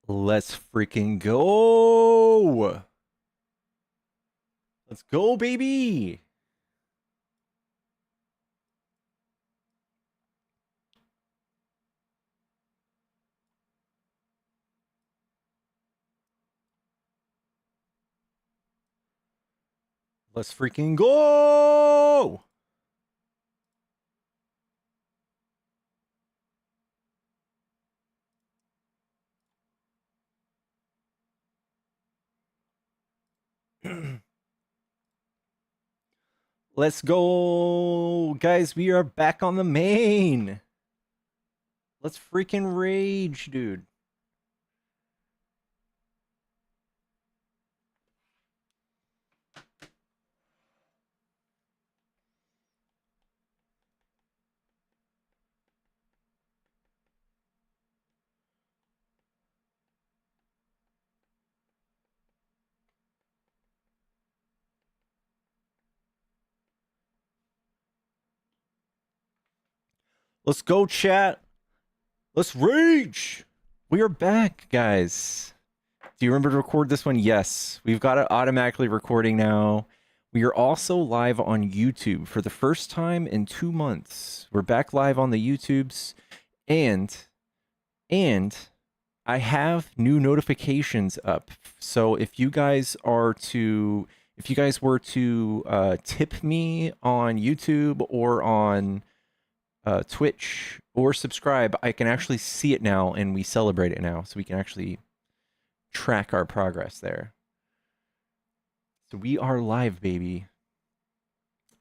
Let's freaking go. Let's go, baby. Let's freaking go. Let's go. Guys, we are back on the main. Let's freaking rage, dude. Let's go, chat. Let's rage. We are back, guys. Do you remember to record this one? Yes. We've got it automatically recording now. We are also live on YouTube for the first time in 2 months. We're back live on the YouTubes, and I have new notifications up. So if you guys were to tip me on YouTube or on Twitch or subscribe, I can actually see it now, and we celebrate it now, so we can actually track our progress there. So we are live, baby.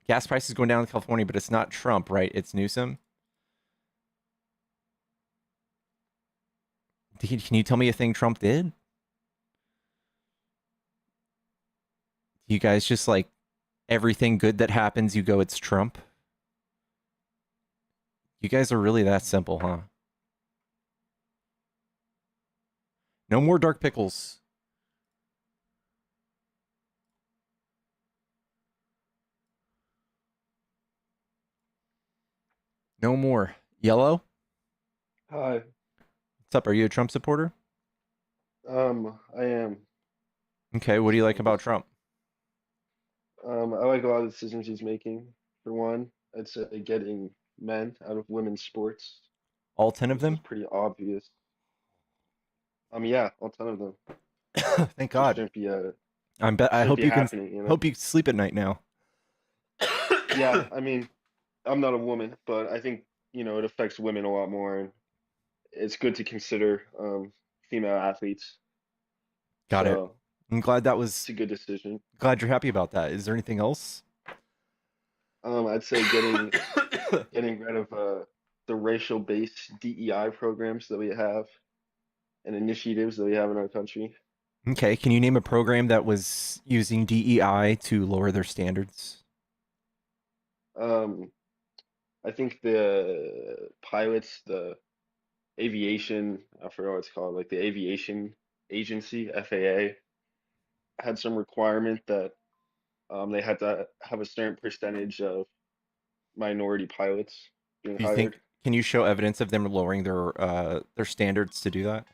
Gas prices going down in California, but it's not Trump, right? It's Newsom. Can you tell me a thing Trump did? You guys just like everything good that happens, you go, it's Trump? You guys are really that simple, huh? No more dark pickles. No more. Yellow? Hi. What's up? Are you a Trump supporter? I am. Okay, what do you like about Trump? I like a lot of decisions he's making. For one, I'd say getting men out of women's sports. All 10 of This is them? pretty obvious. Yeah, all 10 of them. Thank Just God. I shouldn't hope be you can happening, you know? hope you sleep at night now. Yeah, I'm not a woman, but I think, it affects women a lot more, and it's good to consider female athletes. Got it. So I'm glad it's a good decision. glad you're happy about that. Is there anything else? I'd say getting rid of the racial-based DEI programs that we have and initiatives that we have in our country. Okay, can you name a program that was using DEI to lower their standards? Um, I think the pilots, the aviation, I forgot what it's called, like the aviation agency, FAA, had some requirement that they had to have a certain percentage of minority pilots being Do you think hired. can you show evidence of them lowering their standards to do that?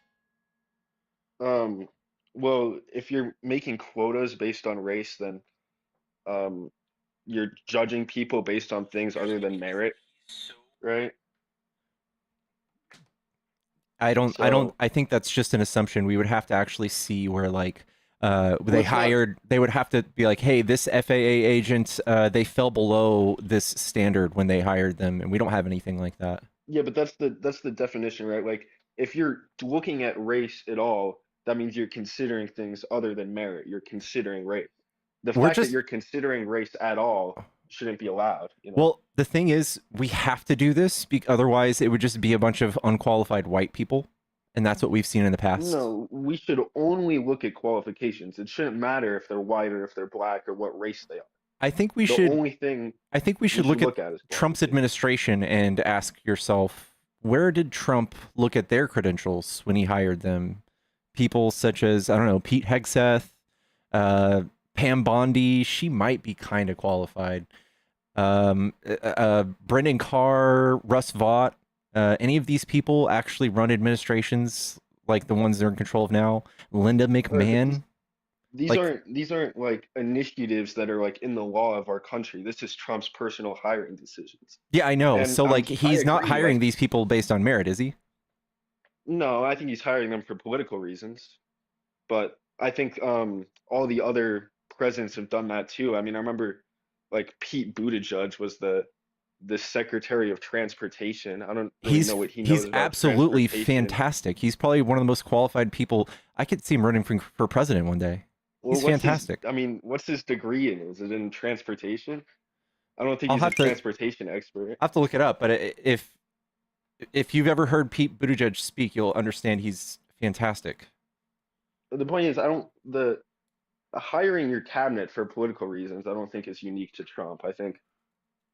Um, well, if you're making quotas based on race, then um, you're judging people based on things other than merit, right? So, I think that's just an assumption. We would have to actually see where like well, it's not. they would have to be like, hey, this FAA agent, they fell below this standard when they hired them, and we don't have anything like that. Yeah, but that's the definition, right? Like if you're looking at race at all, that means you're considering things other than merit. You're considering race. The We're fact that just you're considering race at all shouldn't be allowed, you know? Well, the thing is, we have to do this, otherwise it would just be a bunch of unqualified white people, and that's what we've seen in the past. No, we should only look at qualifications. It shouldn't matter if they're white or if they're black or what race they are. I think we The should only thing I think we we should should look at look at is Trump's qualifications. administration and ask yourself, where did Trump look at their credentials when he hired them? People such as, I don't know, Pete Hegseth, uh, Pam Bondi, she might be kind of qualified. Brendan Carr, Russ Vought, any of these people actually run administrations like the ones they're in control of now. Linda But McMahon, these like aren't like initiatives that are like in the law of our country. This is Trump's personal hiring decisions. yeah, I know. And So like I he's not agree, hiring like these people based on merit, is he? no, I think he's hiring them for political reasons. But I think all the other presidents have done that too. I mean, I remember like Pete Buttigieg was the Secretary of Transportation. I don't really know what he He's knows about absolutely transportation. fantastic. He's probably one of the most qualified people. I could see him running for president one day. Well, He's fantastic. what's his degree in? Is it in transportation? I don't think I'll he's a have to transportation expert. look it up, but if you've ever heard Pete Buttigieg speak, you'll understand he's fantastic. But the point is, I don't the hiring your cabinet for political reasons, I don't think is unique to Trump. I think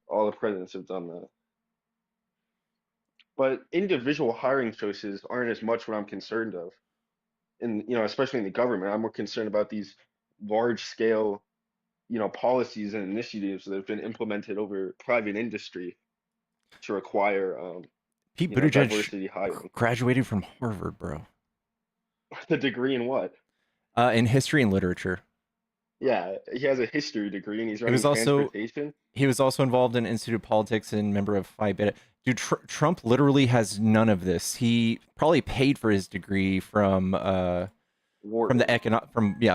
all the presidents have done that. But individual hiring choices aren't as much what I'm concerned of. In, especially in the government, I'm more concerned about these large scale, policies and initiatives that have been implemented over private industry to require, Pete Buttigieg diversity hiring. graduated from Harvard, bro, The degree in what? in history and literature. Yeah, he has a history degree and he's He running was also transportation. involved in Institute of Politics and member of Phi Beta. Dude, Trump literally has none of this. He probably paid for his degree from the Wharton.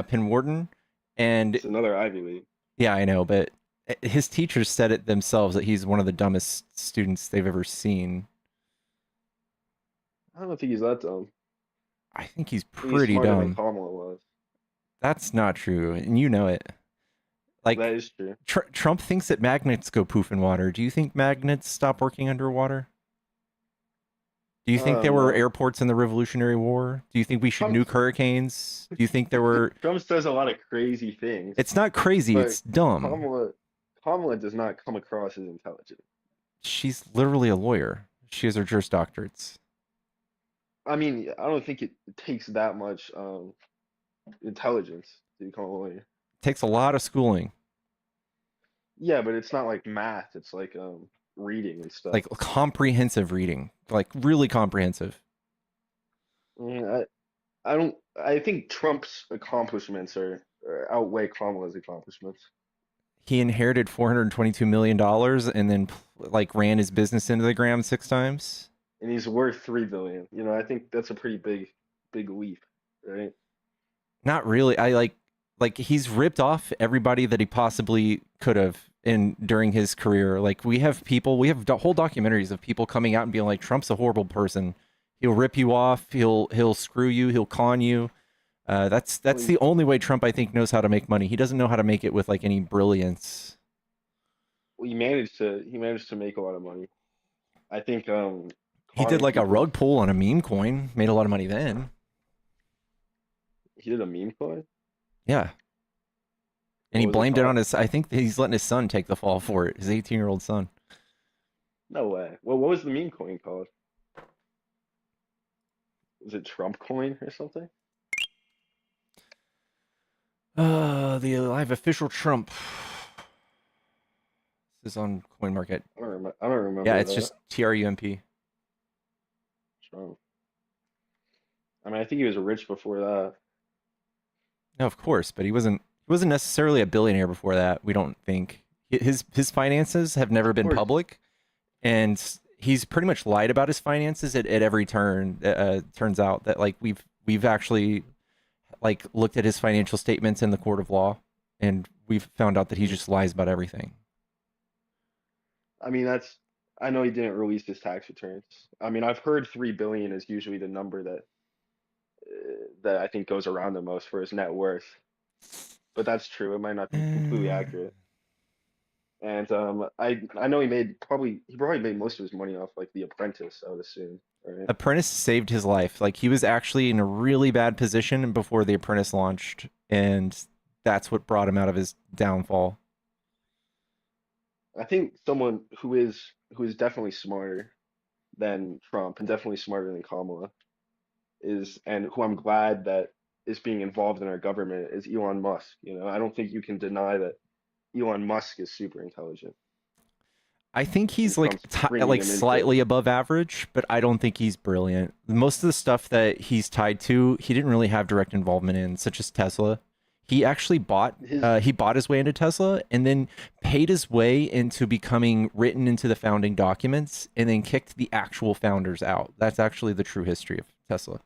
Penn Wharton, and It's another Ivy League. yeah, I know, but his teachers said it themselves that he's one of the dumbest students they've ever seen. I don't think he's that dumb. I think he's I think he's pretty smarter than dumb. Kamala was. That's not true, and you know it. That Like is true. Trump thinks that magnets go poof in water. Do you think magnets stop working underwater? Do you think there were No. airports in the Revolutionary War? Do you think we should Trump nuke hurricanes? Do you think there were? Trump says a lot of crazy things, It's not crazy. but It's dumb. Kamala Kamala does not come across as intelligent. She's literally a lawyer. She has her Juris Doctorates. I mean, I don't think it takes that much intelligence to become a lawyer. Takes a lot of schooling, Yeah, but it's not like math. It's like reading and stuff. like comprehensive reading, like really comprehensive. Mm, I don't. I think Trump's accomplishments are outweigh Kamala's accomplishments, He inherited $422 million and then like ran his business into the ground 6 times. and he's worth 3 billion. I think that's a pretty big leap, right? Not really. I like he's ripped off everybody that he possibly could have in during his career. Like we have whole documentaries of people coming out and being like, Trump's a horrible person. He'll rip you off. He'll screw you. He'll con you. That's Well, the only way Trump I think knows how to make money. He doesn't know how to make it with like any brilliance. he managed to make a lot of money. I think He did conning like a people. rug pull on a meme coin, made a lot of money then. He did a meme coin. Yeah. And What he was it blamed it on called? his I think he's letting his son take the fall for it. His 18-year-old son. No way. Well, what was the meme coin called? Was it Trump coin or something? The live official Trump. This is on Coin Market. I don't Yeah, remember it's that. just TRUMP. Trump. I mean, I think he was rich before that. No, of course, but he wasn't necessarily a billionaire before that. We don't think his finances have never Of been course. public, and he's pretty much lied about his finances at every turn. Turns out that like we've actually like looked at his financial statements in the court of law, and we've found out that he Mhm. just lies about everything. I mean, I know he didn't release his tax returns. I mean, I've heard 3 billion is usually the number that I think goes around the most for his net worth. But that's true. It might not be completely Uh, accurate. And I know he probably made most of his money off like The Apprentice, I would assume, right? Apprentice saved his life. Like he was actually in a really bad position before The Apprentice launched, and that's what brought him out of his downfall. I think someone who is definitely smarter than Trump and definitely smarter than Kamala and who I'm glad that is being involved in our government is Elon Musk. I don't think you can deny that Elon Musk is super intelligent. I think when he's it comes to bringing like him into. slightly above average, but I don't think he's brilliant. Most of the stuff that he's tied to, he didn't really have direct involvement in, such as Tesla. He actually His he bought his way into Tesla and then paid his way into becoming written into the founding documents and then kicked the actual founders out. That's actually the true history of Tesla.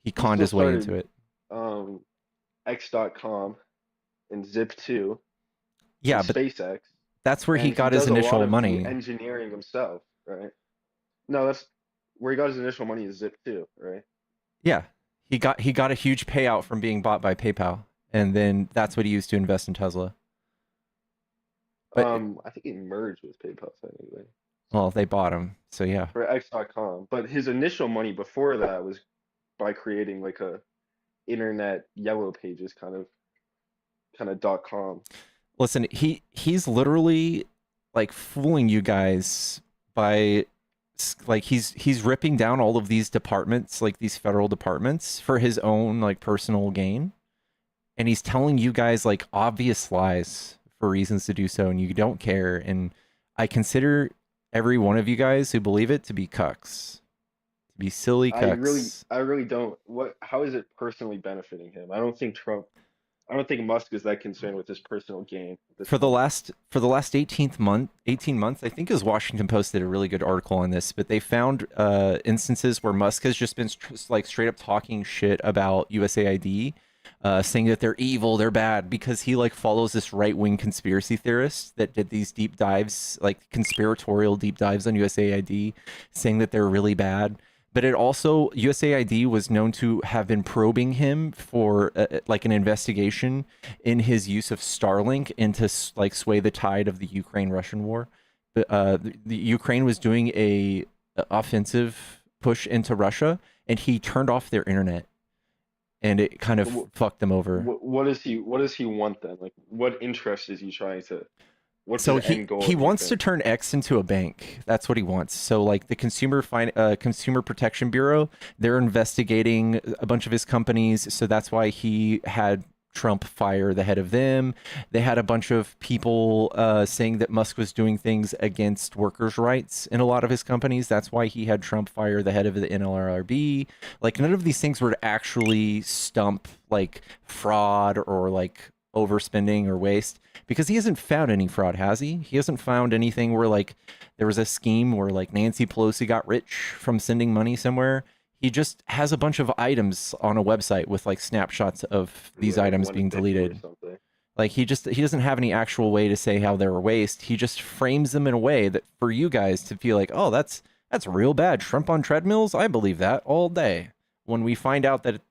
He he conned still his way into started it. um, X.com and Zip2 and Yeah, but SpaceX, that's where he and he got his does a lot initial of the money. engineering himself, right? No, that's where he got his initial money is Zip2, right? Yeah. He got a huge payout from being bought by PayPal, and then that's what he used to invest in Tesla. But I think he merged with PayPal technically well, they bought him, so yeah. for X.com, but his initial money before that was by creating like a internet yellow pages kind of .com. Listen, he's literally like fooling you guys by like he's ripping down all of these departments, like these federal departments for his own like personal gain, and he's telling you guys like obvious lies for reasons to do so, and you don't care. And I consider every one of you guys who believe it to be cucks, to be silly cucks. I really don't. How is it personally benefiting him? I don't think Musk is that concerned with his personal gain at this point. For the last 18 months, I think it was Washington Post did a really good article on this, but they found instances where Musk has just been like straight up talking shit about USAID, saying that they're evil, they're bad, because he like follows this right-wing conspiracy theorist that did these deep dives, like conspiratorial deep dives on USAID, saying that they're really bad. But it also USAID was known to have been probing him for like an investigation in his use of Starlink and to like sway the tide of the Ukraine-Russian war. The Ukraine was doing a offensive push into Russia, and he turned off their internet, and it kind of So fucked them over. what does he want then? Like what interest is he trying to? What's his So end goal, he do you wants to think? turn X into a bank. That's what he wants. So like the Consumer Protection Bureau, they're investigating a bunch of his companies. So that's why he had Trump fire the head of them. They had a bunch of people saying that Musk was doing things against workers' rights in a lot of his companies. That's why he had Trump fire the head of the NLRB. Like none of these things were to actually stump like fraud or like overspending or waste, because he hasn't found any fraud, has he? He hasn't found anything where like there was a scheme where like Nancy Pelosi got rich from sending money somewhere. He just has a bunch of items on a website with like snapshots of these Yeah, like items being 150 or deleted. something. Like he doesn't have any actual way to say how they're a waste. He just frames them in a way that for you guys to feel like, oh, that's real bad. Shrimp on treadmills? I believe that all day. When we find out that it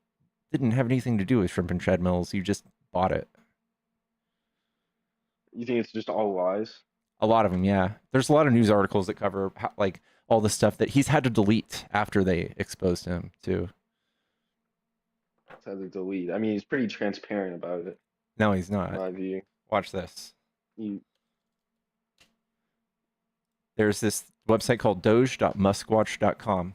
didn't have anything to do with shrimp and treadmills, you just bought it. You think it's just all lies? A lot of them, yeah. There's a lot of news articles that cover how, like all the stuff that he's had to delete after they exposed him too. It's had to delete. I mean, he's pretty transparent about it, No, he's in not. my view. Watch this. He, There's this website called doge.muskwatch.com.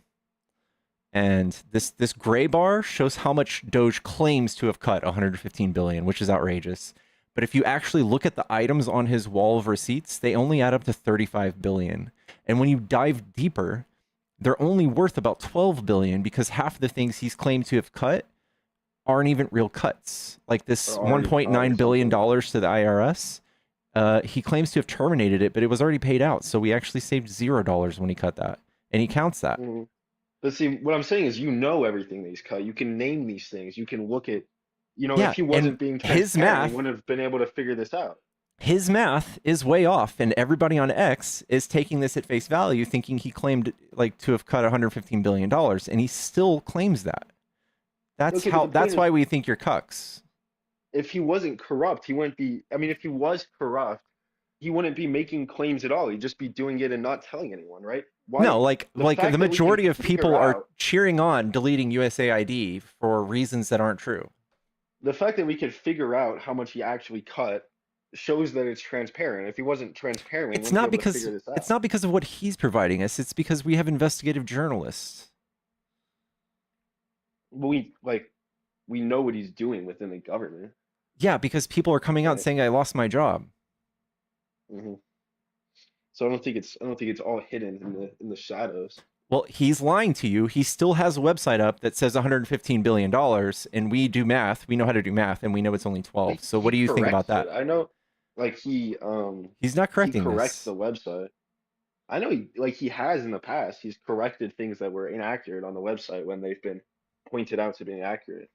And this gray bar shows how much Doge claims to have cut 115 billion, which is outrageous. But if you actually look at the items on his wall of receipts, they only add up to 35 billion. And when you dive deeper, they're only worth about 12 billion because half the things he's claimed to have cut aren't even real cuts. Like are this already cut or 1.9 billion something. dollars to the IRS, he claims to have terminated it, but it was already paid out. So we actually saved $0 when he cut that, and he counts that. Mhm. But see, what I'm saying is, you know everything that he's cut. You can name these things. You can look at, Yeah, if he and wasn't being transparent, he wouldn't have been able to figure this out. his math is way off, and everybody on X is taking this at face value, thinking he claimed like to have cut 115 billion dollars, and he still claims that. Okay, but the point That's is, why we think you're cucks. if he wasn't corrupt, he wouldn't be. I mean, if he was corrupt, he wouldn't be making claims at all. He'd just be doing it and not telling anyone, right? Why? No, The like the fact that we can majority of people figure are out, cheering on deleting USAID for reasons that aren't true. the fact that we could figure out how much he actually cut shows that it's transparent. If he wasn't transparent, we wouldn't be able to figure this It's out. not because of what he's providing us. It's because we have investigative journalists. But we know what he's doing within the government, Yeah, because people are coming out and right? saying I lost my job. Hmm. So I don't think it's all hidden in the shadows. Well, he's lying to you. He still has a website up that says $115 billion, and we do math. We know how to do math, and we know it's only But 12. So what he do you think about corrects it. that? I know, like He's not he correcting corrects this. the website. I know he has in the past. He's corrected things that were inaccurate on the website when they've been pointed out to be inaccurate.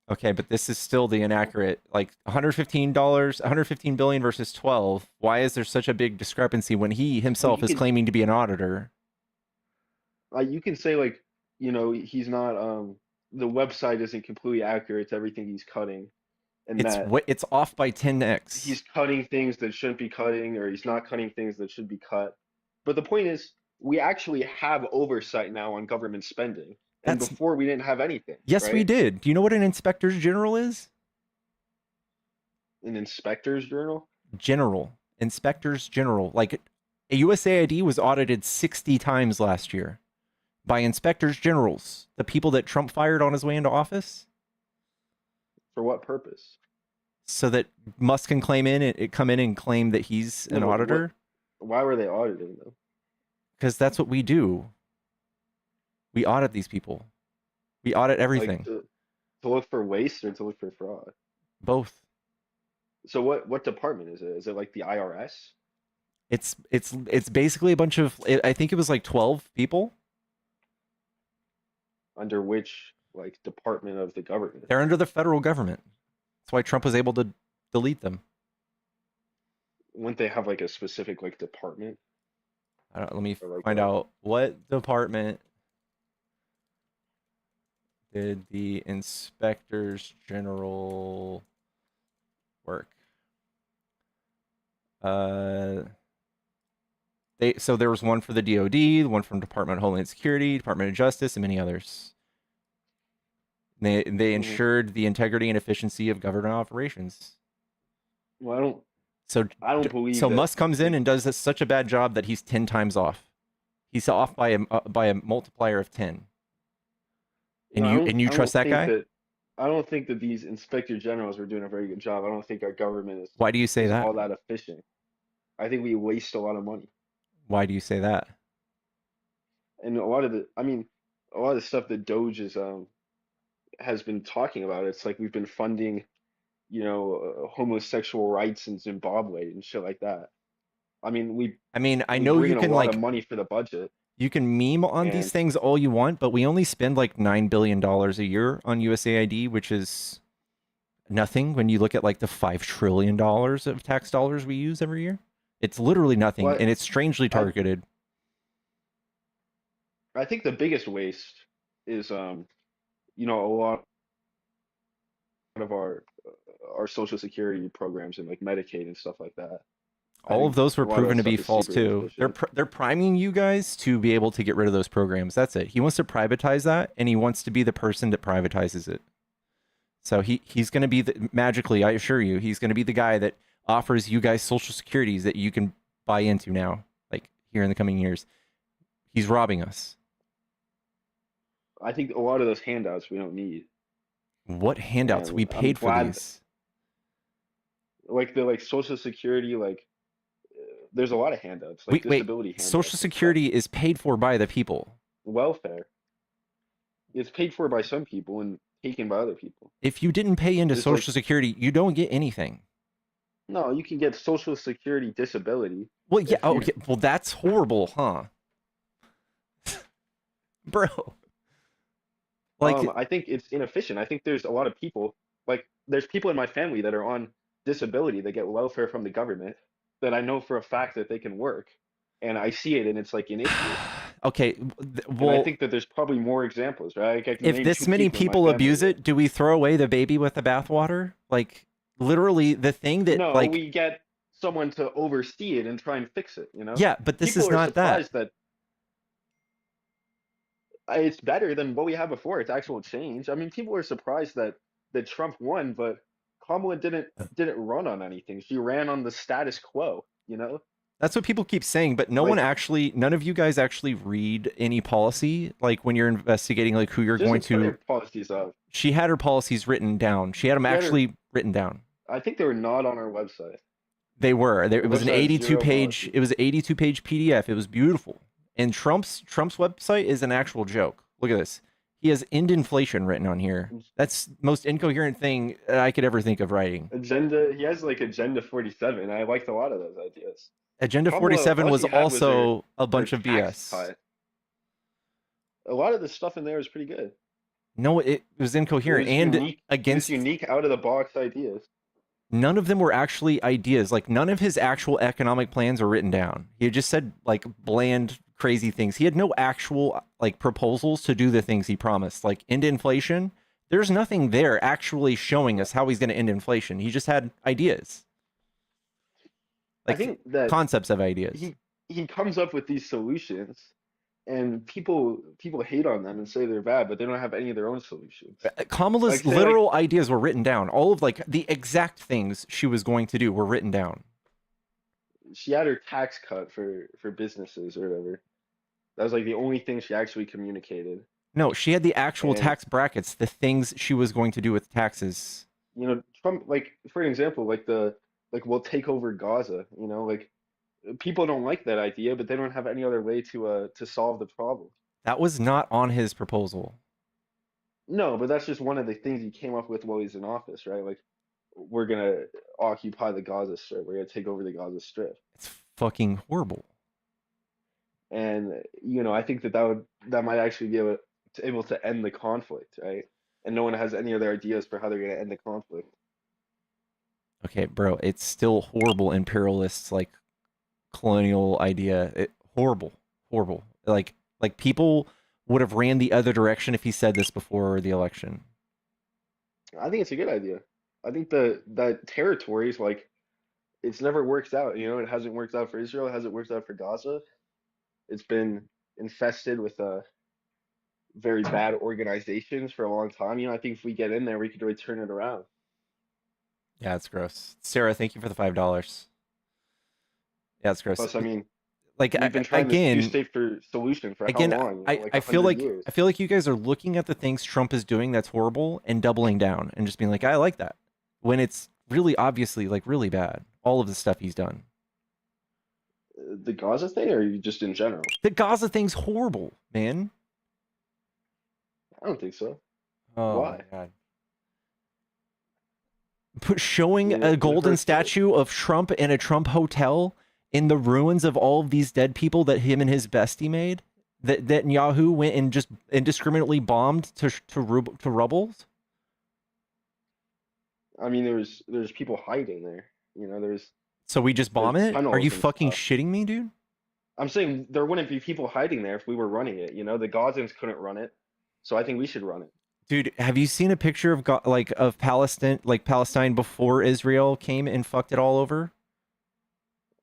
Okay, but this is still the inaccurate, like $115, 115 billion versus 12. Why is there such a big discrepancy when he Well, himself you is can claiming to be an auditor? you can say like he's not the website isn't completely accurate to everything he's cutting, and that It's off by 10x. he's cutting things that shouldn't be cutting, or he's not cutting things that should be cut. But the point is, we actually have oversight now on government spending, and That's before we didn't have anything, Yes, we right? did. Do you know what an inspector's general is? An inspector's journal. General. Inspectors general. Like a USAID was audited 60 times last year by inspectors generals, the people that Trump fired on his way into office, For what purpose? so that Musk can come in and claim that he's Yeah, an but auditor, why were they auditing them? because that's what we do. We audit these people. We audit Like everything. to look for waste or to look for fraud? Both. So what department is it? Is it like the IRS? It's basically a bunch of, I think it was like 12 people. Under which like department of the government? They're under the federal government. That's why Trump was able to delete them. Wouldn't they have like a specific like department Let me or like find a out what department did the inspectors general work. So there was one for the DoD, one from Department of Homeland Security, Department of Justice, and many others. They Mhm. ensured the integrity and efficiency of government operations. Well, So I don't believe so that Musk comes in the and does such a bad job that he's 10 times off. He's off by a multiplier of 10. no, I don't And you I trust don't that think guy? that I don't think that these inspector generals were doing a very good job. I don't think our government is Why do you say is that? all that efficient. I think we waste a lot of money. Why do you say that? And a lot of the stuff that Doge is has been talking about, it's like we've been funding, homosexual rights in Zimbabwe and shit like that. I mean, we I mean, I we know bring in a lot of money for the budget, you can meme on these and things all you want, but we only spend like $9 billion a year on USAID, which is nothing when you look at like the $5 trillion of tax dollars we use every year. It's literally nothing, what and it's strangely I targeted. I think the biggest waste is a lot of our social security programs and like Medicaid and stuff like that. I All of think those a were lot of that proven to be stuff is false super too. inefficient. They're priming you guys to be able to get rid of those programs. That's it. He wants to privatize that, and he wants to be the person that privatizes it. So he's going to be magically, I assure you, he's going to be the guy that offers you guys social securities that you can buy into now, like here in the coming years. He's robbing us. I think a lot of those handouts we don't need, What handouts? and We I'm paid for glad, these. like the like social security, like there's a lot of handouts, like Wait. disability Social handouts and stuff. Security is paid for by the people. Welfare, it's paid for by some people and taken by other people. If you didn't pay into It's like, Social Security, you don't get anything. no, you can get social security disability Well, yeah. if Oh, you yeah. Well, that's horrible, huh, bro? Like, I think it's inefficient. I think there's a lot of people, like there's people in my family that are on disability that get welfare from the government that I know for a fact that they can work, and I see it and it's like an issue. okay. And I Well, think that there's probably more examples, right? Like I can if name this two many people in my people family abuse that it, do we throw away the baby with the bathwater? Like, literally, the thing that, no, like, we get someone to oversee it and try and fix it, you know? yeah, but this People is are not that. surprised that it's better than what we had before. It's actual change. I mean, people are surprised that Trump won, but Kamala didn't run on anything. She ran on the status quo, you know? That's what people keep saying, but Like none of you guys actually read any policy. Like when you're investigating, like who you're she going doesn't put her to. policies up. She had her policies written down. She had them She had her actually written down. I think they were not on her website. They were. It was Which an has 82 zero page. validity. It was an 82 page PDF. It was beautiful. And Trump's website is an actual joke. Look at this. He has "end inflation" written on here. That's most incoherent thing I could ever think of writing. Agenda, he has like Agenda 47. I liked a lot of those ideas. Agenda Problem, 47 all was she had was also a her bunch of tax BS. cut. A lot of the stuff in there was pretty good. No, it was incoherent and It was against. unique out of the box ideas. None of them were actually ideas. Like none of his actual economic plans were written down. He just said like bland, crazy things. He had no actual like proposals to do the things he promised, like end inflation. There's nothing there actually showing us how he's going to end inflation. He just had ideas, I like think that concepts of ideas. he comes up with these solutions, and people hate on them and say they're bad, but they don't have any of their own solutions. Like Kamala's say like literal ideas were written down. All of like the exact things she was going to do were written down. she had her tax cut for businesses or whatever. That was like the only thing she actually communicated. No, she had the actual And tax brackets, the things she was going to do with taxes. Trump, like for an example, like we'll take over Gaza. Like people don't like that idea, but they don't have any other way to solve the problem. That was not on his proposal. No, but that's just one of the things he came up with while he's in office, right? Like we're gonna occupy the Gaza Strip. We're gonna take over the Gaza Strip. It's fucking horrible. And I think that might actually be able to end the conflict, right? And no one has any other ideas for how they're gonna end the conflict. Okay, bro, it's still horrible imperialist like colonial idea. Horrible, horrible. Like people would have ran the other direction if he said this before the election. I think it's a good idea. I think that territories like it's never worked out. It hasn't worked out for Israel. It hasn't worked out for Gaza. It's been infested with very bad organizations for a long time. I think if we get in there, we could really turn it around. Yeah, it's gross. Sarah, thank you for the $5. Yeah, it's gross. Plus, I mean, Like we've been trying this two-state solution for how again, long? Like I feel 100 like years. I feel like you guys are looking at the things Trump is doing that's horrible and doubling down and just being like, I like that, when it's really obviously like really bad. All of the stuff he's done. The Gaza thing, or you just in general? The Gaza thing's horrible, man. I don't think so. Oh Why? my god. Showing I mean, a it golden hurts. statue of Trump in a Trump hotel in the ruins of all of these dead people that him and his bestie made, that Yahoo went and just indiscriminately bombed to rubbles. I mean, there's people hiding there. There's So we just bomb it? Are tunnels you and fucking stuff. shitting me, dude? I'm saying there wouldn't be people hiding there if we were running it. The Gazans couldn't run it, so I think we should run it. Dude, have you seen a picture of of Palestine before Israel came and fucked it all over?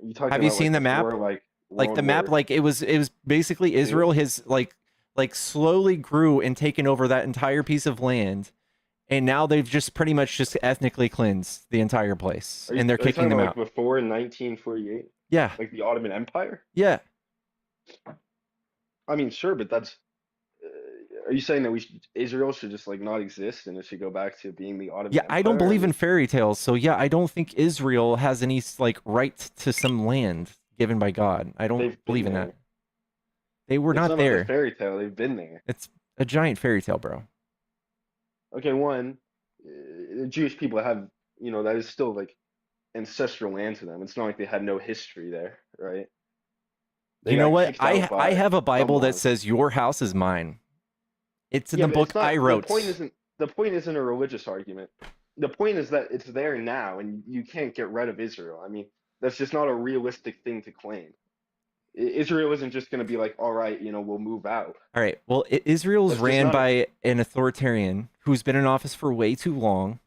You talking Have you about seen the map? before, like Like the World map, War like it was basically Israel II? has like slowly grew and taken over that entire piece of land, and now they've just pretty much just ethnically cleansed the entire place, and they're Are you kicking talking them about out. like before 1948, Yeah, like the Ottoman Empire? yeah, I mean, sure, but that's. Are you saying that Israel should just like not exist and it should go back to being the Ottoman yeah. I don't Empire? believe in fairy tales, so yeah, I don't think Israel has any like right to some land given by God. I don't They've believe been in there. that. They were It's not not about the there. fairy tale. They've been there. It's a giant fairy tale, bro. Okay, one, the Jewish people have, that is still like ancestral land to them. It's not like they had no history there, right? They You know got what? kicked out I by have a Bible that someone. says your house is mine. It's in Yeah, the but it's book I not, wrote. the point isn't a religious argument. The point is that it's there now and you can't get rid of Israel. I mean, that's just not a realistic thing to claim. Israel isn't just going to be like, all right, we'll move out. All right. Well, Israel's That's just ran not a, by an authoritarian who's been in office for way too long,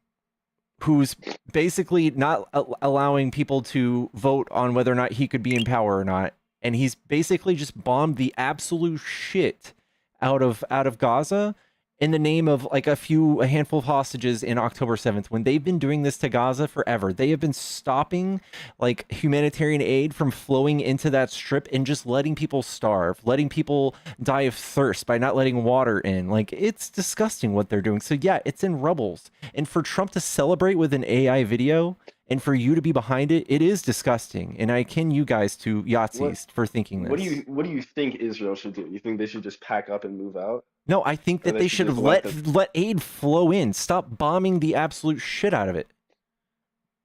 who's basically not allowing people to vote on whether or not he could be in power or not, and he's basically just bombed the absolute shit out of Gaza in the name of like a handful of hostages in October 7th, when they've been doing this to Gaza forever. They have been stopping like humanitarian aid from flowing into that strip and just letting people starve, letting people die of thirst by not letting water in. Like, it's disgusting what they're doing. So yeah, it's in rubbles. And for Trump to celebrate with an AI video And for you to be behind it, it is disgusting. And I kin you guys to What Yahtzees for thinking this. what do you think Israel should do? You think they should just pack up and move out, No, I think or that they they should should just have let the let aid flow in. Stop bombing the absolute shit out of it.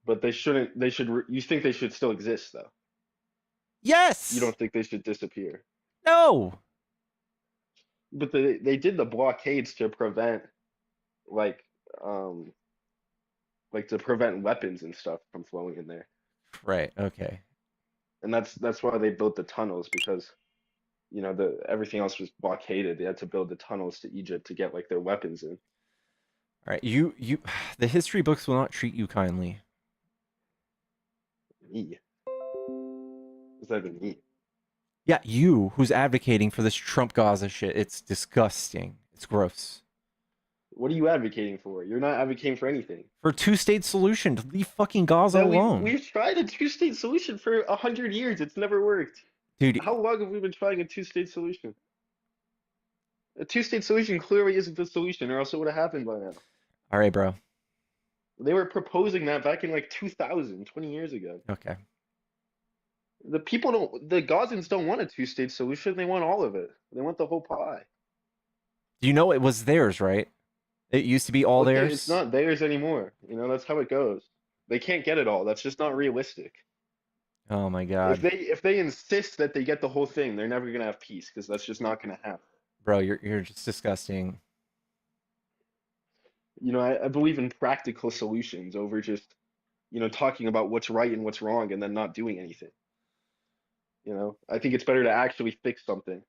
but they shouldn't they should you think they should still exist though? You Yes. don't think they should disappear? No. But they did the blockades to prevent like um to prevent weapons and stuff from flowing in there. Right. Okay. And that's why they built the tunnels because the everything else was blockaded. They had to build the tunnels to Egypt to get like their weapons in. All right. You the history books will not treat you kindly. Me. Is that even me? Yeah, you who's advocating for this Trump Gaza shit. It's disgusting. It's gross. What are you advocating for? You're not advocating for anything. For a two-state solution, to leave fucking Gaza No, alone. we've tried a two-state solution for 100 years. It's never worked. Dude, How long have we been trying a two-state solution? A two-state solution clearly isn't the solution, or else it would have happened by now. all right, bro. They were proposing that back in like 2000, 20 years ago. Okay. The Gazans don't want a two-state solution. They want all of it. They want the whole pie. You know it was theirs, right? It used to be all Okay, theirs. it's not theirs anymore. That's how it goes. They can't get it all. That's just not realistic. Oh my god. If they insist that they get the whole thing, they're never gonna have peace because that's just not gonna happen. Bro, you're just disgusting. I believe in practical solutions over just, talking about what's right and what's wrong and then not doing anything. I think it's better to actually fix something.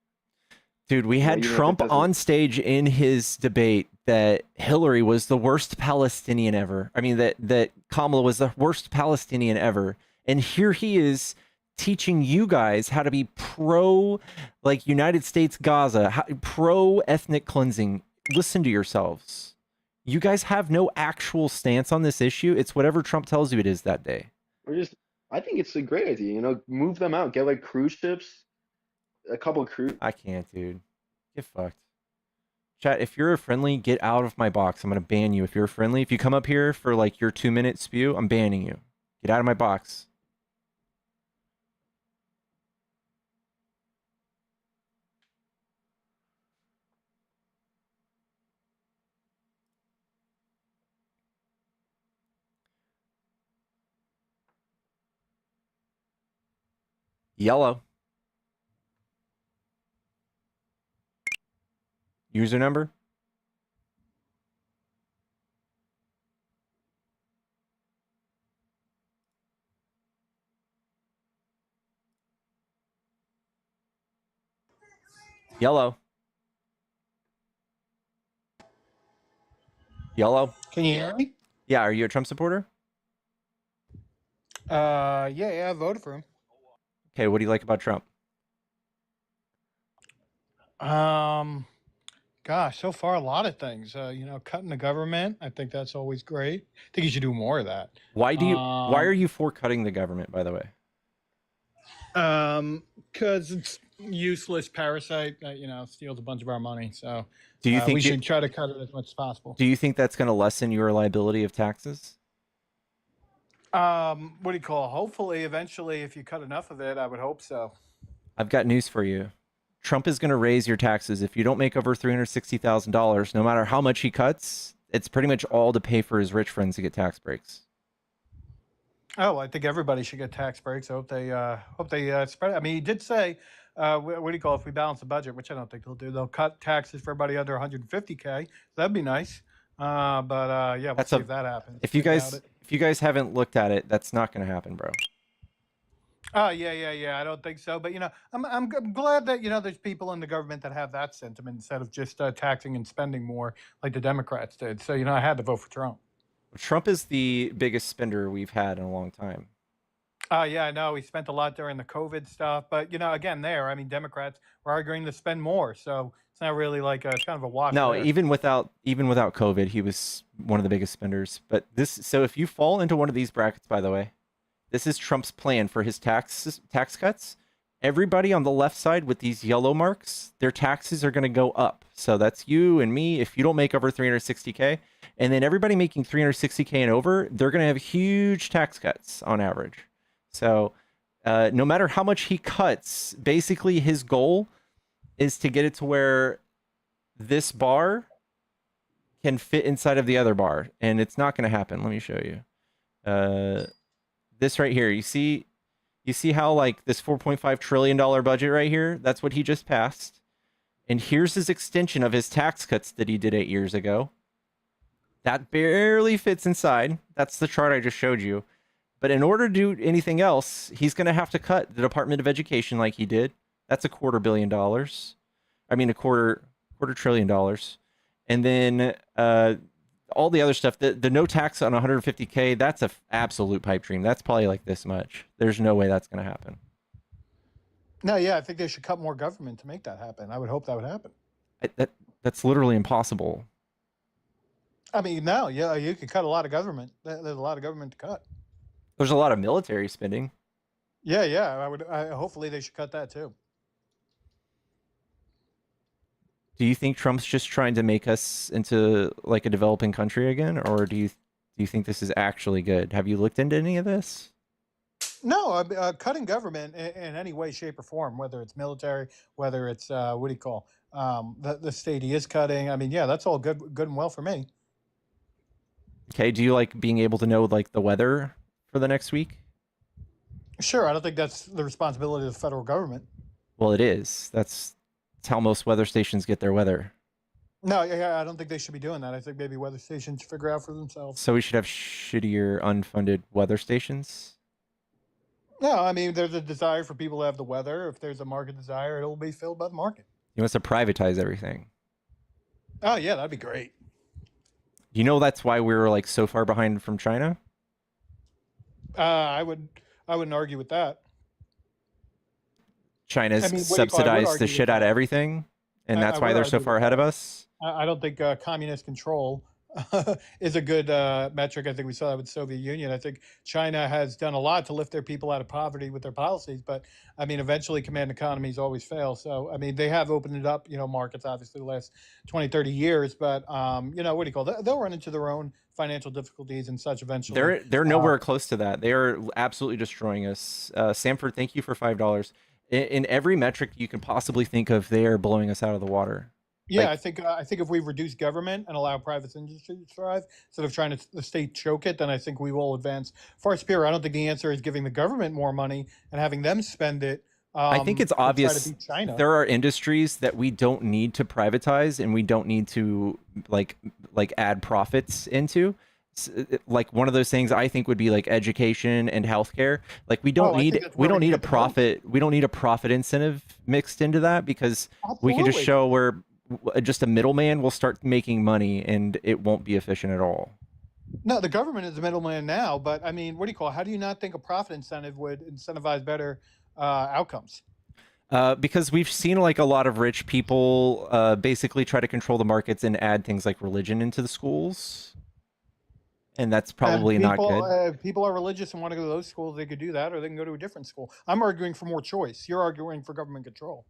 Dude, we had Even if it Trump doesn't. on stage in his debate that Hillary was the worst Palestinian ever. I mean, that Kamala was the worst Palestinian ever. And here he is teaching you guys how to be pro, like, United States Gaza, pro ethnic cleansing. Listen to yourselves. You guys have no actual stance on this issue. It's whatever Trump tells you it is that day. I think it's a great idea. Move them out. Get like cruise ships, a couple cruise. I can't, dude. Get fucked. Chat, if you're a friendly, get out of my box. I'm going to ban you. If you're a friendly, if you come up here for like your 2-minute spew, I'm banning you. Get out of my box. Yellow. User number. Yellow. Yellow. Can you hear me? Yeah, are you a Trump supporter? Yeah, I voted for him. Okay, what do you like about Trump? Gosh, so far a lot of things. Cutting the government. I think that's always great. I think you should do more of that. Why are you for cutting the government, by the way? Because it's useless parasite that steals a bunch of our money. So Do you think we should try to cut it as much as possible. Do you think that's going to lessen your liability of taxes? What do you call it? Hopefully, eventually, if you cut enough of it, I would hope so. I've got news for you. Trump is going to raise your taxes if you don't make over $360,000. No matter how much he cuts, it's pretty much all to pay for his rich friends to get tax breaks. Oh, I think everybody should get tax breaks. I hope they spread it. I mean, he did say, what do you call it? If we balance the budget, which I don't think they'll do, they'll cut taxes for everybody under 150K. That'd be nice. But yeah, we'll see if that happens. If you guys haven't looked at it, that's not going to happen, bro. Oh, yeah. I don't think so. But I'm glad that there's people in the government that have that sentiment instead of just taxing and spending more like the Democrats did. So I had to vote for Trump. Trump is the biggest spender we've had in a long time. Yeah, I know. He spent a lot during the COVID stuff. But, again, Democrats were arguing to spend more. So it's not really like it's kind of a wash. No, there. even without COVID, he was one of the biggest spenders. But so if you fall into one of these brackets, by the way, this is Trump's plan for his tax cuts. everybody on the left side with these yellow marks, their taxes are going to go up. So that's you and me if you don't make over 360K. And then everybody making 360K and over, they're going to have huge tax cuts on average. So no matter how much he cuts, basically his goal is to get it to where this bar can fit inside of the other bar. And it's not going to happen. Let me show you. This right here, you see how like this $4.5 trillion budget right here, that's what he just passed. And here's his extension of his tax cuts that he did 8 years ago. That barely fits inside. That's the chart I just showed you. But in order to do anything else, he's going to have to cut the Department of Education like he did. That's $250 million. I mean, $250 trillion. And then all the other stuff, the no tax on 150K, that's an absolute pipe dream. That's probably like this much. There's no way that's going to happen. No, yeah, I think they should cut more government to make that happen. I would hope that would happen. That's literally impossible. I mean, no, yeah, you could cut a lot of government. There's a lot of government to cut. There's a lot of military spending. Yeah, hopefully they should cut that too. Do you think Trump's just trying to make us into like a developing country again, or do you think this is actually good? Have you looked into any of this? No, cutting government in any way, shape, or form, whether it's military, whether it's what do you call the state he is cutting. I mean, yeah, that's all good and well for me. Okay, do you like being able to know like the weather for the next week? Sure, I don't think that's the responsibility of the federal government. Well, it is. That's how most weather stations get their weather. No, yeah, I don't think they should be doing that. I think maybe weather stations should figure out for themselves. So we should have shittier unfunded weather stations? No, I mean, there's a desire for people to have the weather. If there's a market desire, it'll be filled by the market. He wants to privatize everything. Oh, yeah, that'd be great. You know that's why we were like so far behind from China? I wouldn't argue with that. China's subsidized the shit out of everything, and that's why they're so far ahead of us. I don't think communist control is a good metric. I think we saw that with the Soviet Union. I think China has done a lot to lift their people out of poverty with their policies, but I mean, eventually command economies always fail. So, I mean, they have opened it up, markets, obviously the last 20, 30 years, but, what do you call it? They'll run into their own financial difficulties and such eventually. They're nowhere close to that. They are absolutely destroying us. Sanford, thank you for $5. In every metric you can possibly think of, they are blowing us out of the water. Yeah, I think if we reduce government and allow private industry to thrive instead of trying to the state choke it, then I think we will advance far superior. I don't think the answer is giving the government more money and having them spend it. I think it's obvious there are industries that we don't need to privatize and we don't need to like add profits into. Like one of those things I think would be like education and healthcare. Like we don't need a profit. We don't need a profit incentive mixed into that because we can just show where just a middleman will start making money and it won't be efficient at all. No, the government is the middleman now, but I mean, what do you call it? How do you not think a profit incentive would incentivize better outcomes? Because we've seen like a lot of rich people basically try to control the markets and add things like religion into the schools. And that's probably not good. If people are religious and want to go to those schools, they could do that, or they can go to a different school. I'm arguing for more choice. You're arguing for government control.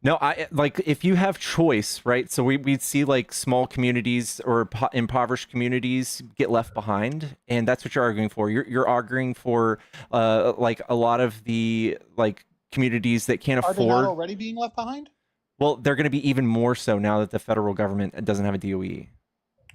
No, I like if you have choice, right? So we'd see like small communities or impoverished communities get left behind, and that's what you're arguing for. You're arguing for like a lot of the like communities that can't afford. Are they not already being left behind? Well, they're going to be even more so now that the federal government doesn't have a DOE.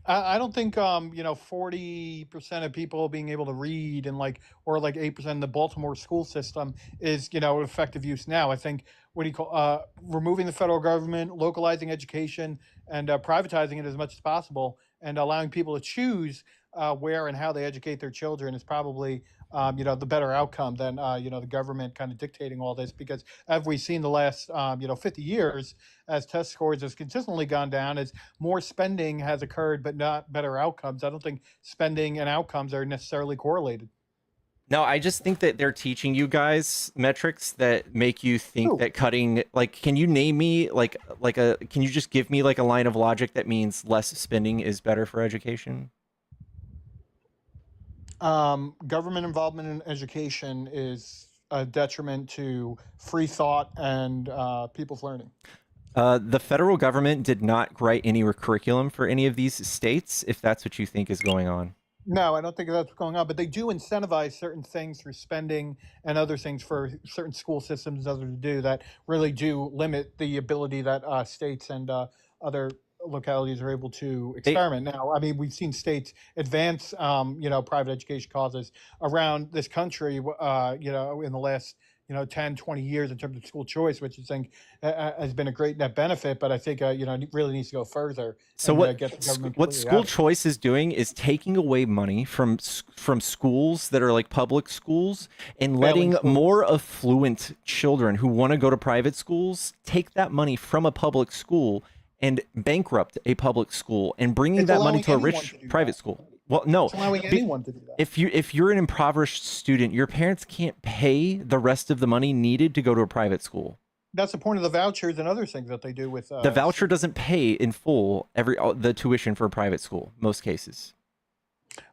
I don't think 40% of people being able to read and or 8% in the Baltimore school system is effective use now. I think removing the federal government, localizing education, and privatizing it as much as possible, and allowing people to choose where and how they educate their children is probably the better outcome than the government kind of dictating all this. Because as we've seen the last 50 years, as test scores has consistently gone down, as more spending has occurred but not better outcomes. I don't think spending and outcomes are necessarily correlated. No, I just think that they're teaching you guys metrics that make you think that cutting, can you name me can you just give me like a line of logic that means less spending is better for education? Government involvement in education is a detriment to free thought and people's learning. The federal government did not write any curriculum for any of these states, if that's what you think is going on. No, I don't think that's what's going on, but they do incentivize certain things through spending and other things for certain school systems and others to do that really do limit the ability that states and other localities are able to They, experiment. Now, I mean, we've seen states advance, private education causes around this country, in the last 10, 20 years in terms of school choice, which I think has been a great net benefit, but I think, it really needs to go further so and what get the government what completely out school of it. choice is doing is taking away money from schools that are like public schools and Failing letting schools. more affluent children who want to go to private schools take that money from a public school and bankrupt a public school and bringing It's that money allowing to a anyone rich to do private that. school. Well, no, It's allowing anyone to do that. if you're an impoverished student, your parents can't pay the rest of the money needed to go to a private school. That's the point of the vouchers and other things that they do with. The voucher doesn't pay in full the tuition for a private school, most cases.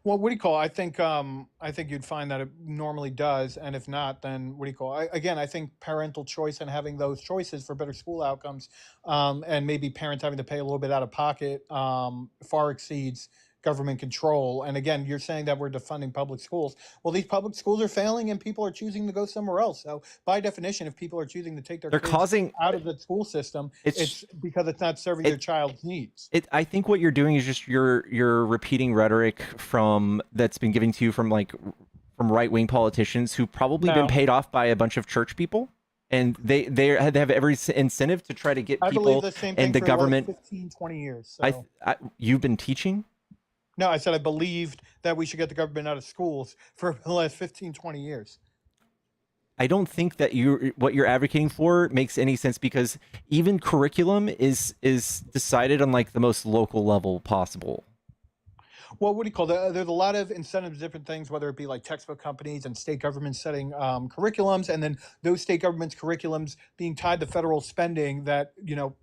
Well, what do you call it? I think you'd find that it normally does, and if not, then what do you call it? Again, I think parental choice and having those choices for better school outcomes, and maybe parents having to pay a little bit out of pocket, far exceeds government control. And again, you're saying that we're defunding public schools. Well, these public schools are failing, and people are choosing to go somewhere else. So, by definition, if people are choosing to take their They're kids causing out of the school system, it's because it's not serving their child's needs. I think what you're doing is just you're repeating rhetoric that's been given to you from right-wing politicians who've probably been No. paid off by a bunch of church people, and they have every incentive to try to get I believe people the same thing and the for government. 15, 20 years. I, So. you've been teaching. No, I said I believed that we should get the government out of schools for the last 15, 20 years. I don't think that what you're advocating for makes any sense, because even curriculum is decided on like the most local level possible. Well, what do you call that? There's a lot of incentives, different things, whether it be like textbook companies and state governments setting curriculums, and then those state governments' curriculums being tied to federal spending that,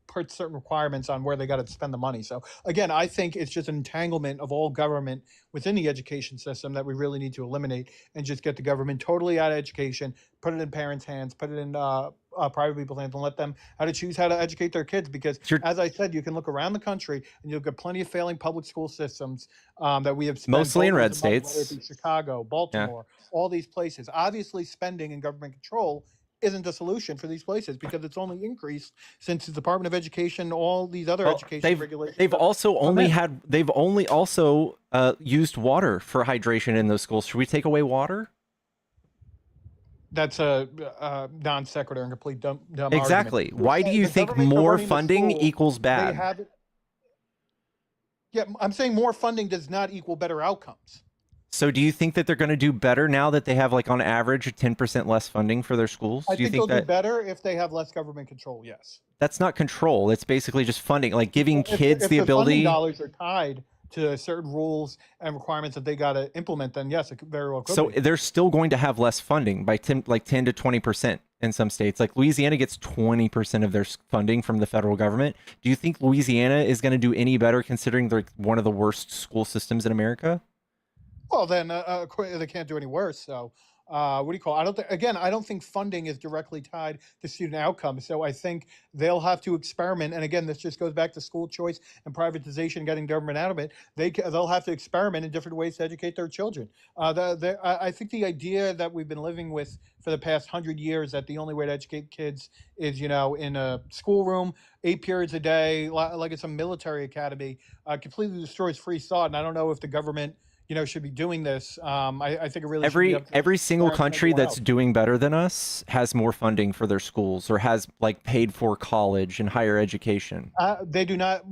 put certain requirements on where they got to spend the money. So again, I think it's just an entanglement of all government within the education system that we really need to eliminate and just get the government totally out of education, put it in parents' hands, put it in private people's hands, and let them how to choose how to educate their kids. Because as I said, you can look around the country and you'll get plenty of failing public school systems that we have spent Mostly in red boatloads of money, states. whether it be Chicago, Baltimore, all these places. Obviously, spending and government control isn't the solution for these places, because it's only increased since the Department of Education, all these other education regulations. They've also only also used water for hydration in those schools. Should we take away water? That's a non sequitur and complete dumb Exactly. argument. Why do you The think government more running the funding schools, equals they bad? have it. Yeah, I'm saying more funding does not equal better outcomes. So do you think that they're going to do better now that they have, like, on average 10% less funding for their schools? I Do you think they'll think do that better if they have less government control. Yes. that's not control? It's basically just funding, like giving If kids if the the funding ability. dollars are tied to certain rules and requirements that they got to implement, then yes, it very well could So be. they're still going to have less funding by 10 to 20% in some states. Like Louisiana gets 20% of their funding from the federal government. Do you think Louisiana is going to do any better, considering they're one of the worst school systems in America? Well, then they can't do any worse. So, what do you call it? I don't think funding is directly tied to student outcomes. So I think they'll have to experiment. And again, this just goes back to school choice and privatization, getting government out of it. They'll have to experiment in different ways to educate their children. I think the idea that we've been living with for the past 100 years, that the only way to educate kids is, in a schoolroom, 8 periods a day, like it's a military academy, completely destroys free thought. And I don't know if the government should be doing this. I think it really should be up to every single parents and country everyone that's else. doing better than us has more funding for their schools, or has like paid for college and higher education. They do not.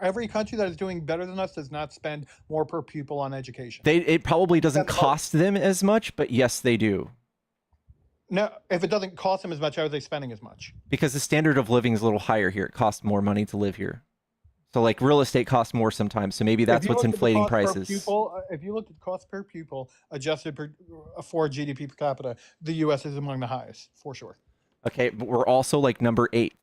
Every country that is doing better than us does not spend more per pupil on education. It probably doesn't That's cost them as much, but yes, they do. No, if it doesn't cost them as much, how are they spending as much? Because the standard of living is a little higher here. It costs more money to live here. So like real estate costs more sometimes. So maybe that's what's inflating prices. If you look at cost per pupil adjusted for GDP per capita, the U.S. is among the highest for sure. Okay, but we're also like number 8.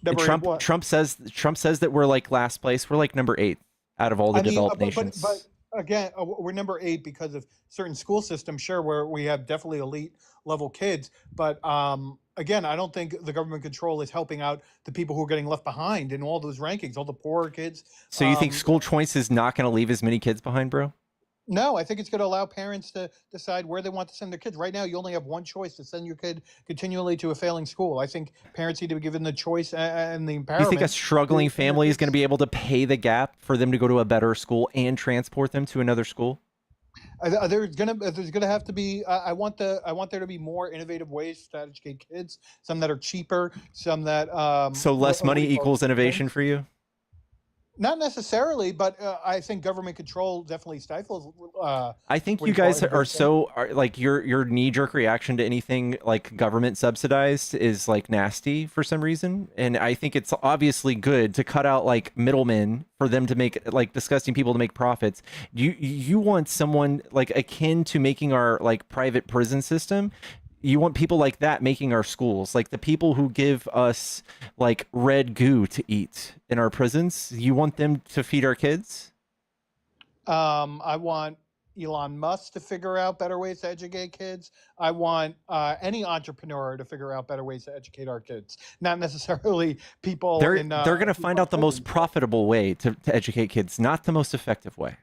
And Trump says that we're like last place. We're like number 8 out of all the developed nations. But again, we're number 8 because of certain school systems, sure, where we have definitely elite level kids. But again, I don't think the government control is helping out the people who are getting left behind in all those rankings, all the poorer kids. So you think school choice is not going to leave as many kids behind, bro? No, I think it's going to allow parents to decide where they want to send their kids. Right now, you only have one choice to send your kid continually to a failing school. I think parents need to be given the choice and the empowerment. You think a struggling family is going to be able to pay the gap for them to go to a better school and transport them to another school? There's gonna have to be. I want there to be more innovative ways to educate kids. Some that are cheaper. Some that. So less money equals innovation for you? Not necessarily, but I think government control definitely stifles. I think you guys are so like your knee-jerk reaction to anything like government subsidized is like nasty for some reason, and I think it's obviously good to cut out like middlemen for them to make like disgusting people to make profits. You want someone like akin to making our like private prison system. You want people like that making our schools, like the people who give us like red goo to eat in our prisons. You want them to feed our kids? I want Elon Musk to figure out better ways to educate kids. I want any entrepreneur to figure out better ways to educate our kids. Not necessarily people. They're going to find out the most profitable way to educate kids, not the most effective way.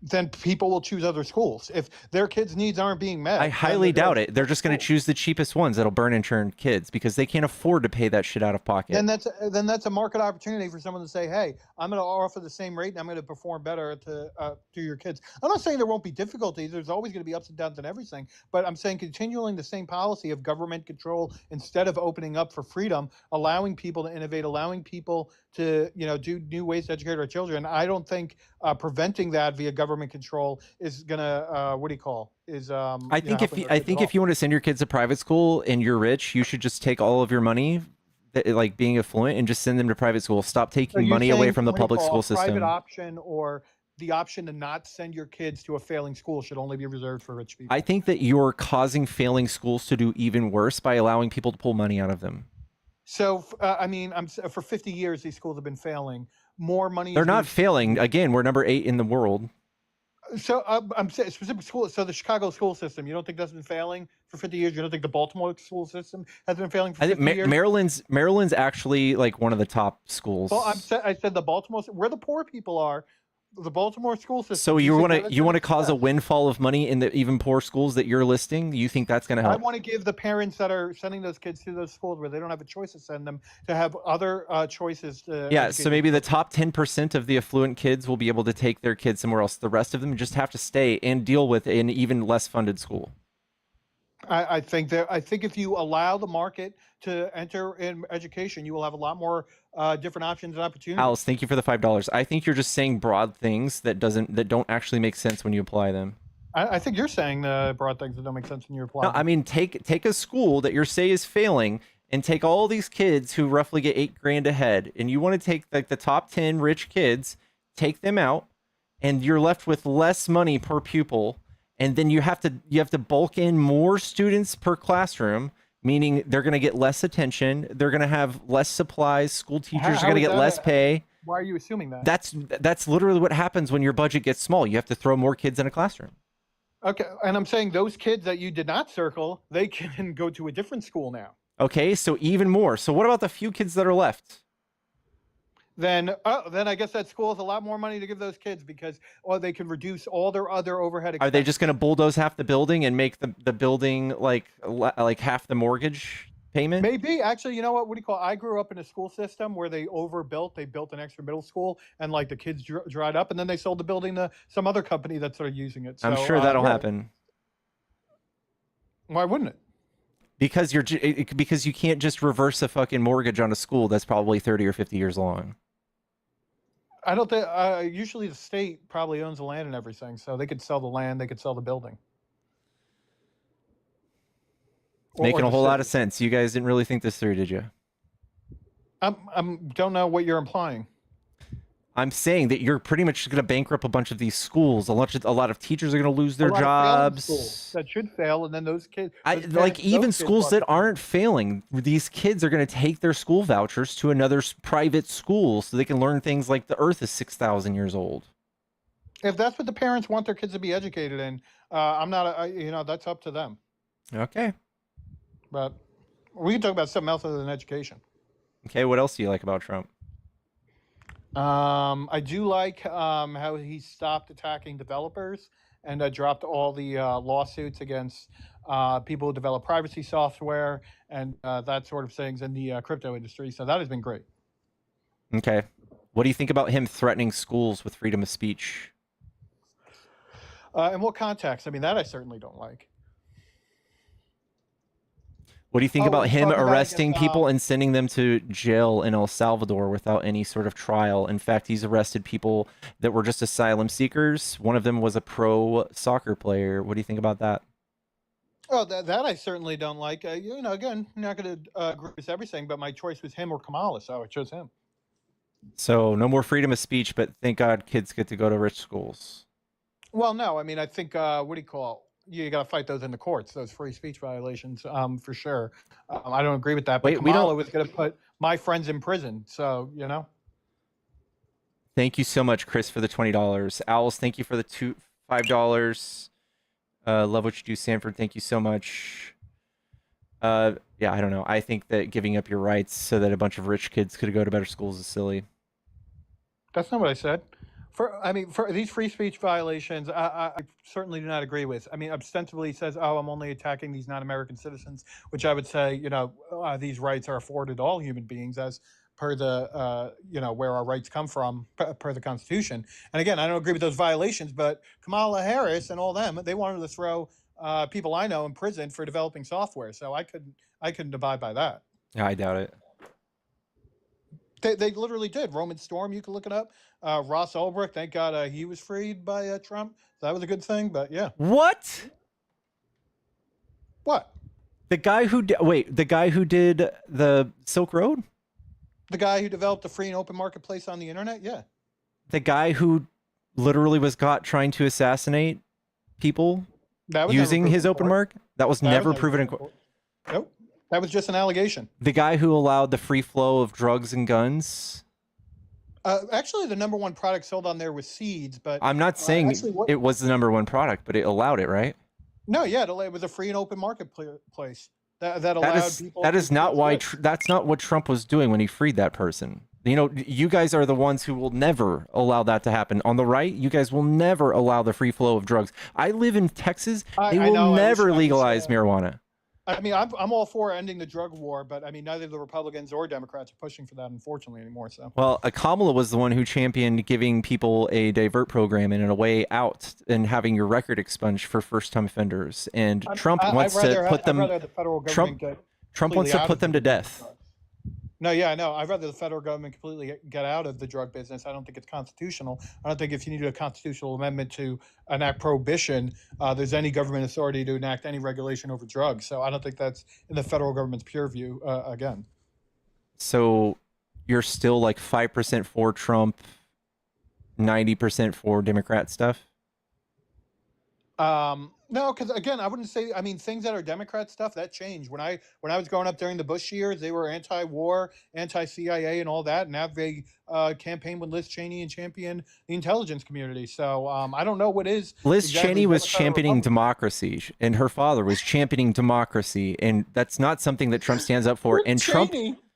Then people will choose other schools if their kids' needs aren't being met. I highly doubt it. They're just going to choose the cheapest ones that'll burn and churn kids because they can't afford to pay that shit out of pocket. Then that's a market opportunity for someone to say, "Hey, I'm going to offer the same rate and I'm going to perform better to your kids." I'm not saying there won't be difficulties. There's always going to be ups and downs in everything. But I'm saying continuing the same policy of government control instead of opening up for freedom, allowing people to innovate, allowing people to do new ways to educate our children. I don't think preventing that via government control is gonna I think if you want to send your kids to private school and you're rich, you should just take all of your money, like being affluent, and just send them to private school. Stop taking money away from the public school system. Private option or the option to not send your kids to a failing school should only be reserved for rich people. I think that you're causing failing schools to do even worse by allowing people to pull money out of them. So, for 50 years, these schools have been failing. More money. They're not failing. Again, we're number 8 in the world. So I'm saying specific school. So the Chicago school system, you don't think that's been failing for 50 years? You don't think the Baltimore school system has been failing for 50 years? Maryland's actually like one of the top schools. Well, I said the Baltimore, where the poor people are. The Baltimore school system. So you want to cause a windfall of money in the even poor schools that you're listing? You think that's going to help? I want to give the parents that are sending those kids to those schools where they don't have a choice to send them to have other choices. So maybe the top 10% of the affluent kids will be able to take their kids somewhere else. The rest of them just have to stay and deal with an even less funded school. I think if you allow the market to enter in education, you will have a lot more different options and opportunities. Alice, thank you for the $5. I think you're just saying broad things that don't actually make sense when you apply them. I think you're saying broad things that don't make sense when you apply. No, I mean take a school that you say is failing and take all these kids who roughly get $8,000 a head, and you want to take like the top 10 rich kids, take them out, and you're left with less money per pupil. And then you have to bulk in more students per classroom, meaning they're going to get less attention. They're going to have less supplies. School teachers are going to get less pay. Why are you assuming that? That's literally what happens when your budget gets small. You have to throw more kids in a classroom. Okay, and I'm saying those kids that you did not circle, they can go to a different school now. Okay, so even more. So what about the few kids that are left? Then I guess that school has a lot more money to give those kids because they can reduce all their other overhead expenses. Are they just going to bulldoze half the building and make the building like half the mortgage payment? Maybe. Actually, you know what? I grew up in a school system where they overbuilt. They built an extra middle school and like the kids dried up, and then they sold the building to some other company that started using it. So, I'm sure that'll happen. Why wouldn't it? Because you can't just reverse a fucking mortgage on a school that's probably 30 or 50 years long. I don't think. Usually, the state probably owns the land and everything, so they could sell the land. They could sell the building. It's making a whole lot of sense. You guys didn't really think this through, did you? Don't know what you're implying. I'm saying that you're pretty much going to bankrupt a bunch of these schools. A lot of teachers are going to lose their jobs. That should fail, and then those kids. Even schools that aren't failing, these kids are going to take their school vouchers to another private school so they can learn things like the Earth is 6,000 years old. If that's what the parents want their kids to be educated in, I'm not. That's up to them. Okay. But we can talk about something else other than education. Okay. What else do you like about Trump? I do like how he stopped attacking developers and dropped all the lawsuits against people who develop privacy software and that sort of things in the crypto industry. So that has been great. Okay. What do you think about him threatening schools with freedom of speech? In what context? I mean, that I certainly don't like. What do you think Oh, about he's him talking about arresting against, people and sending them to jail in El Salvador without any sort of trial? In fact, he's arrested people that were just asylum seekers. One of them was a pro soccer player. What do you think about that? Oh, that I certainly don't like. Again, I'm not going to agree with everything, but my choice was him or Kamala, so I chose him. So no more freedom of speech, but thank God kids get to go to rich schools. Well, no, I mean, I think what do you call? You got to fight those in the courts, those free speech violations, for sure. I don't agree with that. But Wait, we Kamala don't. was going to put my friends in prison, so Thank you so much, Chris, for the $20. Owls, thank you for the $5. Love what you do, Sanford. Thank you so much. Yeah, I don't know. I think that giving up your rights so that a bunch of rich kids could go to better schools is silly. that's not what I said. For these free speech violations, I certainly do not agree with. I mean, ostensibly says, "Oh, I'm only attacking these non-American citizens," which I would say, these rights are afforded to all human beings as per the, where our rights come from per the Constitution. And again, I don't agree with those violations, but Kamala Harris and all them, they wanted to throw people I know in prison for developing software, so I couldn't abide by that. Yeah, I doubt it. They literally did. Roman Storm, you can look it up. Ross Ulbricht, thank God he was freed by Trump. So that was a good thing. But yeah, What? what? The guy who the guy who did the Silk Road? The guy who developed a free and open marketplace on the internet? Yeah. The guy who literally was caught trying to assassinate people That was using never his proven in open court. mark? That was That was never never proven in proven court. in court. Nope. That was just an allegation. The guy who allowed the free flow of drugs and guns? Actually, the number one product sold on there was seeds, but I'm not saying actually, what? it was the number one product, but it allowed it, right? No, yeah, it was a free and open marketplace that That allowed is people. that to is not get why goods. that's not what Trump was doing when he freed that person. You know, you guys are the ones who will never allow that to happen. On the right, you guys will never allow the free flow of drugs. I live in Texas. They I will know. never I wish, legalize marijuana. I mean, I'm all for ending the drug war, but I mean, neither the Republicans or Democrats are pushing for that, unfortunately, anymore. So, Well, Kamala was the one who championed giving people a divert program and a way out and having your record expunged for first-time offenders. And Trump wants to put them. I'd rather the federal Trump government get Trump wants completely to out put of them to death. No, yeah, I know. I'd rather the federal government completely get out of the drug business. I don't think it's constitutional. I don't think if you need a constitutional amendment to enact prohibition, there's any government authority to enact any regulation over drugs. So I don't think that's in the federal government's purview. Again, So you're still like 5% for Trump, 90% for Democrat stuff? no, because again, I wouldn't say. I mean, things that are Democrat stuff that changed when I was growing up during the Bush years. They were anti-war, anti-CIA, and all that. Now they campaign with Liz Cheney and champion the intelligence community. So I don't know what is. Liz exactly Cheney was Democrat or championing Republican. democracy, and her father was championing democracy, and that's not something that Trump stands up for. And Trump,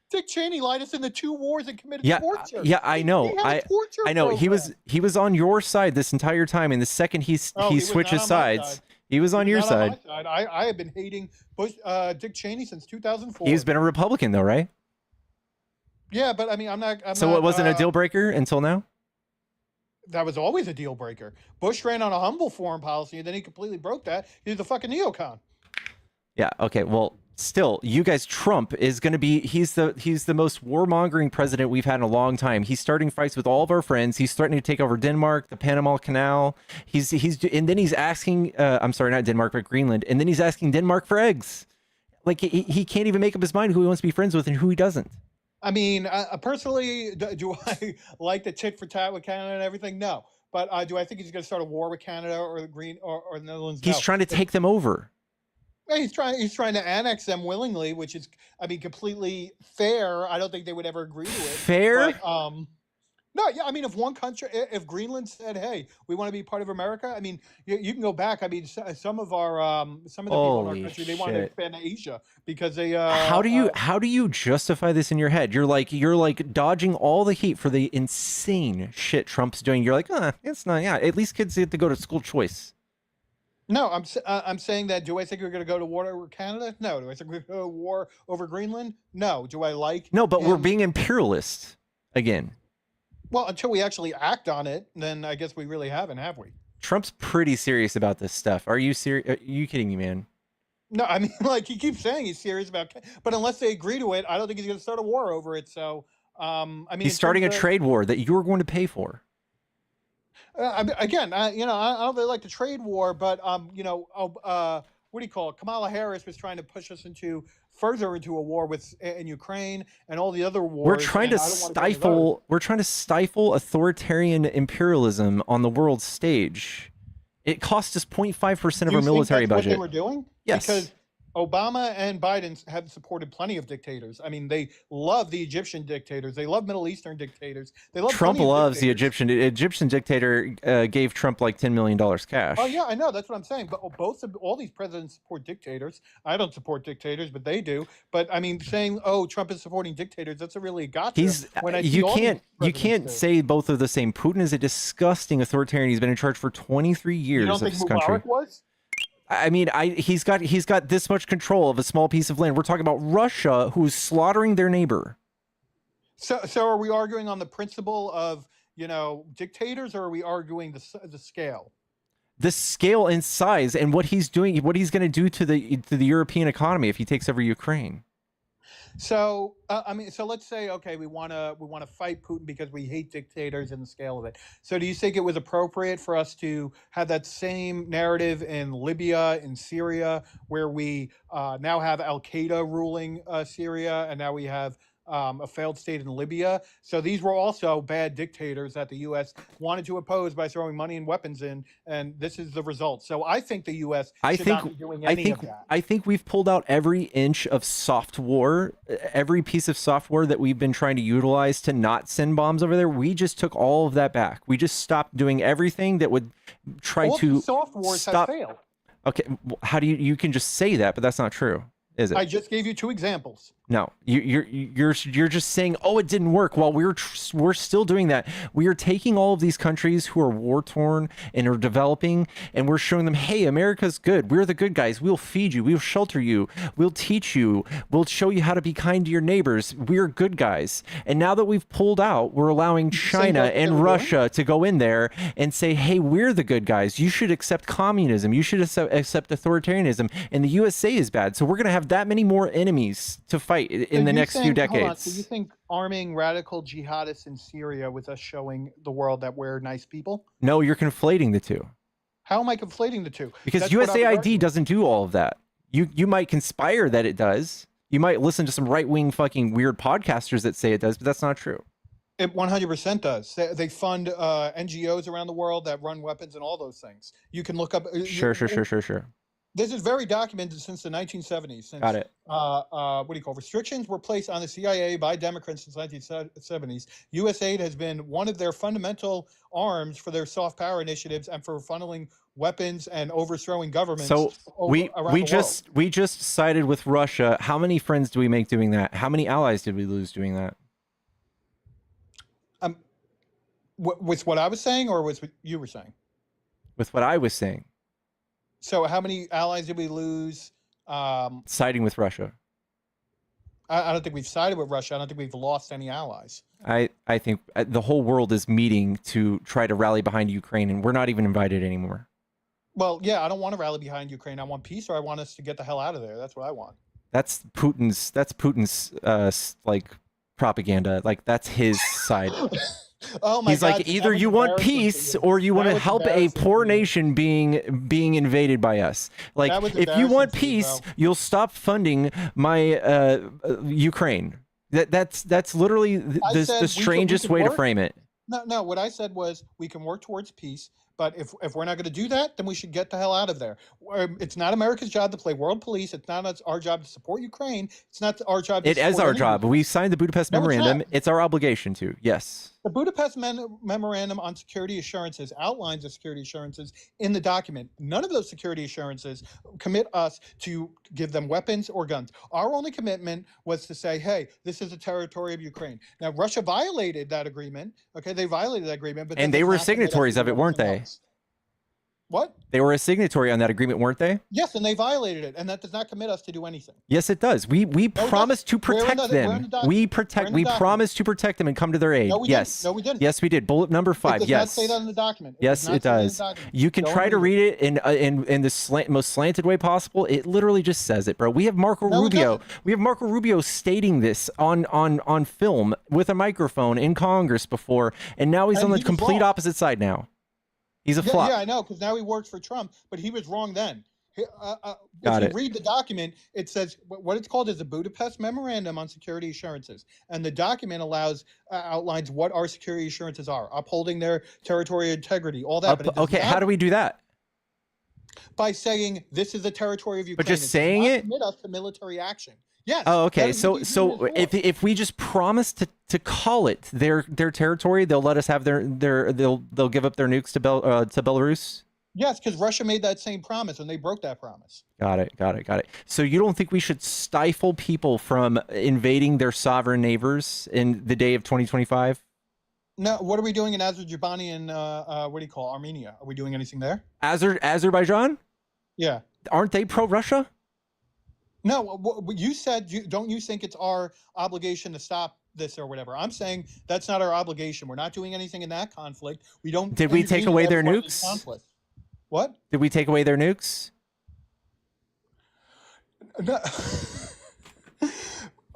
Dick Cheney lied us into 2 wars and committed yeah, torture. yeah, I know, He had a torture I know. program. He was on your side this entire time, and the second he He was switches not on my sides, side. he was on He your was not on side. my side. I have been hating Dick Cheney since 2004. He's been a Republican though, right? Yeah, but I mean, I'm not. So it wasn't a deal breaker until now. That was always a deal breaker. Bush ran on a humble foreign policy, and then he completely broke that. He's a fucking neocon. Yeah. Okay. Well, still, you guys, Trump is going to be. He's the most warmongering president we've had in a long time. He's starting fights with all of our friends. He's threatening to take over Denmark, the Panama Canal. And then he's asking. I'm sorry, not Denmark, but Greenland. And then he's asking Denmark for eggs. Like he can't even make up his mind who he wants to be friends with and who he doesn't. I mean, personally, do I like the tit for tat with Canada and everything? No. But do I think he's going to start a war with Canada or the or the Netherlands? He's No. trying to take them over. He's trying to annex them willingly, which is, I mean, completely fair. I don't think they would ever agree to it. Fair? But, No, yeah, I mean, if one country, if Greenland said, "Hey, we want to be part of America," I mean, you can go back. I mean, some of our, some of the people in our Holy country, they wanted to shit. expand to Asia because they, How do you justify this in your head? You're like dodging all the heat for the insane shit Trump's doing. You're like, it's not. Yeah, at least kids get to go to school choice. no, I'm saying that. Do I think we're going to go to war over Canada? No. Do I think we're going to go to war over Greenland? No. Do I like No, but we're him? being imperialist again. Well, until we actually act on it, then I guess we really haven't, have we? Trump's pretty serious about this stuff. Are you serious? Are you kidding me, man? No, I mean, like he keeps saying he's serious about, but unless they agree to it, I don't think he's going to start a war over it. So, I mean, He's in starting a terms of, trade war that you're going to pay for. again, you know, I don't really like the trade war, but you know, what do you call it? Kamala Harris was trying to push us into further into a war with in Ukraine and all the other We're wars. trying And to I don't want to go into those. stifle authoritarian imperialism on the world stage. It cost us 0.5% of Do our you think military that's what they budget. were doing? Yes. Because Obama and Biden have supported plenty of dictators. I mean, they love the Egyptian dictators. They love Middle Eastern dictators. They love Trump plenty of loves the dictators. Egyptian dictator gave Trump like $10 million cash. Oh yeah, I know. That's what I'm saying. But all these presidents support dictators. I don't support dictators, but they do. But I mean, saying, "Oh, Trump is supporting dictators," that's a really gotcha. He's When I see you all these can't presidents do. say both of the same. Putin is a disgusting authoritarian. He's been in charge for 23 You years don't of think this country. Mubarak was? I mean, he's got this much control of a small piece of land. We're talking about Russia, who's slaughtering their neighbor. So are we arguing on the principle of, you know, dictators, or are we arguing the scale? The scale and size and what he's doing, what he's going to do to the European economy if he takes over Ukraine. So I mean, so let's say, okay, we want to fight Putin because we hate dictators and the scale of it. So do you think it was appropriate for us to have that same narrative in Libya, in Syria, where we now have Al Qaeda ruling Syria, and now we have a failed state in Libya? So these were also bad dictators that the U.S. wanted to oppose by throwing money and weapons in, and this is the result. So I think the U.S. should not be doing any of that. I think we've pulled out every inch of soft war, every piece of software that we've been trying to utilize to not send bombs over there. We just took all of that back. We just stopped doing everything that would try All to the soft wars stop. have failed. Okay, how do you can just say that, but that's not true, is it? I just gave you two examples. No, you're just saying, oh, it didn't work. While we're still doing that. We are taking all of these countries who are war torn and are developing, and we're showing them, hey, America's good. We're the good guys. We'll feed you. We'll shelter you. We'll teach you. We'll show you how to be kind to your neighbors. We're good guys. And now that we've pulled out, we're allowing China and Russia to go in there and say, hey, we're the good guys. You should accept communism. You should accept authoritarianism. And the USA is bad. So we're going to have that many more enemies to fight in the next few decades. Hold on, so you think arming radical jihadists in Syria was us showing the world that we're nice people? No, you're conflating the two. How am I conflating the two? Because That's what I was USAID arguing. doesn't do all of that. You might conspire that it does. You might listen to some right-wing fucking weird podcasters that say it does, but that's not true. It 100% does. They fund NGOs around the world that run weapons and all those things. You can look up. Sure. This is very documented since the 1970s. Since, Got it. What do you call restrictions were placed on the CIA by Democrats since the 1970s. USAID has been one of their fundamental arms for their soft power initiatives and for funneling weapons and overthrowing governments. So we around the just sided with Russia. How many friends do we make doing that? How many allies did we lose doing that? With what I was saying, or with what you were saying? With what I was saying. So how many allies did we lose? Siding with Russia. I don't think we've sided with Russia. I don't think we've lost any allies. I think the whole world is meeting to try to rally behind Ukraine, and we're not even invited anymore. Well, yeah, I don't want to rally behind Ukraine. I want peace, or I want us to get the hell out of there. That's what I want. That's Putin's like propaganda. Like that's his side. Oh my He's God, like, either you want peace or you want to help a poor nation being invaded by us. Like, if you want peace, you'll stop funding my Ukraine. That's literally the strangest way to frame it. No, what I said was we can work towards peace, But if we're not going to do that, then we should get the hell out of there. It's not America's job to play world police. It's not our job to support Ukraine. It's not our job to It is support our any job. region. We signed the Budapest No, it's Memorandum. not. It's our obligation to. Yes. The Budapest Memorandum on Security Assurances outlines the security assurances in the document. None of those security assurances commit us to give them weapons or guns. Our only commitment was to say, hey, this is the territory of Ukraine. Now, Russia violated that agreement. Okay, they violated that agreement. But And that they does were not commit us signatories to of do it, weren't anything they? else. What? They were a signatory on that agreement, weren't they? Yes, and they violated it, and that does not commit us to do anything. Yes, it does. We promised to We're in protect the- we're in them. the document. We promised to protect them and come to their aid. No, we Yes. didn't. No, we didn't. Yes, we did. Bullet number 5. It does Yes. not say that in the document. Yes, does not it say that in does. the document. You can Go try and to read read it in the most slanted way possible. It literally just says it, bro. We have Marco No, it Rubio. doesn't. We have Marco Rubio stating this on film with a microphone in Congress before, and now he's And on the he was complete wrong. opposite side now. He's a Yeah, flop. yeah, I know, because now he works for Trump, but he was wrong then. Got If it. you read the document, it says what it's called is the Budapest Memorandum on Security Assurances, and the document outlines what our security assurances are, upholding their territorial integrity, all that. But it does Okay, not, how do we do that? by saying this is the territory of Ukraine? just It does saying not it? commit us to military action. Yes. Oh, that okay. is what So the agreement is for. if we just promise to call it their territory, they'll let us have they'll give up their nukes to Belarus. Yes, because Russia made that same promise and they broke that promise. Got it. So you don't think we should stifle people from invading their sovereign neighbors in the day of 2025? No, what are we doing in Azerbaijan and what do you call Armenia? Are we doing anything there? Azerbaijan? Yeah. Aren't they pro-Russia? No, what you said, don't you think it's our obligation to stop this or whatever? I'm saying that's not our obligation. We're not doing anything in that conflict. We don't. Did we take intervene in away every their one of these nukes? conflicts. What? Did we take away their nukes? No.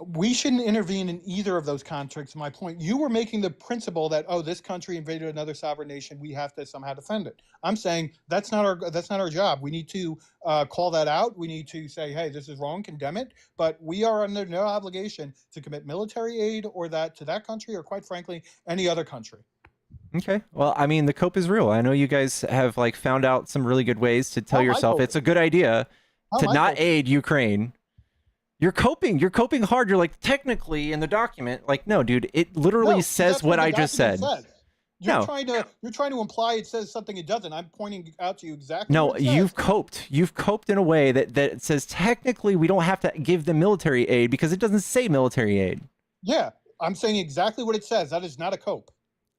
We shouldn't intervene in either of those conflicts. My point, you were making the principle that, oh, this country invaded another sovereign nation, we have to somehow defend it. I'm saying that's not our job. We need to call that out. We need to say, hey, this is wrong, condemn it. But we are under no obligation to commit military aid or that to that country, or quite frankly, any other country. Okay. Well, I mean, the cope is real. I know you guys have like found out some really good ways to tell How am I yourself coping? it's a good idea How to am I not coping? aid Ukraine. You're coping hard. You're like, technically in the document, like, no, dude, it literally No, says that's what the I just said. document says. No. You're trying to imply it says something it doesn't. I'm pointing out to you exactly. No, what it says. you've coped in a way that says technically we don't have to give them military aid because it doesn't say military aid. Yeah, I'm saying exactly what it says. That is not a cope.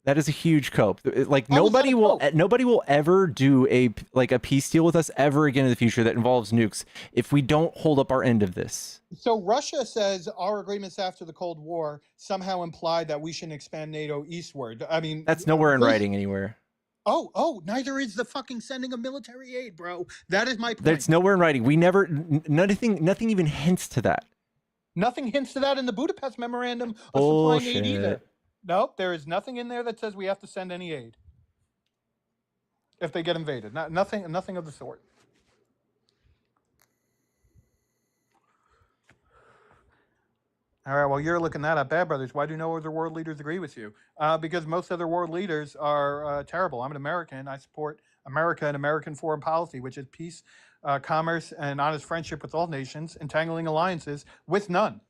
That is a huge cope. Like How is that a nobody will ever do a peace deal with us ever again in the future that involves nukes if we don't hold up our end of this. So Russia says our agreements after the Cold War somehow implied that we shouldn't expand NATO eastward. I mean, That's nowhere in writing anywhere. Oh, neither is the fucking sending of military aid, bro. That is my point. That's nowhere in writing. We never nothing even hints to that. Nothing hints to that in the Budapest Memorandum of supplying aid either. Bullshit. Nope, there is nothing in there that says we have to send any aid if they get invaded. Nothing of the sort. All right, well, you're looking that up. Bad Brothers, why do no other world leaders agree with you? Because most other world leaders are terrible. I'm an American. I support America and American foreign policy, which is peace, commerce, and honest friendship with all nations, entangling alliances with none.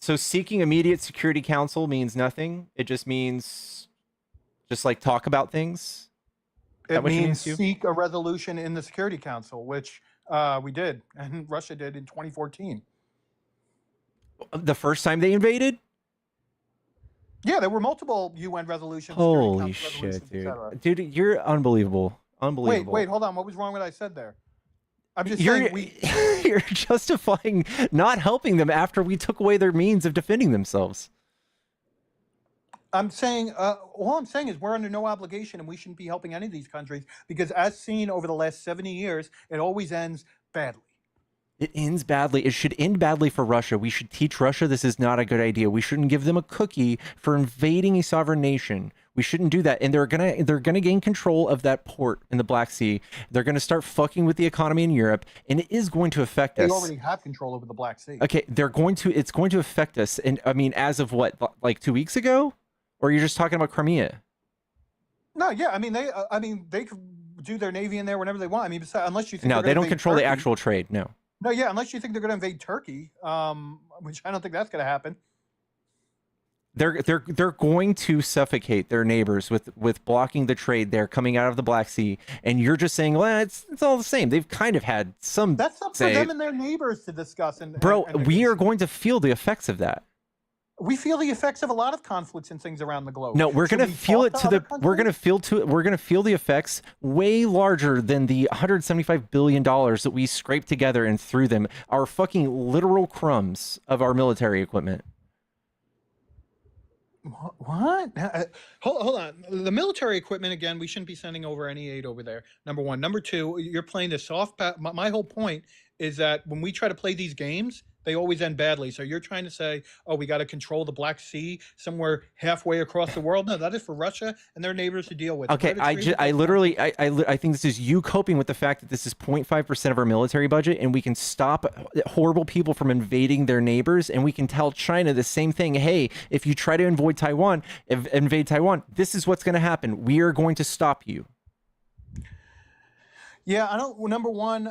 So seeking immediate Security Council means nothing. It just means just like talk about things. It what you mean means to you? seek a resolution in the Security Council, which we did, and Russia did in 2014. The first time they invaded? Yeah, there were multiple UN resolutions. Security Holy Council shit, resolutions, et dude. cetera. Dude, you're unbelievable. Unbelievable. Wait, hold on. What was wrong with what I said there? I'm just You're, saying we. you're justifying not helping them after we took away their means of defending themselves. I'm saying, all I'm saying is we're under no obligation and we shouldn't be helping any of these countries because, as seen over the last 70 years, it always ends badly. It ends badly. It should end badly for Russia. We should teach Russia this is not a good idea. We shouldn't give them a cookie for invading a sovereign nation. We shouldn't do that. And they're gonna gain control of that port in the Black Sea. They're gonna start fucking with the economy in Europe, and it is going to affect They us. already have control over the Black Sea. Okay, it's going to affect us. And I mean, as of what, like 2 weeks ago? Or you're just talking about Crimea? No, yeah, I mean, they could do their navy in there whenever they want. I mean, unless you think No, they're they going to don't invade control the Turkey. actual trade. No. No, yeah, unless you think they're going to invade Turkey, which I don't think that's going to happen. They're going to suffocate their neighbors with blocking the trade there coming out of the Black Sea, and you're just saying, well, it's all the same. They've kind of had some. That's up for them and their neighbors to discuss. Bro, we are going to feel the effects of that. We feel the effects of a lot of conflicts and things around the globe. No, we're going to feel it we're going to feel the effects way larger than the $175 billion that we scraped together and threw them, our fucking literal crumbs of our military equipment. What? Hold on. The military equipment, again, we shouldn't be sending over any aid over there. Number one. Number two, you're playing the soft. My whole point is that when we try to play these games, they always end badly. So you're trying to say, oh, we got to control the Black Sea somewhere halfway across the world. No, that is for Russia and their neighbors to deal with. Okay, I think this is you coping with the fact that this is 0.5% of our military budget, and we can stop horrible people from invading their neighbors, and we can tell China the same thing. Hey, if you try to invade Taiwan, this is what's going to happen. We are going to stop you. Yeah, I don't. Number one,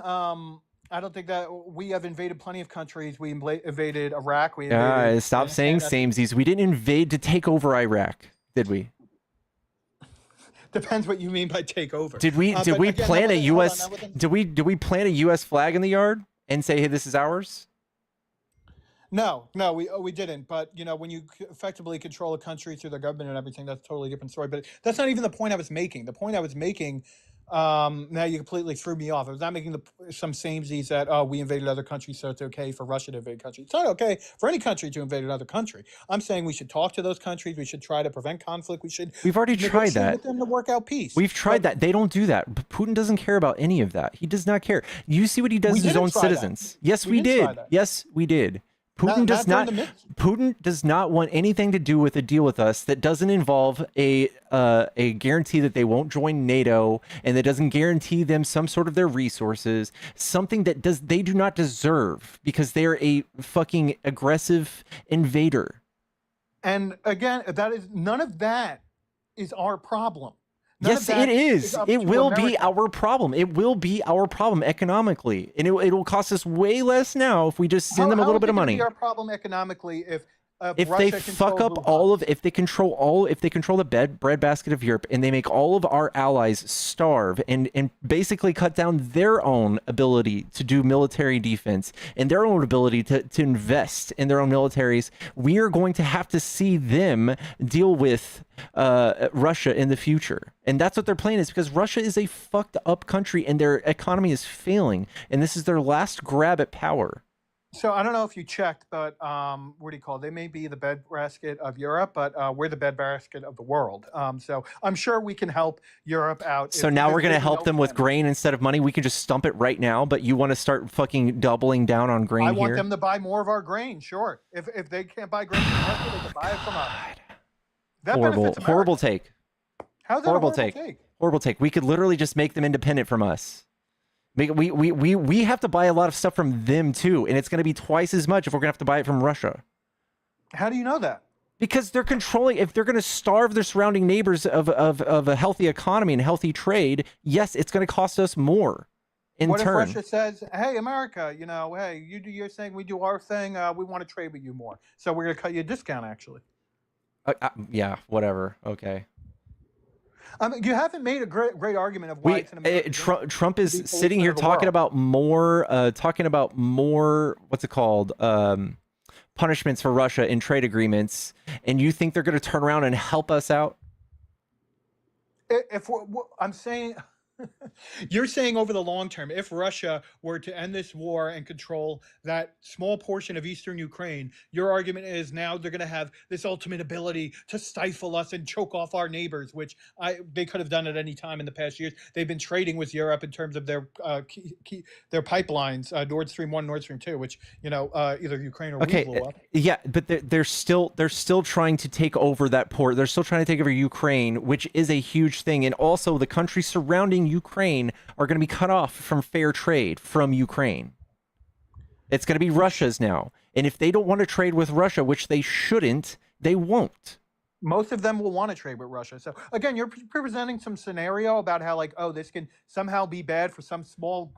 I don't think that we have invaded plenty of countries. We invaded Iraq. We invaded, stop saying samesies. We didn't invade to take over Iraq, did we? Depends what you mean by take over. Did we plant a U.S. Did we plant a U.S. flag in the yard and say, hey, this is ours? No, we didn't. But when you effectively control a country through their government and everything, that's a totally different story. But that's not even the point I was making. The point I was making. Now you completely threw me off. I was not making some samesies that we invaded other countries, so it's okay for Russia to invade countries. It's not okay for any country to invade another country. I'm saying we should talk to those countries. We should try to prevent conflict. We've already tried that with them to work out peace. We've tried that. They don't do that. Putin doesn't care about any of that. He does not care. You see what he does to his own citizens. Yes, we did. Yes, we did. Putin does not want anything to do with a deal with us that doesn't involve a guarantee that they won't join NATO, and that doesn't guarantee them some sort of their resources, something that they do not deserve because they're a fucking aggressive invader. And again, none of that is our problem. Yes, it is. It will be our problem. It will be our problem economically, and it will cost us way less now if we just send them a little bit of money. How will it be our problem economically if they fuck up if they control the breadbasket of Europe, and they make all of our allies starve and basically cut down their own ability to do military defense and their own ability to invest in their own militaries, we are going to have to see them deal with Russia in the future. And that's what their plan is, because Russia is a fucked up country and their economy is failing, and this is their last grab at power. So I don't know if you checked, but what do you call it? They may be the breadbasket of Europe, but we're the breadbasket of the world. So I'm sure we can help Europe out. So now we're going to help them with grain instead of money. We can just stump it right now, but you want to start fucking doubling down on grain here? I want them to buy more of our grain, sure. If they can't buy grain from America, they can buy it from us. That horrible take. How's that horrible take? Horrible take. We could literally just make them independent from us. We have to buy a lot of stuff from them too, and it's going to be twice as much if we're going to have to buy it from Russia. How do you know that? Because they're controlling. If they're going to starve their surrounding neighbors of a healthy economy and healthy trade, yes, it's going to cost us more. What if Russia says, "Hey, America, hey, you do your thing, we do our thing. We want to trade with you more, so we're going to cut you a discount." Actually, yeah, whatever. Okay. You haven't made a great argument of why it's an American Trump is sitting here talking about more, what's it called? Punishments for Russia in trade agreements, and you think they're going to turn around and help us out? I'm saying, you're saying over the long term, if Russia were to end this war and control that small portion of eastern Ukraine, your argument is now they're going to have this ultimate ability to stifle us and choke off our neighbors, which they could have done at any time in the past years. They've been trading with Europe in terms of their their pipelines, Nord Stream 1, Nord Stream 2, which either Ukraine or we blew up. Yeah, but they're still trying to take over that port. They're still trying to take over Ukraine, which is a huge thing, and also the countries surrounding Ukraine are going to be cut off from fair trade from Ukraine. It's going to be Russia's now. And if they don't want to trade with Russia, which they shouldn't, they won't. Most of them will want to trade with Russia. So again, you're presenting some scenario about how like, oh, this can somehow be bad for some small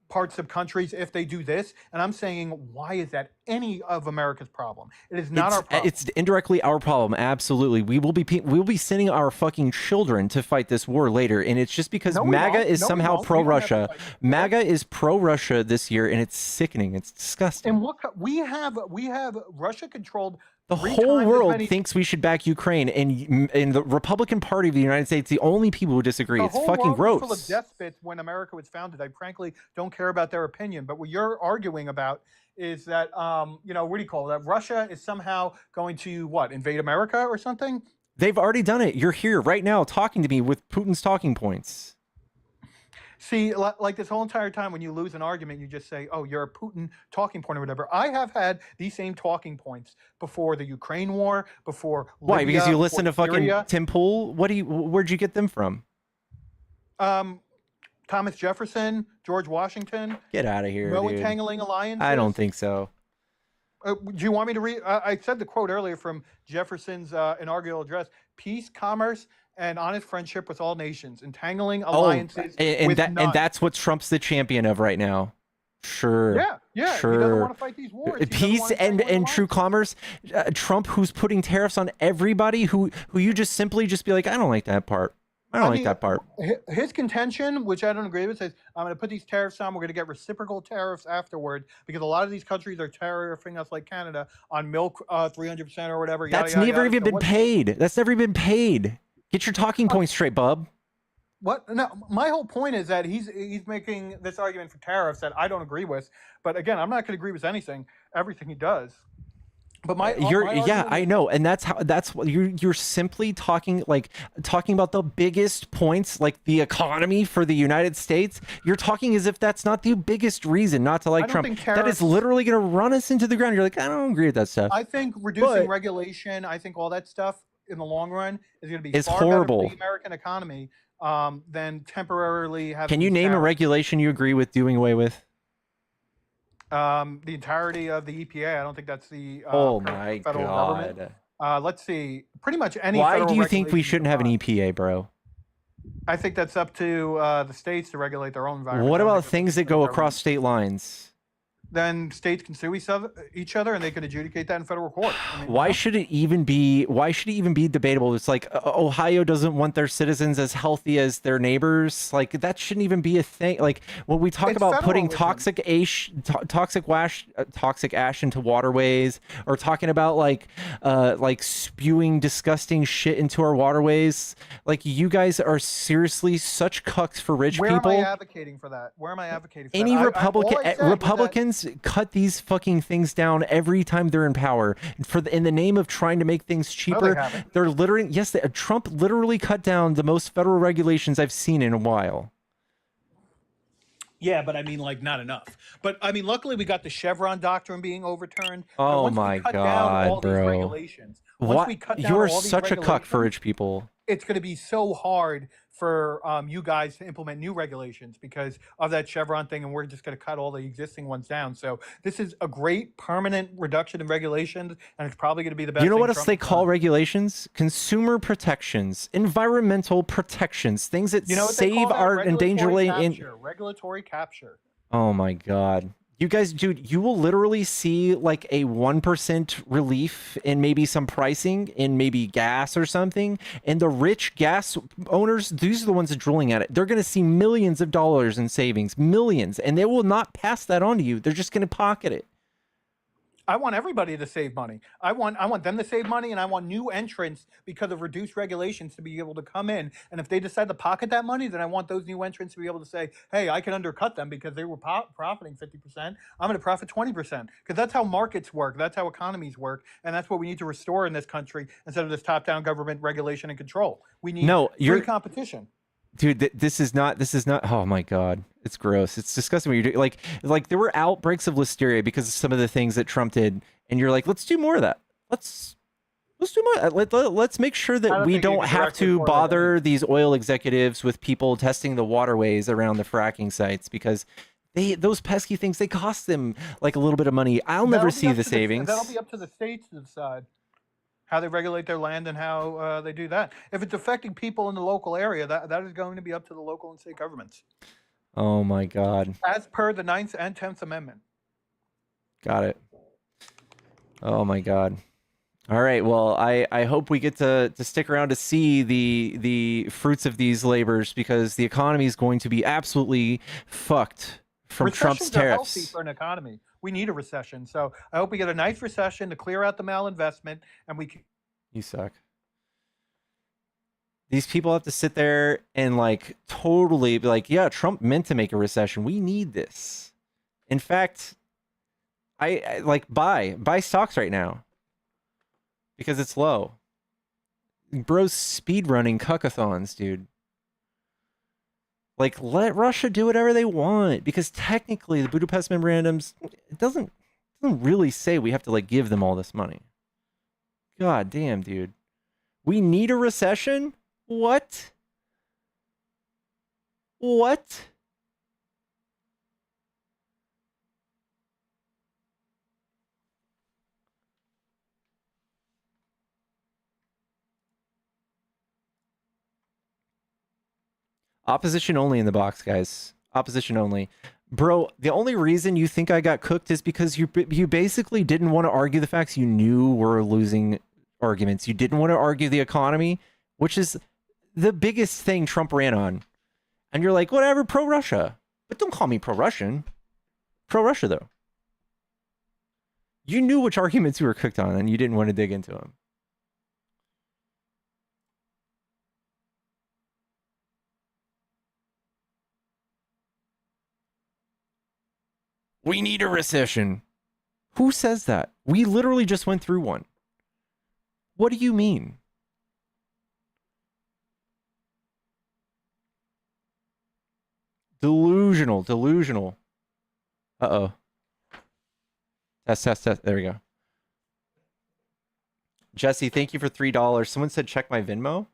parts of countries if they do this. And I'm saying, why is that any of America's problem? It is not our problem. It's indirectly our problem. Absolutely, we will be sending our fucking children to fight this war later, and it's just because MAGA is somehow pro-Russia. MAGA is pro-Russia this year, and it's sickening. It's disgusting. And look, we have Russia controlled. The whole world thinks we should back Ukraine, and in the Republican Party of the United States, the only people who disagree. It's fucking gross. The whole world was full of despots when America was founded. I frankly don't care about their opinion. But what you're arguing about is that, you know, what do you call it? That Russia is somehow going to, what, invade America or something? They've already done it. You're here right now talking to me with Putin's talking points. See, like this whole entire time when you lose an argument, you just say, oh, you're a Putin talking point or whatever. I have had these same talking points before the Ukraine war, before Libya. Why? Because you listen to fucking Syria. Tim Pool? Where'd you get them from? Thomas Jefferson, George Washington. Get out of here, No dude. entangling alliances. I don't think so. Do you want me to read? I said the quote earlier from Jefferson's inaugural address: "Peace, commerce, and honest friendship with all nations, entangling alliances with none." And that's what Trump's the champion of right now. Sure. Yeah. Sure. He doesn't want to fight these wars. Peace and true commerce. Trump, who's putting tariffs on everybody, who you just simply just be like, I don't like that part. I don't like that part. His contention, which I don't agree with, says, I'm going to put these tariffs on. We're going to get reciprocal tariffs afterward because a lot of these countries are tariffing us like Canada on milk, 300% or whatever. That's never even been paid. That's never been paid. Get your talking points straight, bub. What? No, my whole point is that he's making this argument for tariffs that I don't agree with. But again, I'm not going to agree with everything he does. But I know, and that's what you're simply talking about the biggest points, like the economy for the United States. You're talking as if that's not the biggest reason not to like Trump. That is literally going to run us into the ground. You're like, I don't agree with that stuff. I think reducing regulation, I think all that stuff in the long run is going to be far horrible better for the American economy than temporarily having. Can you name a regulation you agree with doing away with? The entirety of the EPA. I don't think that's the federal government. Let's see. Pretty much any. Why do you think we shouldn't have an EPA, bro? I think that's up to the states to regulate their own environment. What about things that go across state lines? Then states can sue each other, and they can adjudicate that in federal court. I mean, why should it even be debatable? It's like Ohio doesn't want their citizens as healthy as their neighbors. Like that shouldn't even be a thing. Like when we talk about putting toxic ash into waterways, or talking about like spewing disgusting shit into our waterways. Like you guys are seriously such cucks for rich people. Where am I advocating for that? Where am I advocating for that? Republicans cut these fucking things down every time they're in power in the name of trying to make things cheaper. No, they're literally Trump literally cut down the most federal regulations I've seen in a while. Yeah, but I mean, like, not enough. But I mean, luckily we got the Chevron doctrine being overturned. Oh my God, bro! You're such a cuck for rich people. It's going to be so hard for you guys to implement new regulations because of that Chevron thing, and we're just going to cut all the existing ones down. So this is a great permanent reduction in regulations, and it's probably going to be the best. You know what else they call regulations? Consumer protections, environmental protections, things that save our endangering regulatory capture. Oh my God. You guys, dude, you will literally see like a 1% relief in maybe some pricing in maybe gas or something. And the rich gas owners, these are the ones that are drilling at it. They're going to see millions of dollars in savings, millions, and they will not pass that on to you. They're just going to pocket it. I want everybody to save money. I want them to save money, and I want new entrants because of reduced regulations to be able to come in. And if they decide to pocket that money, then I want those new entrants to be able to say, hey, I can undercut them because they were profiting 50%. I'm going to profit 20%, because that's how markets work. That's how economies work. And that's what we need to restore in this country instead of this top-down government regulation and control. We need free competition. Dude, this is not, oh my God, it's gross. It's disgusting what you're doing. Like there were outbreaks of listeria because of some of the things that Trump did. And you're like, let's do more of that. Let's do more. Let's make sure that we don't have to bother these oil executives with people testing the waterways around the fracking sites, because those pesky things, they cost them like a little bit of money. I'll never see the savings. That'll be up to the states to decide. how they regulate their land and how they do that. If it's affecting people in the local area, that is going to be up to the local and state governments, Oh my God. as per the 9th and 10th Amendment. Got it. Oh my God. All right. Well, I hope we get to stick around to see the fruits of these labors, because the economy is going to be absolutely fucked from Trump's Recessions are healthy tariffs. for an economy. We need a recession. So I hope we get a nice recession to clear out the malinvestment, and we can. You suck. These people have to sit there and like totally be like, yeah, Trump meant to make a recession. We need this. In fact, I like buy stocks right now because it's low. Bro's speed running cuckathons, dude. Like, let Russia do whatever they want, because technically the Budapest memorandums, it doesn't really say we have to like give them all this money. God damn, dude. We need a recession? What? What? Opposition only in the box, guys. Opposition only. Bro, the only reason you think I got cooked is because you basically didn't want to argue the facts. You knew we're losing arguments. You didn't want to argue the economy, which is the biggest thing Trump ran on. And you're like, whatever, pro-Russia. But don't call me pro-Russian. Pro-Russia, though. You knew which arguments you were cooked on, and you didn't want to dig into them. We need a recession. Who says that? We literally just went through one. What do you mean? Delusional, delusional. Uh-oh. Test. There we go. Jesse, thank you for $3. Someone said check my Venmo.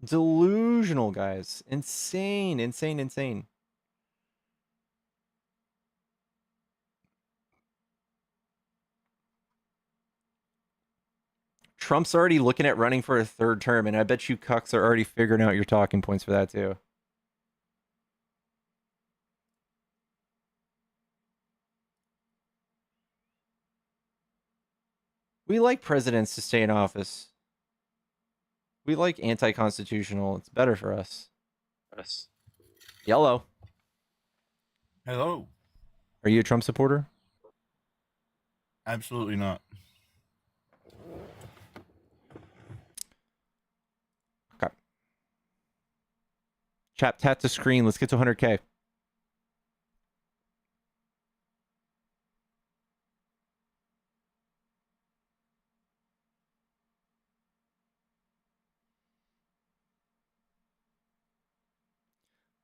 Delusional, guys. Insane. Trump's already looking at running for a third term, and I bet you cucks are already figuring out your talking points for that too. We like presidents to stay in office. We like anti-constitutional. It's better for us. Yellow. Hello. Are you a Trump supporter? Absolutely not. Okay. Chat, tap the screen. Let's get to 100K.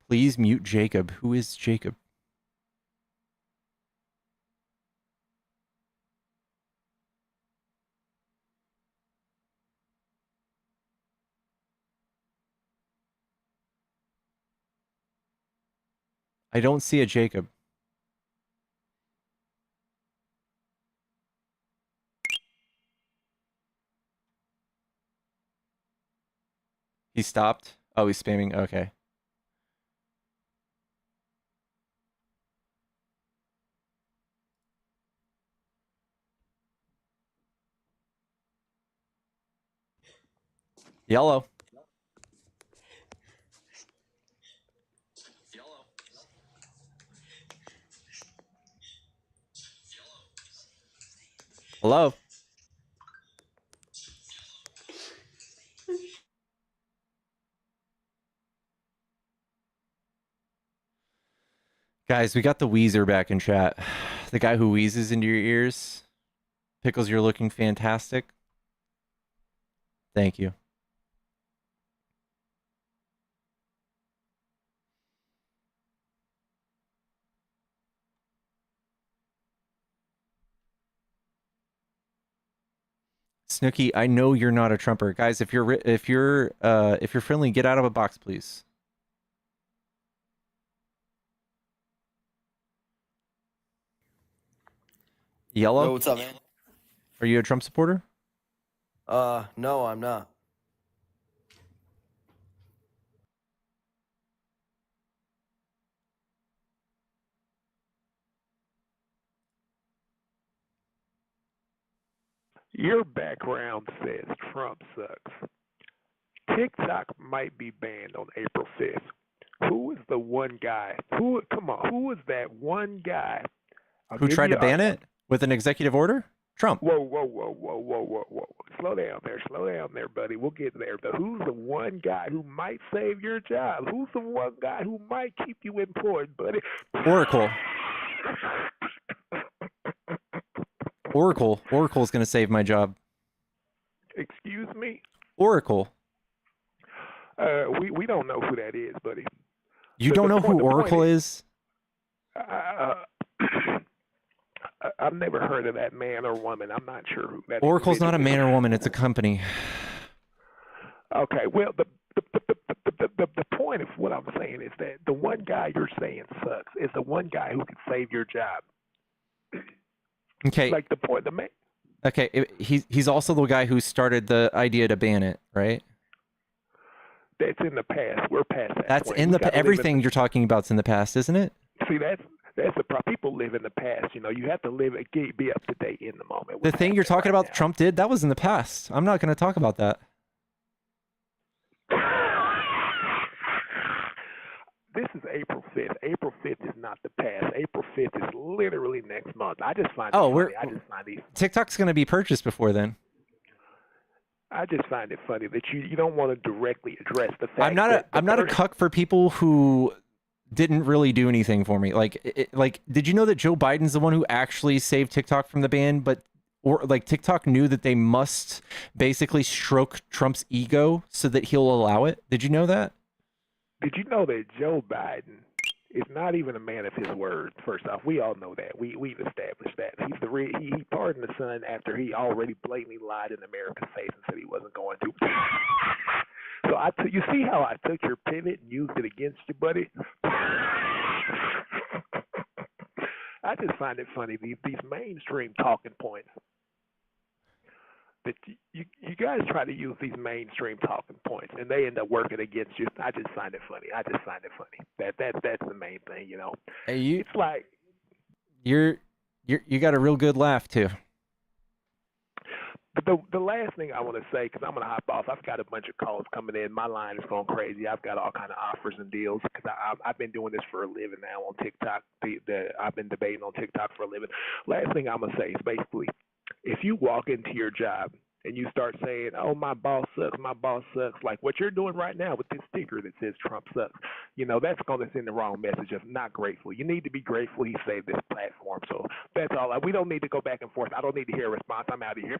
Please mute Jacob. Who is Jacob? I don't see a Jacob. He stopped? Oh, he's spamming. Okay. Yellow. Hello. Guys, we got the Weezer back in chat. The guy who wheezes into your ears. Pickles, you're looking fantastic. Thank you. Snooky, I know you're not a Trumper. Guys, if you're friendly, get out of a box, please. Yellow? Yo, what's up, man? Are you a Trump supporter? No, I'm not. Your background says Trump sucks. TikTok might be banned on April 5th. Who is the one guy? Who is that one guy? Who tried to ban it with an executive order? Trump. Whoa. Slow down there, buddy. We'll get there. But who's the one guy who might save your job? Who's the one guy who might keep you employed, buddy? Oracle. Oracle's going to save my job. Excuse me? Oracle. We don't know who that is, buddy. You don't know who Oracle is? I've never heard of that man or woman. I'm not sure who that. Oracle's not a man or woman. It's a company. Okay. Well, the point of what I'm saying is that the one guy you're saying sucks is the one guy who can save your job. Okay. Like the point, the man. Okay. He's also the guy who started the idea to ban it, right? That's in the past. We're past that. That's point. in the everything you're talking about's in the past, isn't it? See, that's the problem. People live in the past. You know, you have to be up to date in the moment. The thing you're talking about Trump did, that was in the past. I'm not going to talk about that. This is April 5th. April 5th is not the past. April 5th is literally next month. I just find it funny. I just find these. TikTok's going to be purchased before then. I just find it funny that you don't want to directly address the fact. I'm not a cuck for people who didn't really do anything for me. Like, did you know that Joe Biden's the one who actually saved TikTok from the ban? TikTok knew that they must basically stroke Trump's ego so that he'll allow it. Did you know that? Did you know that Joe Biden is not even a man of his word? First off, we all know that. We've established that. He pardoned the son after he already blatantly lied in America's face and said he wasn't going to. So you see how I took your pivot and used it against you, buddy? I just find it funny, these mainstream talking points that you guys try to use these mainstream talking points and they end up working against you. I just find it funny. That's the main thing, you know. Hey, it's like you got a real good laugh too. But the last thing I want to say, because I'm going to hop off, I've got a bunch of calls coming in. My line is going crazy. I've got all kind of offers and deals because I've been doing this for a living now on TikTok. I've been debating on TikTok for a living. Last thing I'm going to say is basically, if you walk into your job and you start saying, oh, my boss sucks, like what you're doing right now with this sticker that says Trump sucks, you know, that's going to send the wrong message of not grateful. You need to be grateful he saved this platform. So that's all. We don't need to go back and forth. I don't need to hear a response. I'm out of here.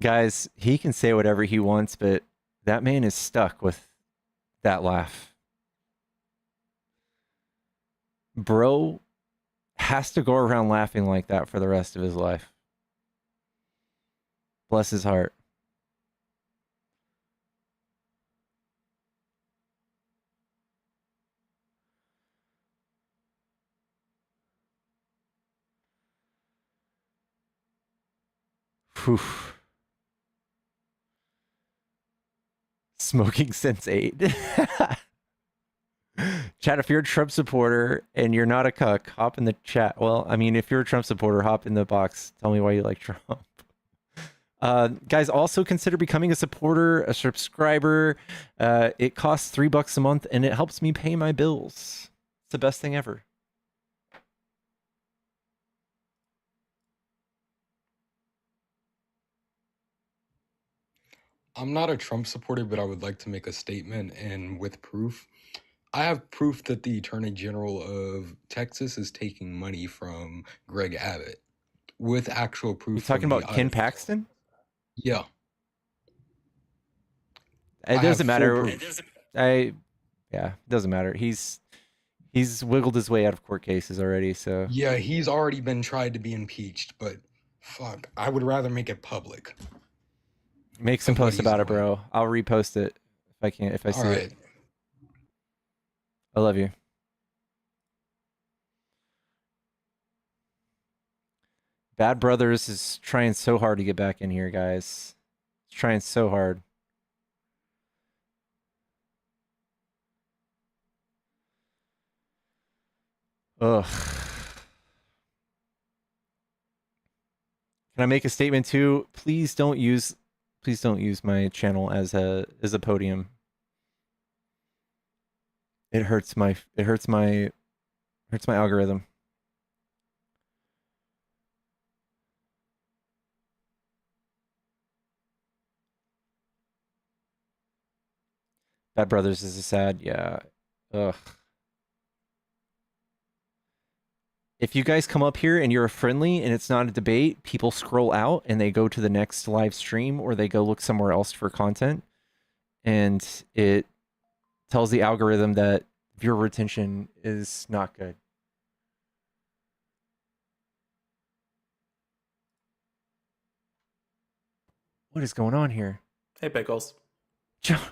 Guys, he can say whatever he wants, but that man is stuck with that laugh. Bro has to go around laughing like that for the rest of his life. Bless his heart. Whew. Smoking since 8. Chat, if you're a Trump supporter and you're not a cuck, hop in the chat. Well, I mean, if you're a Trump supporter, hop in the box. Tell me why you like Trump. Guys, also consider becoming a supporter, a subscriber. It costs $3 a month and it helps me pay my bills. It's the best thing ever. I'm not a Trump supporter, but I would like to make a statement, and with proof. I have proof that the Attorney General of Texas is taking money from Greg Abbott. With actual proof. You talking about Ken Paxton? Yeah. It doesn't matter. Yeah, it doesn't matter. He's wiggled his way out of court cases already, so. Yeah, he's already been tried to be impeached, but fuck, I would rather make it public. Make some posts about it, bro. I'll repost it if I can, if I see it. I love you. Bad Brothers is trying so hard to get back in here, guys. He's trying so hard. Ugh. Can I make a statement too? Please don't use my channel as a podium. It hurts my algorithm. Bad Brothers is a sad, yeah. Ugh. If you guys come up here and you're friendly and it's not a debate, people scroll out and they go to the next live stream or they go look somewhere else for content. And it tells the algorithm that viewer retention is not good. What is going on here? Hey, Pickles.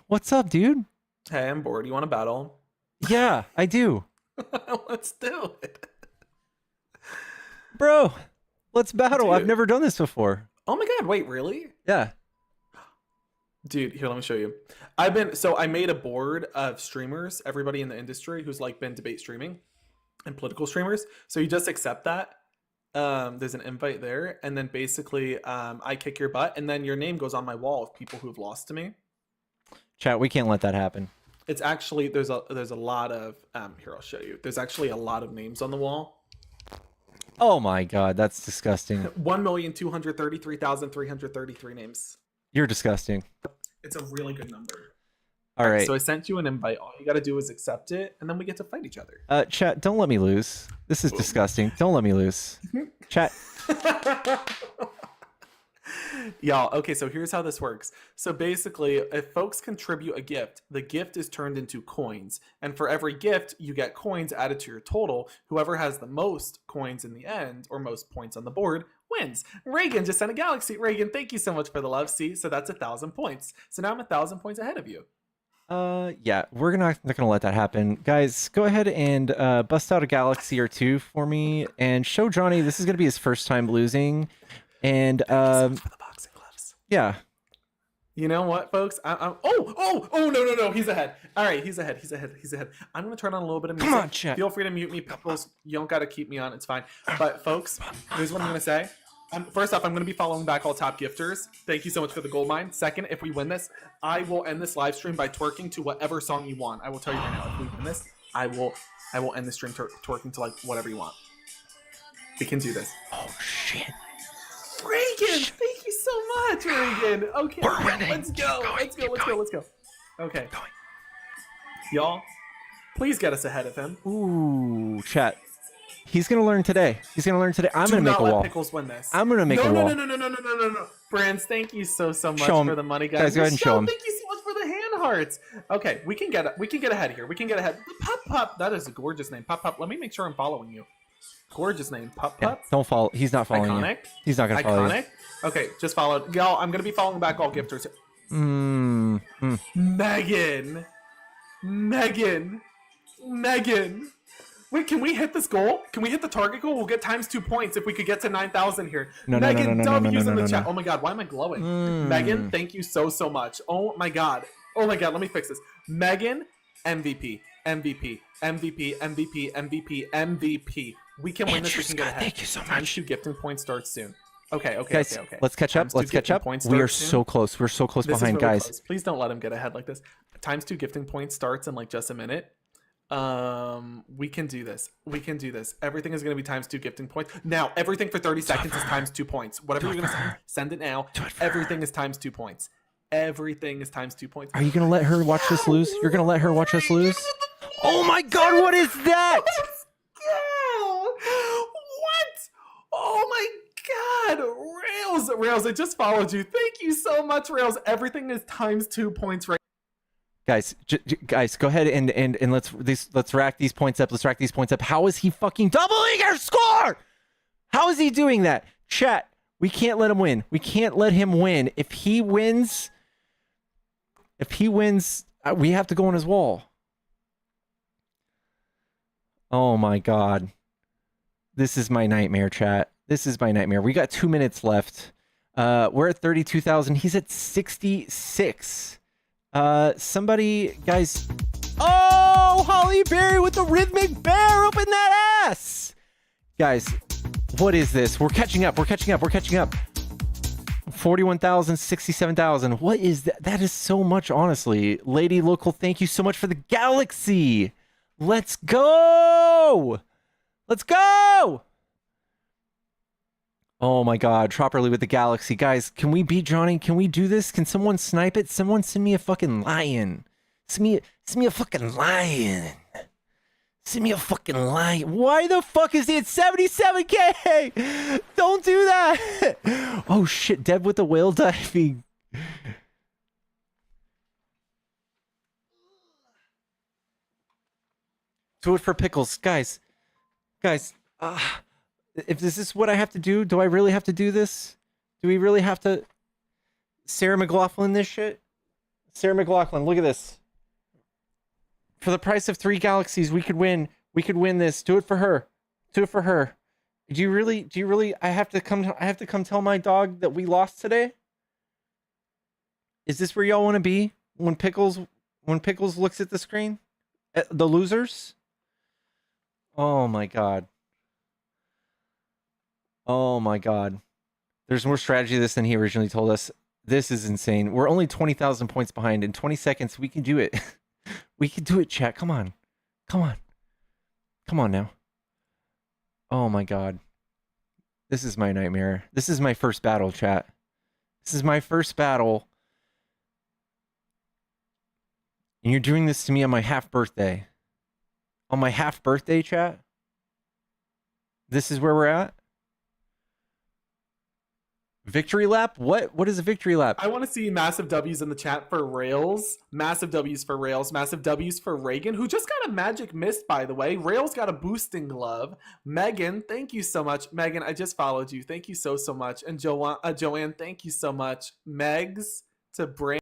What's up, dude? Hey, I'm bored. You want to battle? Yeah, I do. Let's do it. Bro, let's battle. Dude. I've never done this before. Oh my god, wait, really? Yeah. Dude, here, let me show you. I made a board of streamers, everybody in the industry who's like been debate streaming and political streamers. So you just accept that. There's an invite there, and then basically I kick your butt, and then your name goes on my wall of people who've lost to me. Chat, we can't let that happen. It's actually there's a lot of here, I'll show you. There's actually a lot of names on the wall. Oh my god, that's disgusting. 1,233,333 names. You're disgusting. It's a really good number. All right. So I sent you an invite. All you got to do is accept it, and then we get to fight each other. Chat, don't let me lose. This is disgusting. Don't let me lose. Chat. Y'all, okay, so here's how this works. So basically, if folks contribute a gift, the gift is turned into coins. And for every gift, you get coins added to your total. Whoever has the most coins in the end, or most points on the board, wins. Reagan just sent a galaxy. Reagan, thank you so much for the love. See, so that's 1,000 points. So now I'm 1,000 points ahead of you. Yeah, we're not gonna let that happen. Guys, go ahead and bust out a galaxy or two for me and show Johnny this is gonna be his first time losing. And for the boxing gloves. Yeah. You know what, folks? No, he's ahead. All right, he's ahead. I'm gonna turn on a little bit of music. Come on, chat. Feel free to mute me, Pickles. You don't gotta keep me on. It's fine. But folks, here's what I'm gonna say. First off, I'm going to be following back all top gifters. Thank you so much for the gold mine. Second, if we win this, I will end this live stream by twerking to whatever song you want. I will tell you right now, if we win this, I will end the stream twerking to like whatever you want. We can do this. Oh shit. Reagan, thank you so much, Reagan. Okay, let's go. Let's go. Okay. Y'all, please get us ahead of him. Ooh, chat. He's gonna learn today. I'm gonna make a wall. Pickles win this. I'm gonna make a wall. No. Brands, thank you so much Show 'em. for the money, guys. Guys, go ahead and show 'em. Thank you so much for the hand hearts. Okay, we can get ahead here. Pop. That is a gorgeous name. Pop. Let me make sure I'm following you. Gorgeous name. Pop. Yeah, don't follow. He's not following you. Iconic. He's not gonna follow you. Iconic. Okay, just followed. Y'all, I'm gonna be following back all gifters. Megan. Wait, can we hit this goal? Can we hit the target goal? We'll get ×2 points if we could get to 9,000 here. Megan W's in the chat. Oh my god, why am I glowing? Megan, thank you so much. Oh my god, let me fix this. Megan, MVP. We can win this. We can get ahead. Thank you so much. ×2 gifting points starts soon. Okay. Guys, let's catch up. We are so close. We're so close behind, really guys. Close. Please don't let him get ahead like this. ×2 gifting points starts in like just a minute. We can do this. Everything is going to be ×2 gifting points. Now, everything for 30 seconds is ×2 points. Whatever you're going to send it now. Everything is ×2 points. Everything is ×2 points. Are you going to let her watch us lose? You're going to let her watch us lose? Oh my god, what is that? Let's go! What? Oh my god! Rails, I just followed you. Thank you so much, Rails. Everything is ×2 points right. Guys, go ahead and let's rack these points up. How is he fucking doubling our score? How is he doing that? Chat, we can't let him win. If he wins, we have to go on his wall. Oh my god. This is my nightmare, chat. This is my nightmare. We got 2 minutes left. We're at 32,000. He's at 66. Somebody, guys. Oh, Holly Berry with the rhythmic bear. Open that ass. Guys, what is this? We're catching up. We're catching up. We're catching up. 41,000, 67,000. What is that? That is so much, honestly. Lady Local, thank you so much for the galaxy. Let's go. Let's go. Oh my God, Tropperly with the galaxy. Guys, can we beat Johnny? Can we do this? Can someone snipe it? Someone send me a fucking lion. Send me a fucking lion. Send me a fucking lion. Why the fuck is he at 77K? Don't do that. Oh shit, Deb with the whale diving. Do it for pickles. Guys, if this is what I have to do, do I really have to do this? Do we really have to Sarah McLaughlin this shit? Sarah McLaughlin, look at this. For the price of 3 galaxies, we could win. We could win this. Do it for her. Do it for her. Do you really I have to come tell my dog that we lost today? Is this where y'all want to be when Pickles looks at the screen? The losers? Oh my God. Oh my God. There's more strategy to this than he originally told us. This is insane. We're only 20,000 points behind. In 20 seconds, we can do it. We can do it, chat. Come on. Come on. Come on now. Oh my God. This is my nightmare. This is my first battle, chat. This is my first battle. And you're doing this to me on my half birthday. On my half birthday, chat? This is where we're at? Victory lap? What is a victory lap? I want to see massive W's in the chat for Rails. Massive W's for Rails. Massive W's for Reagan, who just got a magic mist, by the way. Rails got a boosting glove. Megan, thank you so much. Megan, I just followed you. Thank you so much. And Joanne, thank you so much. Megs to Brand.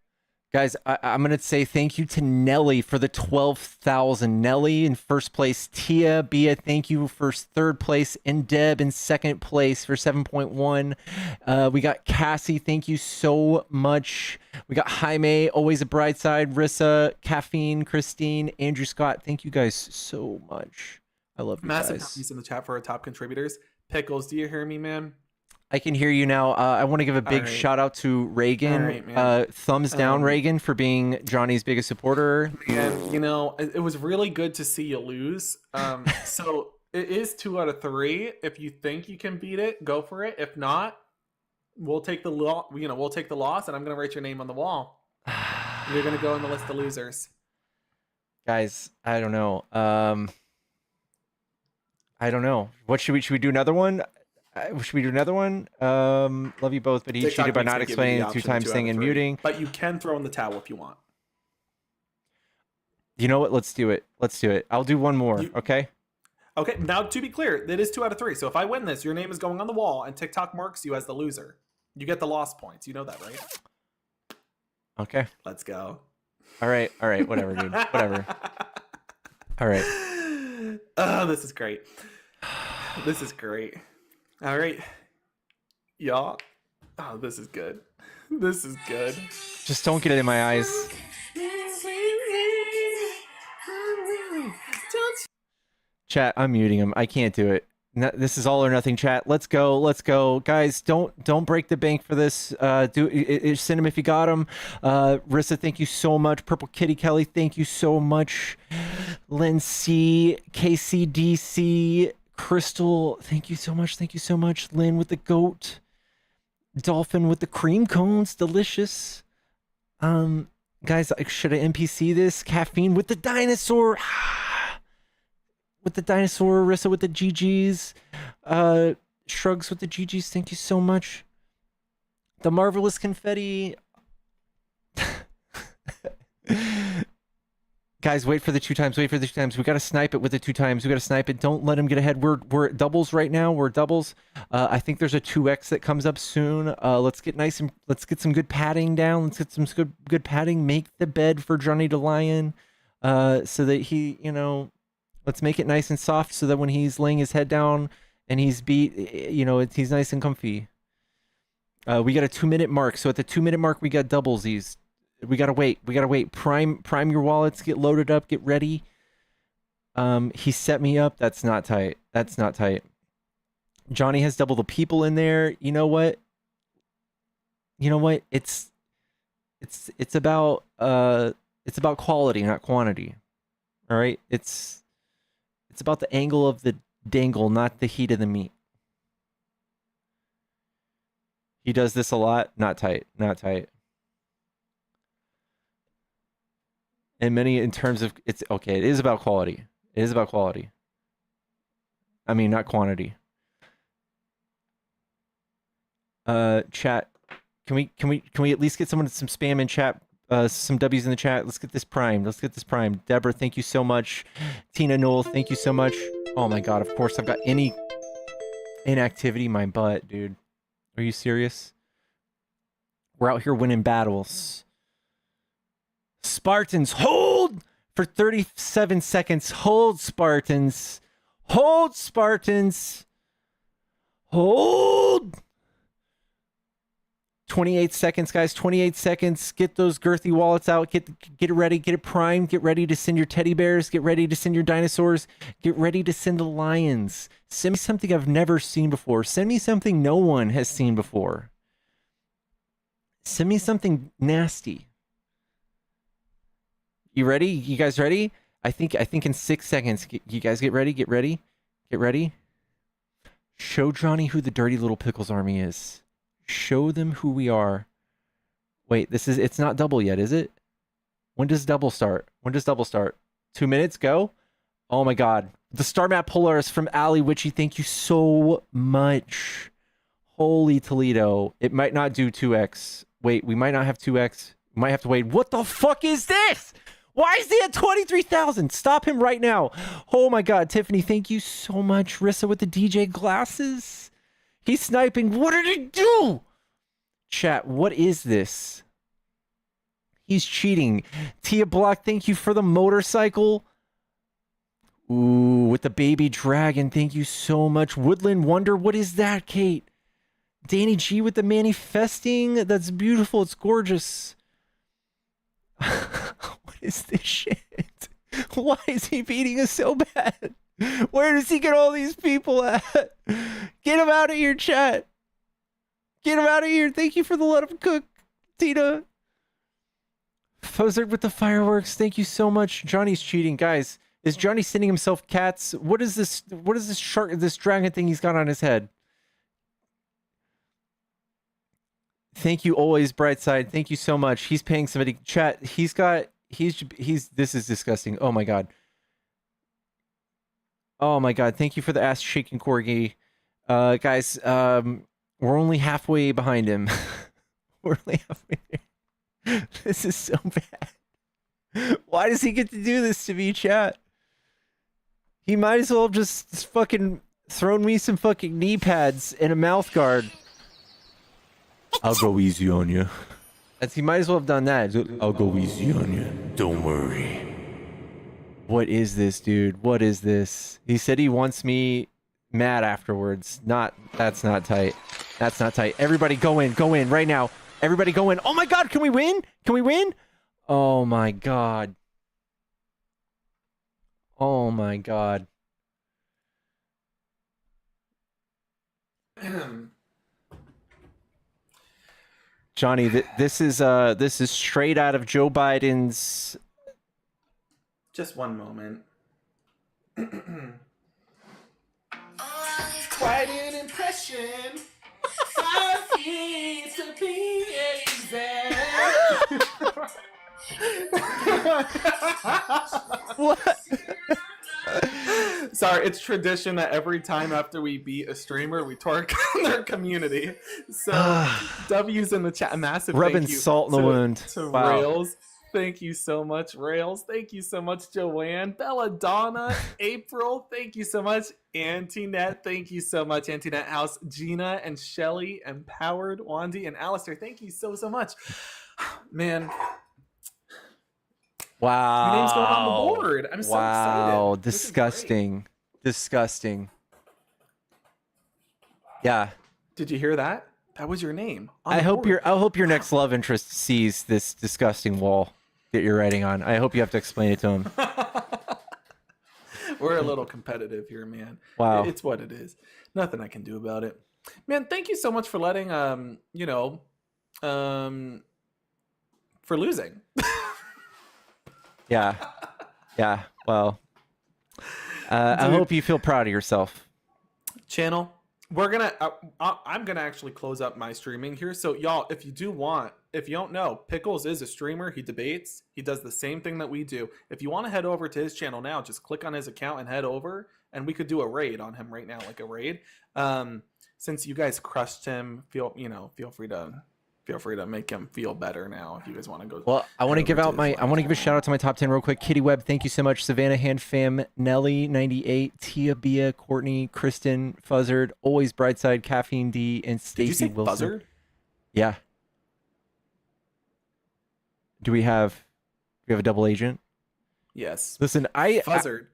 Guys, I'm going to say thank you to Nelly for the 12,000. Nelly in first place. Tia, Bia, thank you for third place. And Deb in second place for 7.1. We got Cassie, thank you so much. We got Jaime, always a bright side. Rissa, Caffeine, Christine, Andrew Scott. Thank you guys so much. I love you Massive guys. W's in the chat for our top contributors. Pickles, do you hear me, man? I can hear you now. I want to give a big shout out to Reagan. Thumbs down, Reagan, for being Johnny's biggest supporter. And you know, it was really good to see you lose. So it is 2 out of 3. If you think you can beat it, go for it. If not, we'll take the we'll take the loss, and I'm gonna write your name on the wall. You're gonna go in the list of losers. Guys, I don't know. I don't know. What should we do? Another one? Should we do another one? Love you both, but he cheated by not explaining the 2 times thing and muting. But you can throw in the towel if you want. You know what? Let's do it. Let's do it. I'll do one more. Okay. Okay. Now, to be clear, it is 2 out of 3. So if I win this, your name is going on the wall, and TikTok marks you as the loser. You get the loss points. You know that, right? Okay. Let's go. All right. All right. Whatever, dude. Whatever. All right. Oh, this is great. This is great. All right, y'all. Oh, this is good. This is good. Just don't get it in my eyes. Chat, I'm muting him. I can't do it. No, this is all or nothing, chat. Let's go. Let's go, guys. Don't break the bank for this. Send him if you got him. Rissa, thank you so much. Purple Kitty Kelly, thank you so much. Lynn C, KCDC. Crystal, thank you so much. Thank you so much. Lynn with the goat. Dolphin with the cream cones. Delicious. Guys, should I NPC this? Caffeine with the dinosaur. With the dinosaur. Rissa with the GGs. Shrugs with the GGs. Thank you so much. The marvelous confetti. Guys, wait for the 2 times. Wait for the 2 times. We got to snipe it with the 2 times. We got to snipe it. Don't let him get ahead. We're at doubles right now. We're doubles. I think there's a 2x that comes up soon. Let's get nice and let's get some good padding down. Let's get some good padding. Make the bed for Johnny to lie in, so that he, let's make it nice and soft so that when he's laying his head down and he's beat. He's nice and comfy. We got a 2-minute mark, so at the 2-minute mark, we got doublesies. We gotta wait. Prime your wallets. Get loaded up. Get ready. He set me up. That's not tight. Johnny has double the people in there. You know what? It's about quality, not quantity. All right? It's about the angle of the dangle, not the heat of the meat. He does this a lot. Not tight. And many in terms of it's okay. It is about quality. I mean, not quantity. Chat. Can we at least get some spam in chat? Some W's in the chat. Let's get this primed. Deborah, thank you so much. Tina Knoll, thank you so much. Oh my god, of course I've got any inactivity in my butt, dude. Are you serious? We're out here winning battles. Spartans, hold for 37 seconds. Hold, Spartans. Hold. 28 seconds, guys. 28 seconds. Get those girthy wallets out. Get it ready. Get it primed. Get ready to send your teddy bears. Get ready to send your dinosaurs. Get ready to send the lions. Send me something I've never seen before. Send me something no one has seen before. Send me something nasty. You ready? You guys ready? I think in 6 seconds. You guys get ready. Get ready. Show Johnny who the Dirty Little Pickles Army is. Show them who we are. Wait, it's not double yet, is it? When does double start? 2 minutes, go. Oh my god. The Star Map Polaris from Ali Witchy, thank you so much. Holy Toledo. It might not do 2x. Wait, we might not have 2x. We might have to wait. What the fuck is this? Why is he at 23,000? Stop him right now. Oh my god, Tiffany, thank you so much. Rissa with the DJ glasses. He's sniping. What did he do? Chat, what is this? He's cheating. Tia Block, thank you for the motorcycle. Ooh, with the baby dragon, thank you so much. Woodland Wonder, what is that, Kate? Danny G with the manifesting. That's beautiful. It's gorgeous. What is this shit? Why is he beating us so bad? Where does he get all these people at? Get him out of here, chat. Get him out of here. Thank you for the let him cook, Tina. Fozard with the fireworks. Thank you so much. Johnny's cheating, guys. Is Johnny sending himself cats? What is this? What is this shark? This dragon thing he's got on his head? Thank you, always Brightside. Thank you so much. He's paying somebody. Chat. He's. This is disgusting. Oh my god. Oh my god. Thank you for the ass shaking corgi, guys. We're only halfway behind him. We're only halfway there. This is so bad. Why does he get to do this to me, chat? He might as well have just fucking thrown me some fucking knee pads and a mouth guard. I'll go easy on you. He might as well have done that. I'll go easy on you. Don't worry. What is this, dude? What is this? He said he wants me mad afterwards. That's not tight. That's not tight. Everybody go in right now. Everybody go in. Oh my god, can we win? Oh my god. Oh my god. Johnny, this is straight out of Joe Biden's. Just one moment. Quite an impression. Sorry to be exact. What? Sorry, it's tradition that every time after we beat a streamer, we twerk on their community. So W's in the chat, a massive Rubbing thank you salt in the wound. to Wow. Rails. Thank you so much, Rails. Thank you so much, Joanne. Belladonna, April, thank you so much. Antinette, thank you so much. Antinette House, Gina and Shelly, Empowered, Wandy, and Alistair, thank you so much. Man. Wow. Your name's going on the board. I'm so excited. Disgusting. Disgusting. Yeah. Did you hear that? That was your name. I hope your next love interest sees this disgusting wall that you're writing on. I hope you have to explain it to him. We're a little competitive here, man. Wow. It's what it is. Nothing I can do about it. Man, thank you so much for letting for losing. Yeah. Yeah. Well, I hope you feel proud of yourself. Channel, I'm gonna actually close up my streaming here. So y'all, if you don't know, Pickles is a streamer. He debates. He does the same thing that we do. If you want to head over to his channel now, just click on his account and head over, and we could do a raid on him right now, like a raid. Since you guys crushed him, feel free to make him feel better now if you guys want to go. Well, I want to give a shout out to my top 10 real quick. Kitty Webb, thank you so much. Savannah Hand Fam, Nelly 98, Tia Bia, Courtney, Kristen, Fuzzard, Always Brightside, Caffeine D, and Stacy Wilson. Buzzard? Yeah. Do we have a double agent? Yes. Listen, Fuzzard.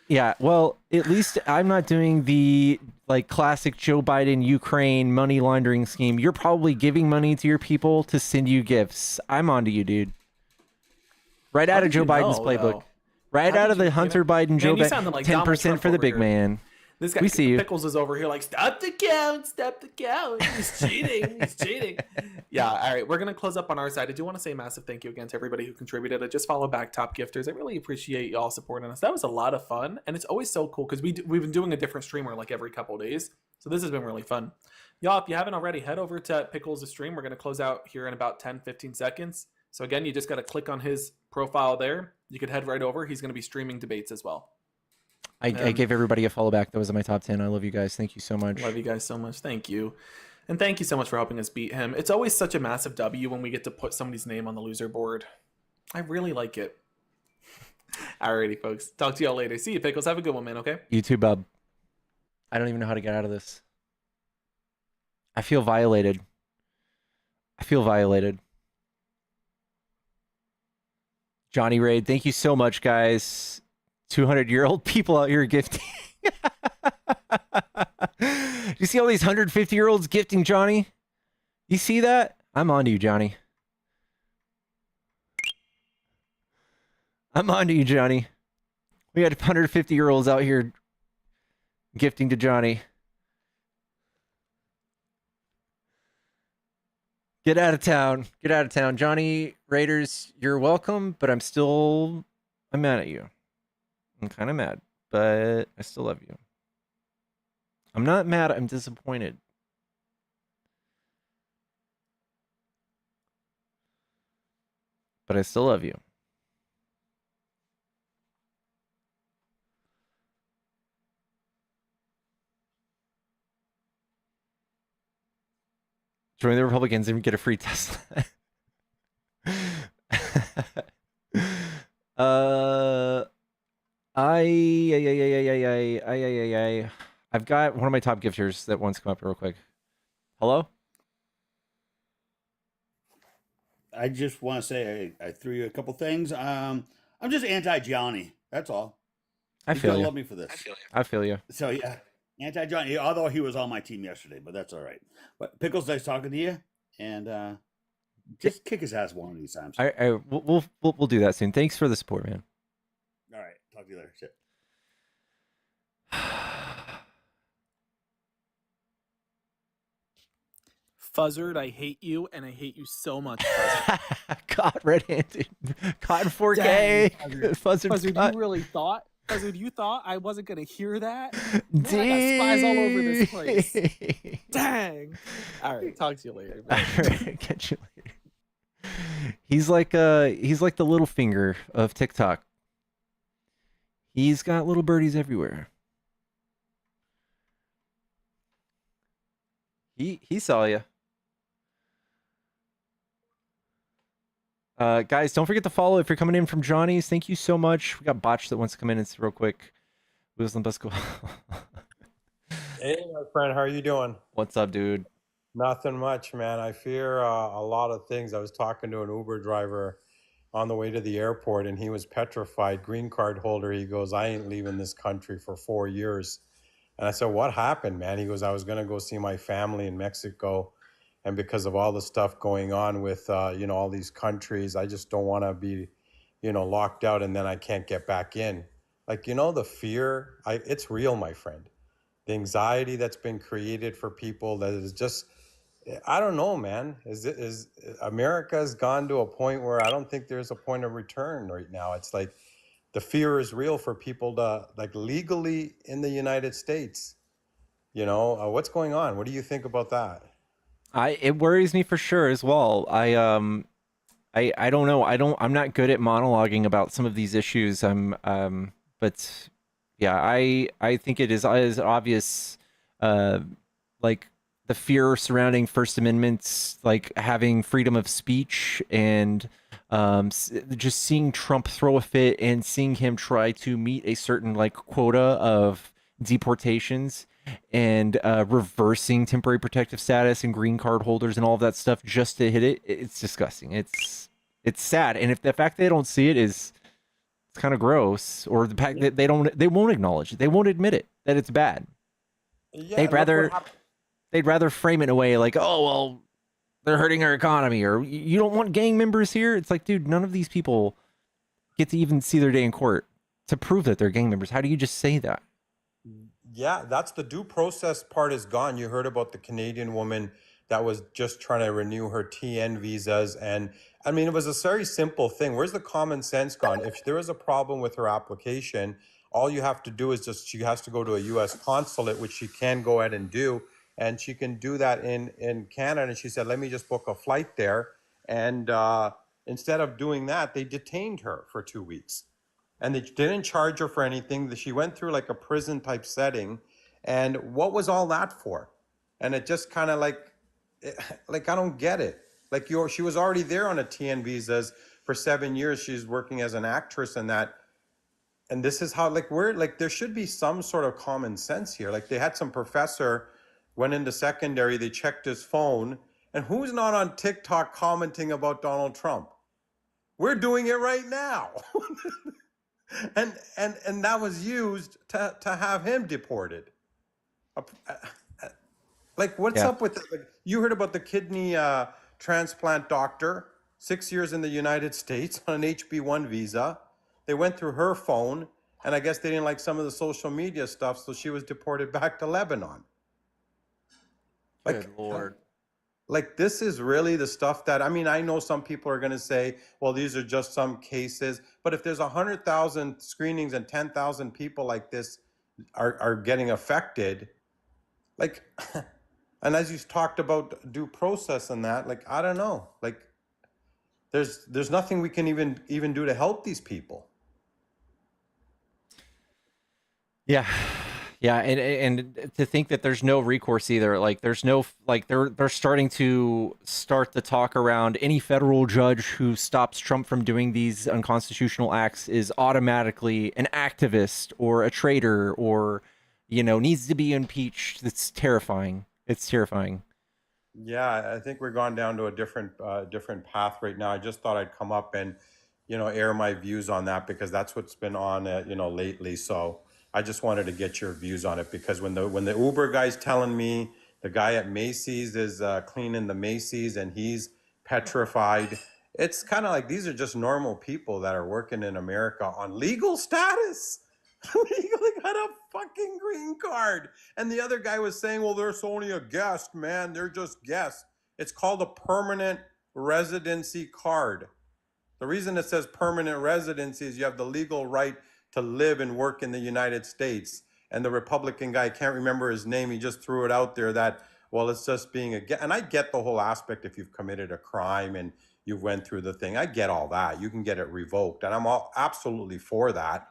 Yeah, well, at least I'm not doing the classic Joe Biden Ukraine money laundering scheme. You're probably giving money to your people to send you gifts. I'm onto you, dude. Right out of Joe Biden's playbook. Right out of the Hunter Biden Joe Biden 10% for the big man. This guy, we see you. Pickles is over here like, stop the count. He's cheating. Yeah, all right, we're going to close up on our side. I do want to say a massive thank you again to everybody who contributed. I just follow back top gifters. I really appreciate y'all supporting us. That was a lot of fun, and it's always so cool because we've been doing a different streamer like every couple of days. So this has been really fun. Y'all, if you haven't already, head over to Pickles' stream. We're going to close out here in about 10-15 seconds. So again, you just got to click on his profile there. You could head right over. He's going to be streaming debates as well. I gave everybody a follow back. That was in my top 10. I love you guys. Thank you so much. Love you guys so much. Thank you. And thank you so much for helping us beat him. It's always such a massive W when we get to put somebody's name on the loser board. I really like it. Alrighty, folks. Talk to y'all later. See you, Pickles. Have a good one, man, okay? You too, bub. I don't even know how to get out of this. I feel violated. Johnny Raid, thank you so much, guys. 200-year-old people out here gifting. You see all these 150-year-olds gifting Johnny? You see that? I'm on to you, Johnny. I'm on to you, Johnny. We had 150-year-olds out here gifting to Johnny. Get out of town. Get out of town. Johnny Raiders, you're welcome, but I'm mad at you. I'm kind of mad, but I still love you. I'm not mad. I'm disappointed. But I still love you. Join the Republicans and get a free Tesla. I've got one of my top gifters that wants to come up real quick. Hello? I just want to say I threw you a couple things. I'm just anti-Johnny. That's all. I feel you. Love me for this. I feel you. So yeah, anti-Johnny. Although he was on my team yesterday, but that's all right. But Pickles, nice talking to you, and just kick his ass one of these times. We'll do that soon. Thanks for the support, man. All right, talk to you later. Shit. Fuzzard, I hate you, and I hate you so much. Caught red-handed. Caught in 4K. Dang, Fuzzard, Fuzzard, you really thought? Fuzzard, you thought I wasn't going to hear that? Dang. I got spies all over this place. Dang. All right, talk to you later. All right, catch you later. He's like the little finger of TikTok. He's got little birdies everywhere. He saw you. Guys, don't forget to follow if you're coming in from Johnny's. Thank you so much. We got Botch that wants to come in. It's real quick. Wheels on bus go. Hey, my friend, how are you doing? What's up, dude? Nothing much, man. I fear a lot of things. I was talking to an Uber driver on the way to the airport, and he was petrified. Green card holder. He goes, I ain't leaving this country for 4 years. And I said, what happened, man? He goes, I was going to go see my family in Mexico. And because of all the stuff going on with, all these countries, I just don't want to be, locked out and then I can't get back in. Like, the fear, it's real, my friend. The anxiety that's been created for people that is just, I don't know, man. Is America's gone to a point where I don't think there's a point of return right now. It's like the fear is real for people to, like, legally in the United States. What's going on? What do you think about that? It worries me for sure as well. I don't know. I'm not good at monologuing about some of these issues. But yeah, I think it is obvious, like the fear surrounding First Amendments, like having freedom of speech, and just seeing Trump throw a fit and seeing him try to meet a certain like quota of deportations and reversing temporary protective status and green card holders and all of that stuff just to hit it. It's disgusting. It's sad. And if the fact they don't see it is, it's kind of gross, or the fact that they won't acknowledge it, they won't admit it that it's bad. Yeah, They'd rather frame it in a way like, oh well, they're hurting our economy, or you don't want gang members here. It's like, dude, none of these people get to even see their day in court to prove that they're gang members. How do you just say that? Yeah, that's the due process part is gone. You heard about the Canadian woman that was just trying to renew her TN visas. And I mean, it was a very simple thing. Where's the common sense gone? If there is a problem with her application, all you have to do is she has to go to a US consulate, which she can go ahead and do. And she can do that in Canada. And she said, let me just book a flight there. And instead of doing that, they detained her for 2 weeks. And they didn't charge her for anything. She went through like a prison type setting. And what was all that for? And it just kind of like I don't get it. Like she was already there on a TN visas for 7 years. She's working as an actress and that. And this is how there should be some sort of common sense here. Like they had some professor went into secondary, they checked his phone, and who's not on TikTok commenting about Donald Trump? We're doing it right now. And that was used to have him deported. Like, what's Yeah. up with that? Like, you heard about the kidney transplant doctor, 6 years in the United States on an HB1 visa. They went through her phone, and I guess they didn't like some of the social media stuff, so she was deported back to Lebanon. Good Lord. Like, this is really the stuff that, I mean, I know some people are going to say, well, these are just some cases. But if there's 100,000 screenings and 10,000 people like this are getting affected, like, and as you talked about due process and that, like, I don't know, like, there's nothing we can even do to help these people. Yeah. Yeah, and to think that there's no recourse either. Like there's no, like they're starting to start the talk around any federal judge who stops Trump from doing these unconstitutional acts is automatically an activist or a traitor or needs to be impeached. It's terrifying. It's terrifying. Yeah, I think we're gone down to a different path right now. I just thought I'd come up and air my views on that because that's what's been on lately. So I just wanted to get your views on it because when the Uber guy's telling me the guy at Macy's is cleaning the Macy's and he's petrified, it's kind of like these are just normal people that are working in America on legal status. Legally got a fucking green card. And the other guy was saying, well, they're only a guest, man. They're just guests. It's called a permanent residency card. The reason it says permanent residency is you have the legal right to live and work in the United States. And the Republican guy, I can't remember his name, he just threw it out there that, well, it's just being and I get the whole aspect if you've committed a crime and you went through the thing. I get all that. You can get it revoked. And I'm absolutely for that.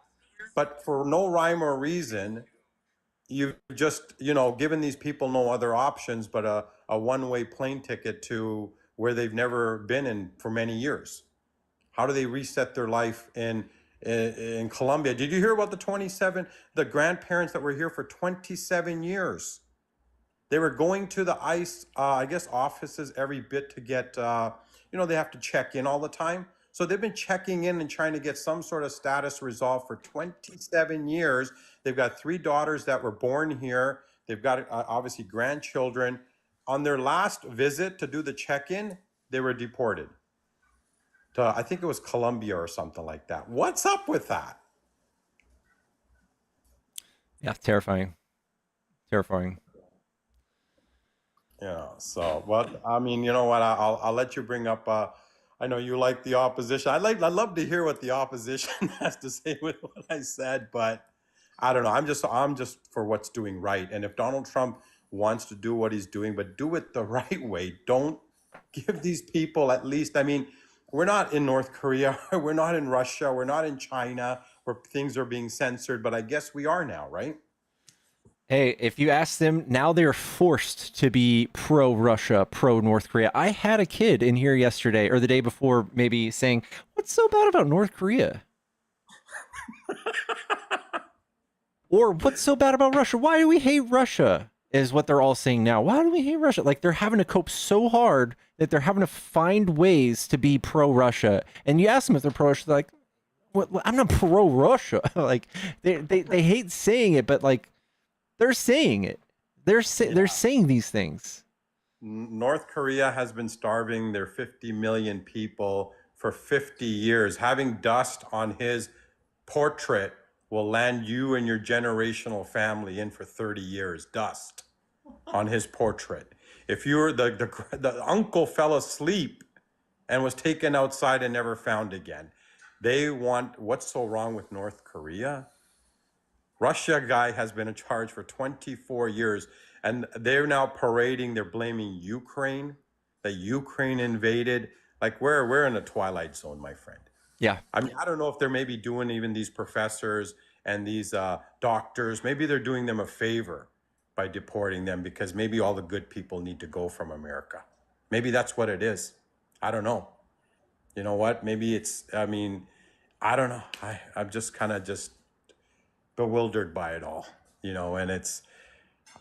But for no rhyme or reason, you've just, given these people no other options but a one-way plane ticket to where they've never been in for many years. How do they reset their life in Colombia? Did you hear about the grandparents that were here for 27 years? They were going to the ICE, I guess, offices every bit to get, they have to check in all the time. So they've been checking in and trying to get some sort of status resolved for 27 years. They've got 3 daughters that were born here. They've got obviously grandchildren. On their last visit to do the check-in, they were deported to, I think it was Colombia or something like that. What's up with that? Yeah, terrifying. Terrifying. Yeah. So, what I mean, you know what? I'll let you bring up. I know you like the opposition. I'd love to hear what the opposition has to say with what I said, but I don't know. I'm just for what's doing right. And if Donald Trump wants to do what he's doing, but do it the right way, don't give these people at least. I mean, we're not in North Korea, we're not in Russia, we're not in China where things are being censored, but I guess we are now, right? Hey, if you ask them, now they're forced to be pro-Russia, pro-North Korea. I had a kid in here yesterday or the day before maybe saying, what's so bad about North Korea? Or what's so bad about Russia? Why do we hate Russia? Is what they're all saying now. Why do we hate Russia? Like they're having to cope so hard that they're having to find ways to be pro-Russia. And you ask them if they're pro-Russia, they're like, well, I'm not pro-Russia. Like they hate saying it, but like, they're saying it. They're saying these things. North Korea has been starving their 50 million people for 50 years. Having dust on his portrait will land you and your generational family in for 30 years. Dust on his portrait. If you're the uncle fell asleep and was taken outside and never found again. They want, what's so wrong with North Korea? Russia guy has been in charge for 24 years, and they're now parading, they're blaming Ukraine, that Ukraine invaded. Like we're in a twilight zone, my friend. Yeah. I mean, I don't know if they're maybe doing even these professors and these doctors, maybe they're doing them a favor by deporting them because maybe all the good people need to go from America. Maybe that's what it is. I don't know. You know what? Maybe it's, I mean, I don't know. I'm just kind of just bewildered by it all, you know, and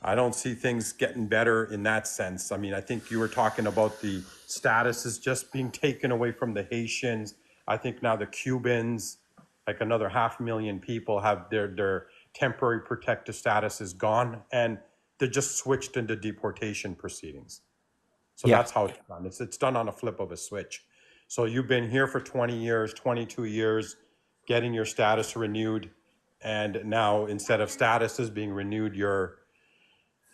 I don't see things getting better in that sense. I mean, I think you were talking about the status is just being taken away from the Haitians. I think now the Cubans, like another 500,000 people have their temporary protective status is gone and they're just switched into deportation proceedings. So Yeah. that's how it's done. It's done on a flip of a switch. So you've been here for 20 years, 22 years, getting your status renewed. And now instead of statuses being renewed, your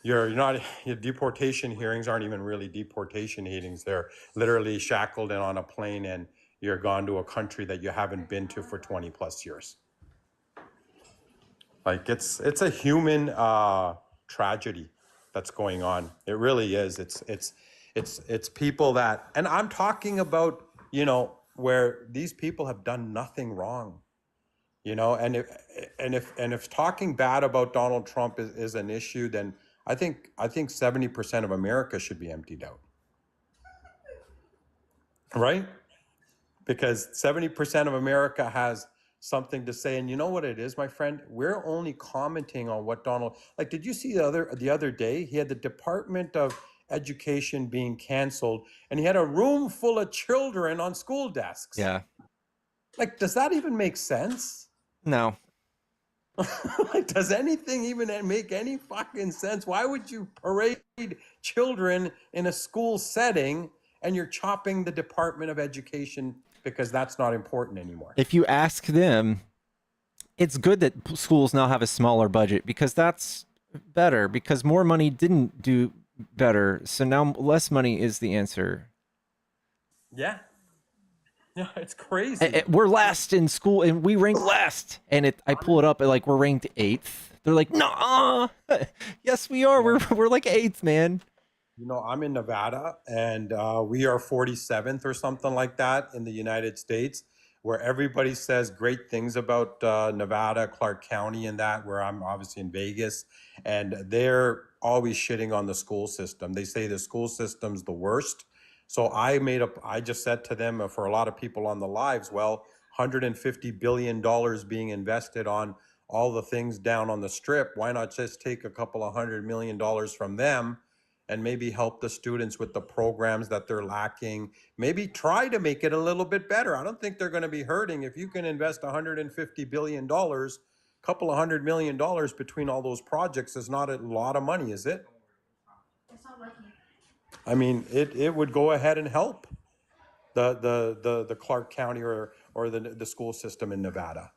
deportation hearings aren't even really deportation hearings. They're literally shackled and on a plane and you're gone to a country that you haven't been to for 20 plus years. Like it's a human tragedy that's going on. It really is. It's people that, and I'm talking about, you know, where these people have done nothing wrong. You know, and if talking bad about Donald Trump is an issue, then I think 70% of America should be emptied out. Right? Because 70% of America has something to say. And you know what it is, my friend? We're only commenting on what Donald, like, did you see the other day? He had the Department of Education being canceled and he had a room full of children on school desks. Yeah. Like, does that even make sense? No. Like, does anything even make any fucking sense? Why would you parade children in a school setting and you're chopping the Department of Education because that's not important anymore? If you ask them, it's good that schools now have a smaller budget because that's better because more money didn't do better. So now less money is the answer. Yeah. Yeah, it's crazy. We're last in school and we rank last. And I pull it up and like we're ranked 8th. They're like, nah. Yes, we are. We're like 8th, man. You know, I'm in Nevada and we are 47th or something like that in the United States, where everybody says great things about Nevada, Clark County and that, where I'm obviously in Vegas. And they're always shitting on the school system. They say the school system's the worst. So I just said to them, for a lot of people on the lives, well, $150 billion being invested on all the things down on the strip. Why not just take a couple of $100 million from them and maybe help the students with the programs that they're lacking. Maybe try to make it a little bit better. I don't think they're going to be hurting if you can invest $150 billion. Couple of $100 million between all those projects is not a lot of money, is it? I mean, it would go ahead and help the Clark County or the school system in Nevada.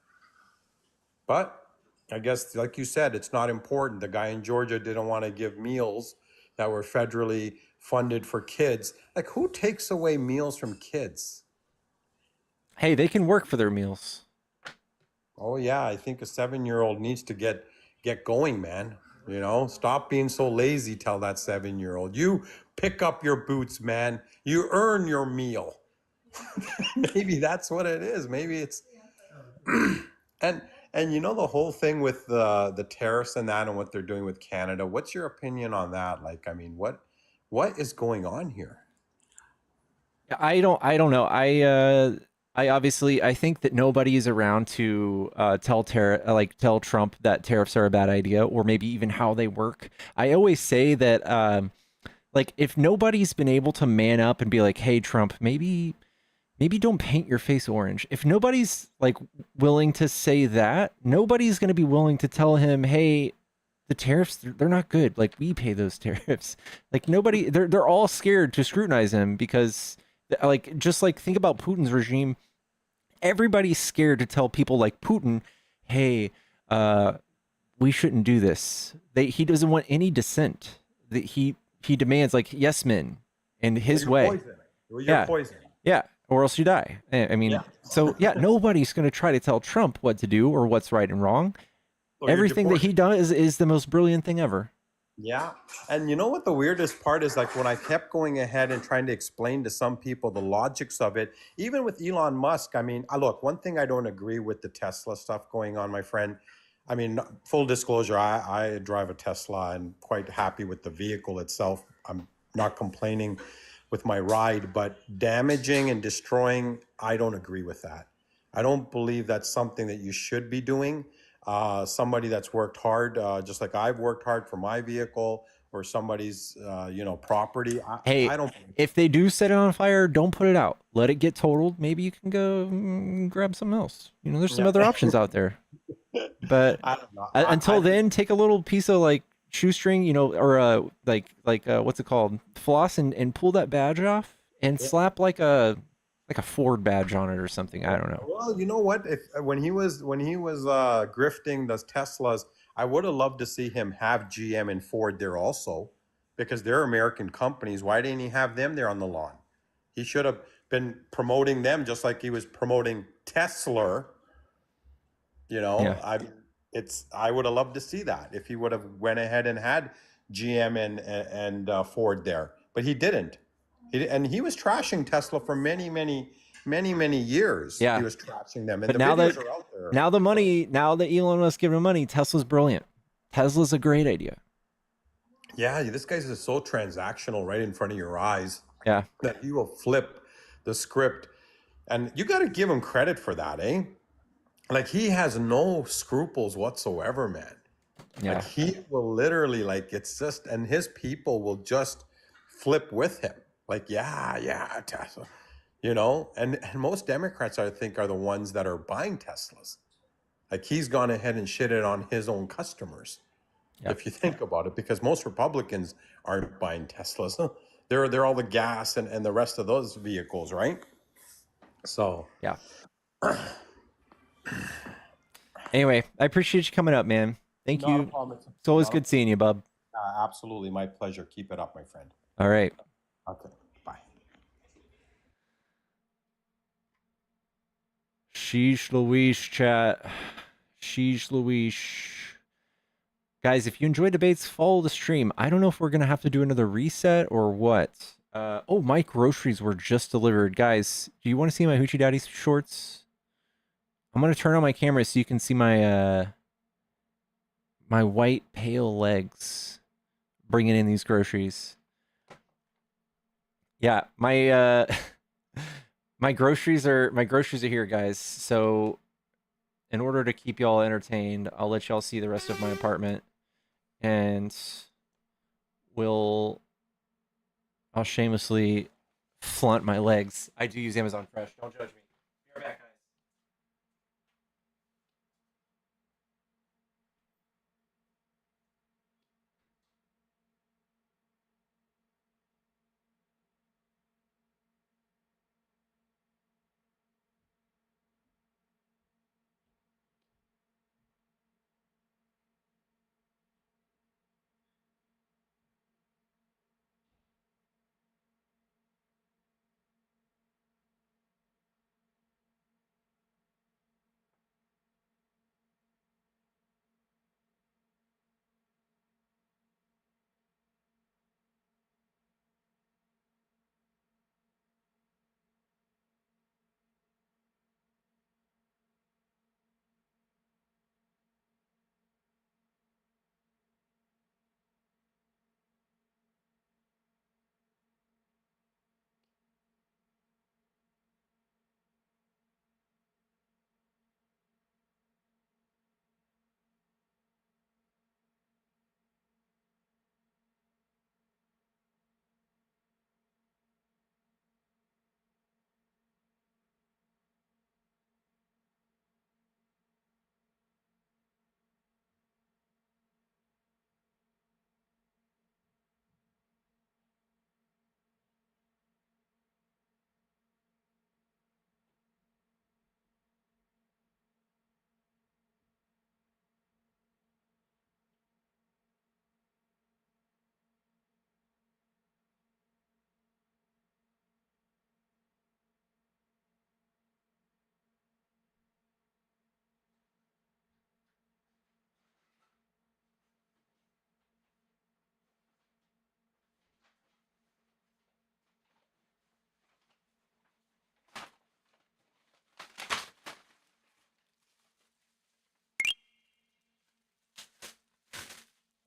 But I guess, like you said, it's not important. The guy in Georgia didn't want to give meals that were federally funded for kids. Like, who takes away meals from kids? Hey, they can work for their meals. Oh yeah, I think a 7-year-old needs to get going, man. You know, stop being so lazy. Tell that 7-year-old, you pick up your boots, man. You earn your meal. Maybe that's what it is. Maybe it's and you know the whole thing with the tariffs and that and what they're doing with Canada. What's your opinion on that? Like, I mean, what is going on here? I don't know. I obviously I think that nobody is around to tell Trump that tariffs are a bad idea, or maybe even how they work. I always say that like if nobody's been able to man up and be like, "Hey Trump, maybe don't paint your face orange." If nobody's like willing to say that, nobody's going to be willing to tell him, "Hey, the tariffs, they're not good. Like we pay those tariffs." Like nobody, they're all scared to scrutinize him because like, just like think about Putin's regime. Everybody's scared to tell people like Putin, "Hey, we shouldn't do this." He doesn't want any dissent. That he demands like yes men in his way. Poison. You're Yeah. poison. Yeah, or else you die. I mean, Yeah. so yeah, nobody's going to try to tell Trump what to do or what's right and wrong. Or you're Everything that deported. he does is the most brilliant thing ever. Yeah. And you know what the weirdest part is? Like when I kept going ahead and trying to explain to some people the logics of it, even with Elon Musk, I mean, look, one thing I don't agree with the Tesla stuff going on, my friend. I mean, full disclosure, I drive a Tesla and quite happy with the vehicle itself. I'm not complaining with my ride, but damaging and destroying, I don't agree with that. I don't believe that's something that you should be doing. Somebody that's worked hard, just like I've worked hard for my vehicle or somebody's, property. Hey, I don't. if they do set it on fire, don't put it out. Let it get totaled. Maybe you can go grab something else. You know, there's some Yeah. other options out there. But I don't know. until then, take a little piece of like shoestring, or what's it called, floss, and pull that badge off and slap like a Ford badge on it or something. I don't know. Well, you know what? If when he was grifting the Teslas, I would have loved to see him have GM and Ford there also, because they're American companies. Why didn't he have them there on the lawn? He should have been promoting them just like he was promoting Tesla. You know, Yeah. I would have loved to see that if he would have went ahead and had GM and Ford there, but he didn't. And he was trashing Tesla for many years. Yeah. He was trashing them, and But the now videos that are out there. now that Elon Musk giving him money, Tesla's brilliant. Tesla's a great idea. Yeah, this guy's just so transactional right in front of your eyes. Yeah. That he will flip the script, and you got to give him credit for that, eh? Like he has no scruples whatsoever, man. Yeah. Like he will literally, like, it's just, and his people will just flip with him. Like, yeah, Tesla, and most Democrats, I think, are the ones that are buying Teslas. Like he's gone ahead and shitted on his own customers. Yeah. If you think about it, because most Republicans aren't buying Teslas. They're all the gas and the rest of those vehicles, right? So Yeah. Anyway, I appreciate you coming up, man. Thank not a you. problem. It's always Not a good seeing you, bub. Absolutely, my pleasure. Keep it up, my friend. All right. Okay, bye. Sheesh Louise, chat. Sheesh Louise. Guys, if you enjoy debates, follow the stream. I don't know if we're going to have to do another reset or what. Oh, my groceries were just delivered. Guys, do you want to see my Hoochie Daddy shorts? I'm going to turn on my camera so you can see my my white pale legs bringing in these groceries. Yeah, my my groceries are here, guys. So in order to keep y'all entertained, I'll let y'all see the rest of my apartment, and we'll I'll shamelessly flaunt my legs. I do use Amazon Fresh. Don't judge me. Be right back, guys.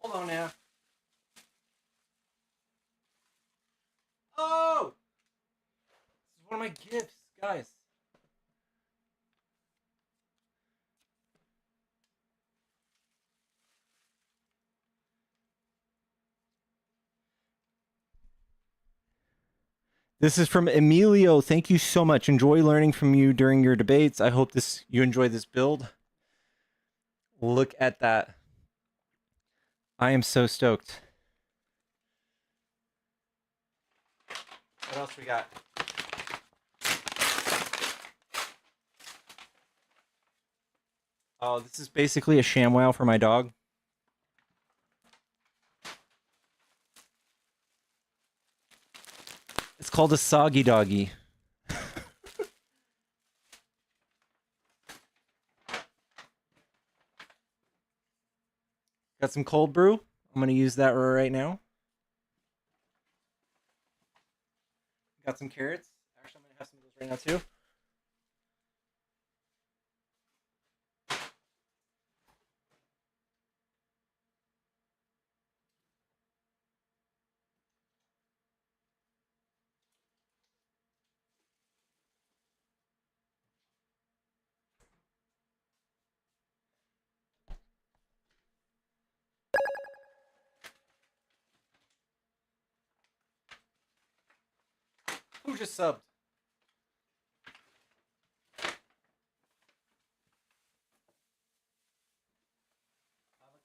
Hold on now. Oh! This is one of my gifts, guys. This is from Emilio. Thank you so much. Enjoy learning from you during your debates. I hope you enjoy this build. Look at that. I am so stoked. What else we got? Oh, this is basically a ShamWow for my dog. It's called a Soggy Doggy. Got some cold brew. I'm going to use that right now. Got some carrots. Actually, I'm going to have some of those right now, too. Who just subbed?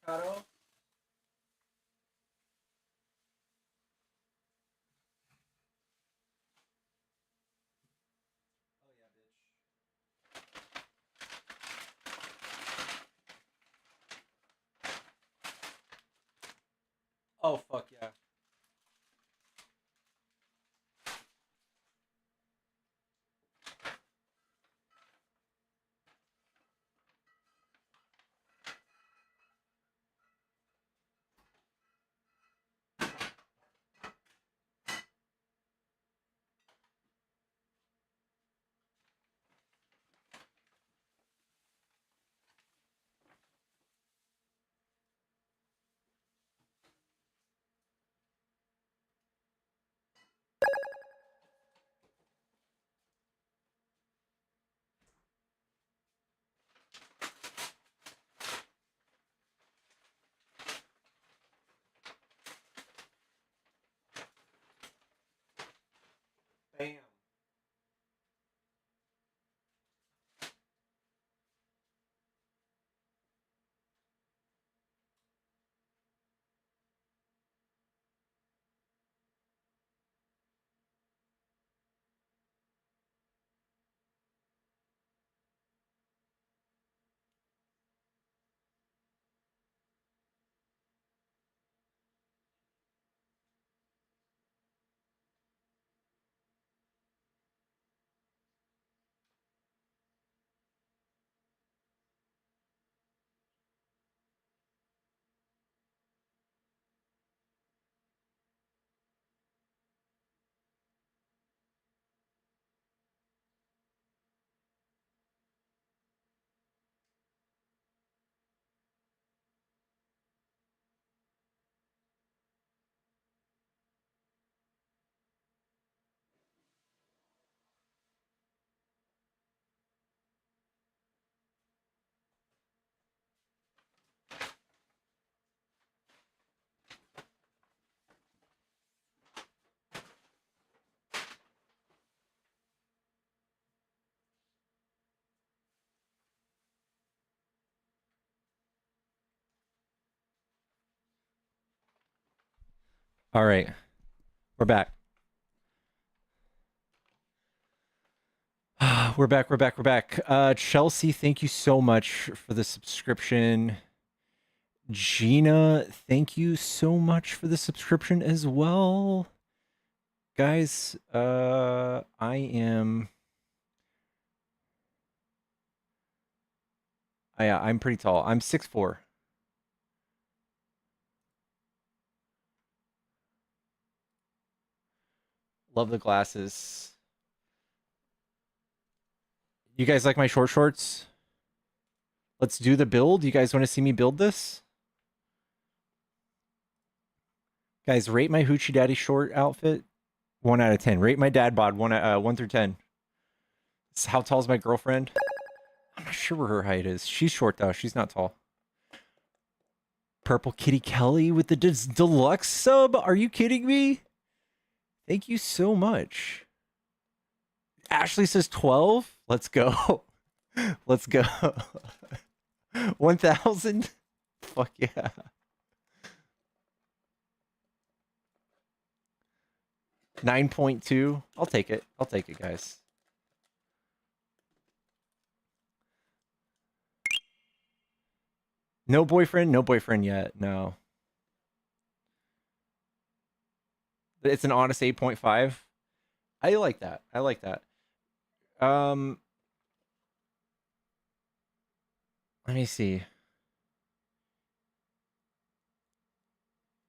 Avocado. Oh, fuck yeah. All right. We're back. We're back. Chelsea, thank you so much for the subscription. Gina, thank you so much for the subscription as well. Guys, I'm pretty tall. I'm 6'4". Love the glasses. You guys like my short shorts? Let's do the build. You guys want to see me build this? Guys, rate my Hoochie Daddy short outfit 1 out of 10. Rate my dad bod 1 through 10. How tall is my girlfriend? I'm not sure where her height is. She's short though. She's not tall. Purple Kitty Kelly with the deluxe sub. Are you kidding me? Thank you so much. Ashley says 12. Let's go. Let's go. 1,000. Fuck yeah. $9.2. I'll take it. I'll take it, guys. No boyfriend? No boyfriend yet. No. It's an honest 8.5. I like that. I like that. Let me see.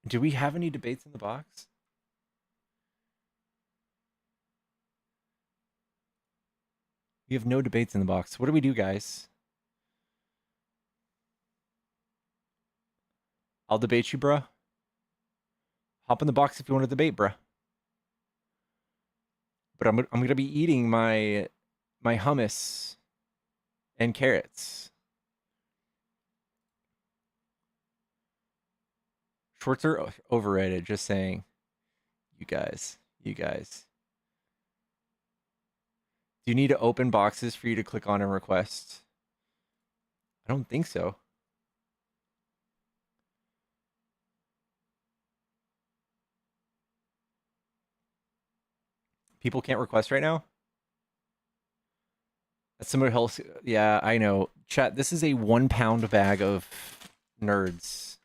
Do we have any debates in the box? We have no debates in the box. What do we do, guys? I'll debate you, bruh. Hop in the box if you want to debate, bruh. But I'm gonna be eating my hummus and carrots. Shorts are overrated. Just saying. You guys. Do you need to open boxes for you to click on and request? I don't think so. People can't request right now? That's similar to health. Yeah, I know. Chat, this is a 1 pound bag of nerds.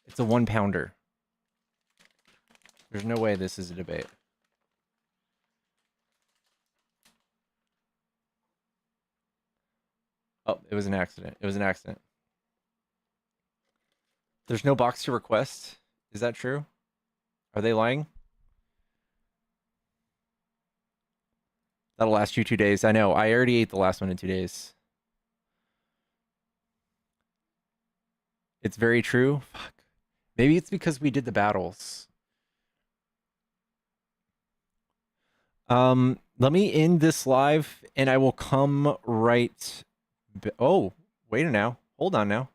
It's a 1 pounder. There's no way this is a debate. Oh, it was an accident. It was an accident. There's no box to request. Is that true? Are they lying? That'll last you 2 days. I know. I already ate the last one in 2 days. It's very true. Fuck. Maybe it's because we did the battles. Let me end this live and I will come right. Oh, wait a now. Hold on now.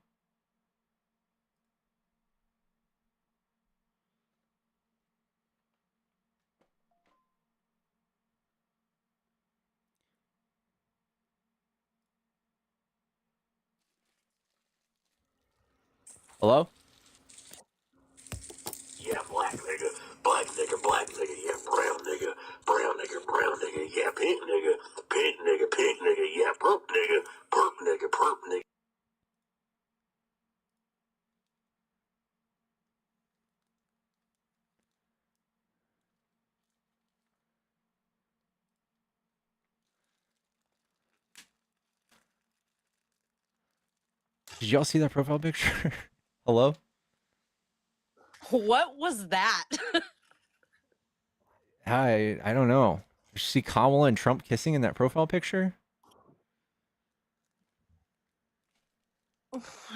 Hello? Yeah, black nigga, yeah, brown nigga, yeah, pink nigga, yeah, perp nigga. Did y'all see that profile picture? Hello? What was that? I don't know. Did you see Kamala and Trump kissing in that profile picture?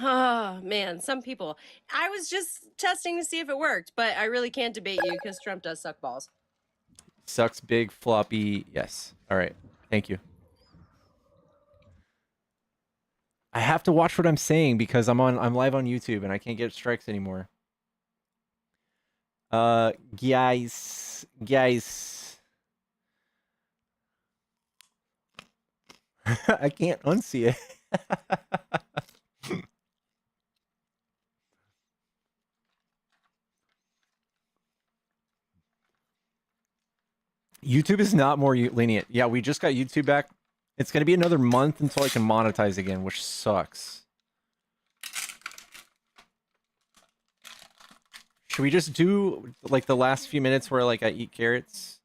Oh, man, some people. I was just testing to see if it worked, but I really can't debate you because Trump does suck balls. Sucks big floppy. Yes. All right. Thank you. I have to watch what I'm saying because I'm live on YouTube and I can't get strikes anymore. Guys. I can't unsee it. YouTube is not more lenient. Yeah, we just got YouTube back. It's going to be another month until I can monetize again, which sucks. Should we just do like the last few minutes where like I eat carrots?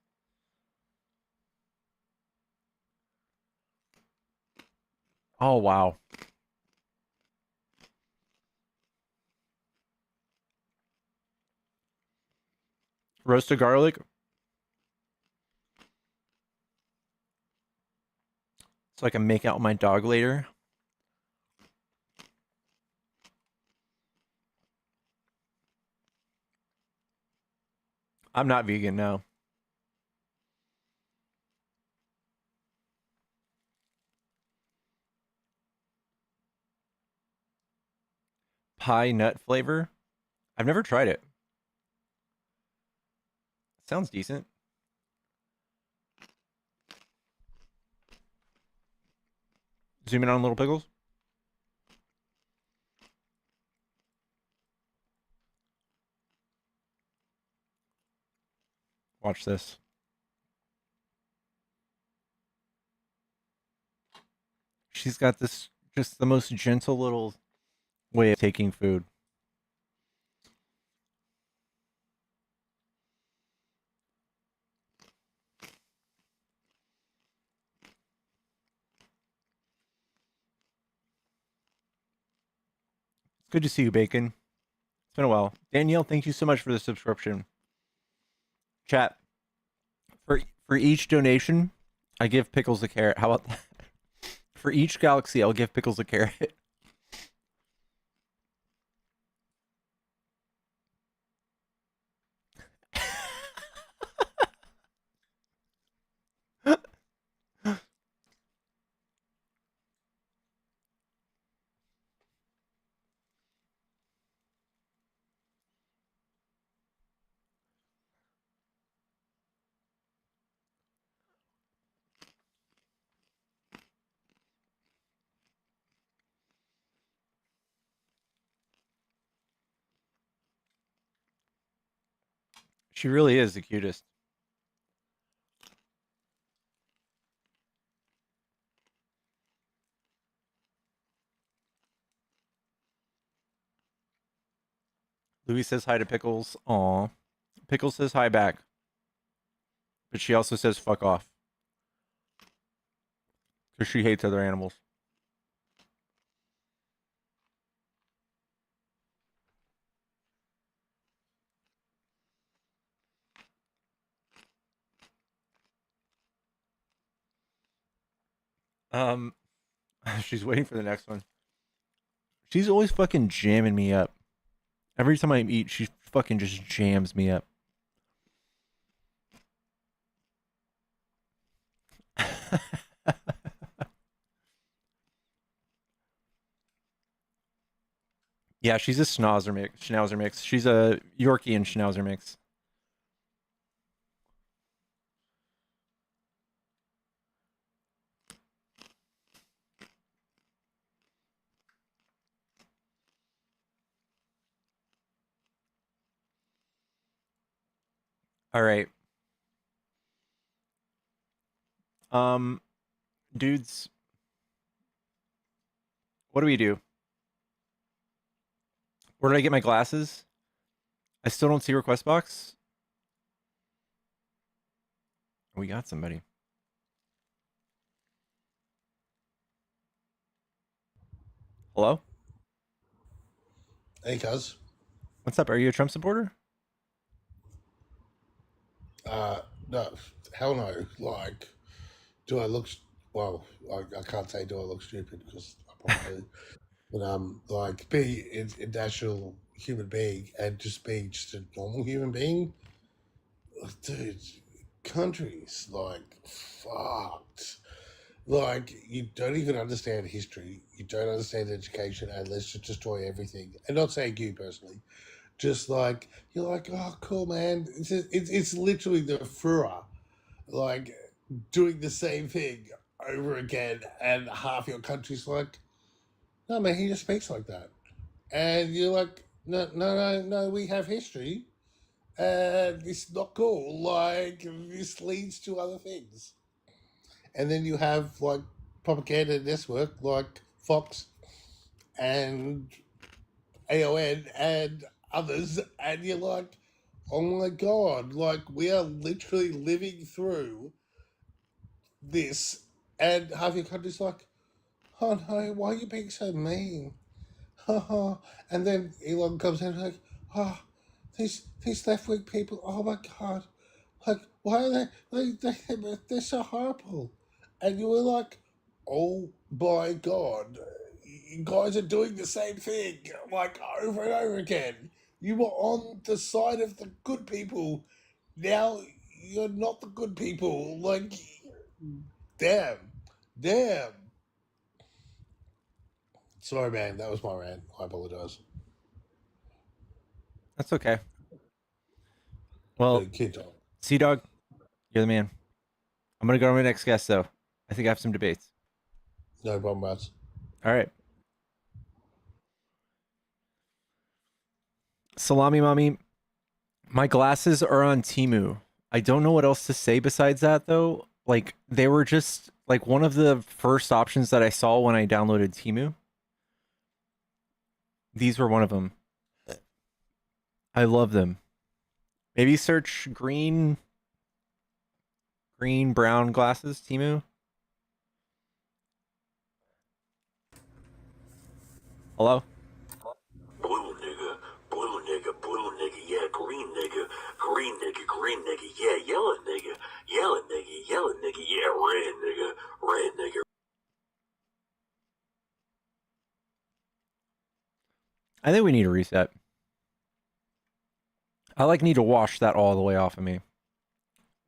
Oh, wow. Roasted garlic. So I can make out with my dog later. I'm not vegan, no. Pie nut flavor. I've never tried it. Sounds decent. Zoom in on Little Pickles. Watch this. She's got this just the most gentle little way of taking food. It's good to see you, Bacon. It's been a while. Danielle, thank you so much for the subscription. Chat. For each donation, I give Pickles a carrot. How about that? For each galaxy, I'll give Pickles a carrot. She really is the cutest. Louis says hi to Pickles. Aw. Pickles says hi back. But she also says fuck off. Because she hates other animals. She's waiting for the next one. She's always fucking jamming me up. Every time I eat, she fucking just jams me up. Yeah, she's a schnauzer mix. She's a Yorkie and schnauzer mix. All right. Dudes, what do we do? Where did I get my glasses? I still don't see request box. We got somebody. Hello? Hey, cuz. What's up? Are you a Trump supporter? No, hell no. Like, do I look? Well, I can't say do I look stupid because I probably do. But like, be a national human being and just being just a normal human being, dude. Countries like fucked. Like, you don't even understand history. You don't understand education, and let's just destroy everything. And not saying you personally, just like you're like, oh, cool, man. It's literally the Führer, like doing the same thing over again, and half your country's like, no, man, he just speaks like that, and you're like, no, no, no, no. We have history, and this is not cool. Like, this leads to other things. And then you have, like, propaganda network like Fox and AON and others, and you're like, oh my god, like, we are literally living through this, and half your country's like, oh no, why are you being so mean? And then Elon comes in and like, oh, these left wing people, oh my god, like, why are they're so horrible. And you were like, oh my god, you guys are doing the same thing, like, over and over again. You were on the side of the good people, now you're not the good people. Like, damn. Sorry, man, that was my rant. I apologize. That's okay. Well, Sea Dog, you're the man. I'm gonna go to my next guest though. I think I have some debates. No problem, Russ. All right. Salami Mommy, my glasses are on Temu. I don't know what else to say besides that though. Like, they were just like one of the first options that I saw when I downloaded Temu. These were one of them. I love them. Maybe search green, brown glasses, Temu. Hello? Blue nigga, yeah, green nigga, yeah, yellow nigga, yeah, red nigga. I think we need a reset. I like need to wash that all the way off of me.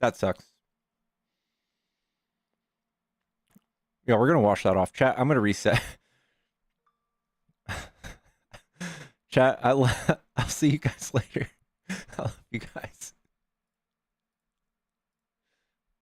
That sucks. Yeah, we're gonna wash that off. Chat, I'm gonna reset. Chat, I'll see you guys later. I love you guys.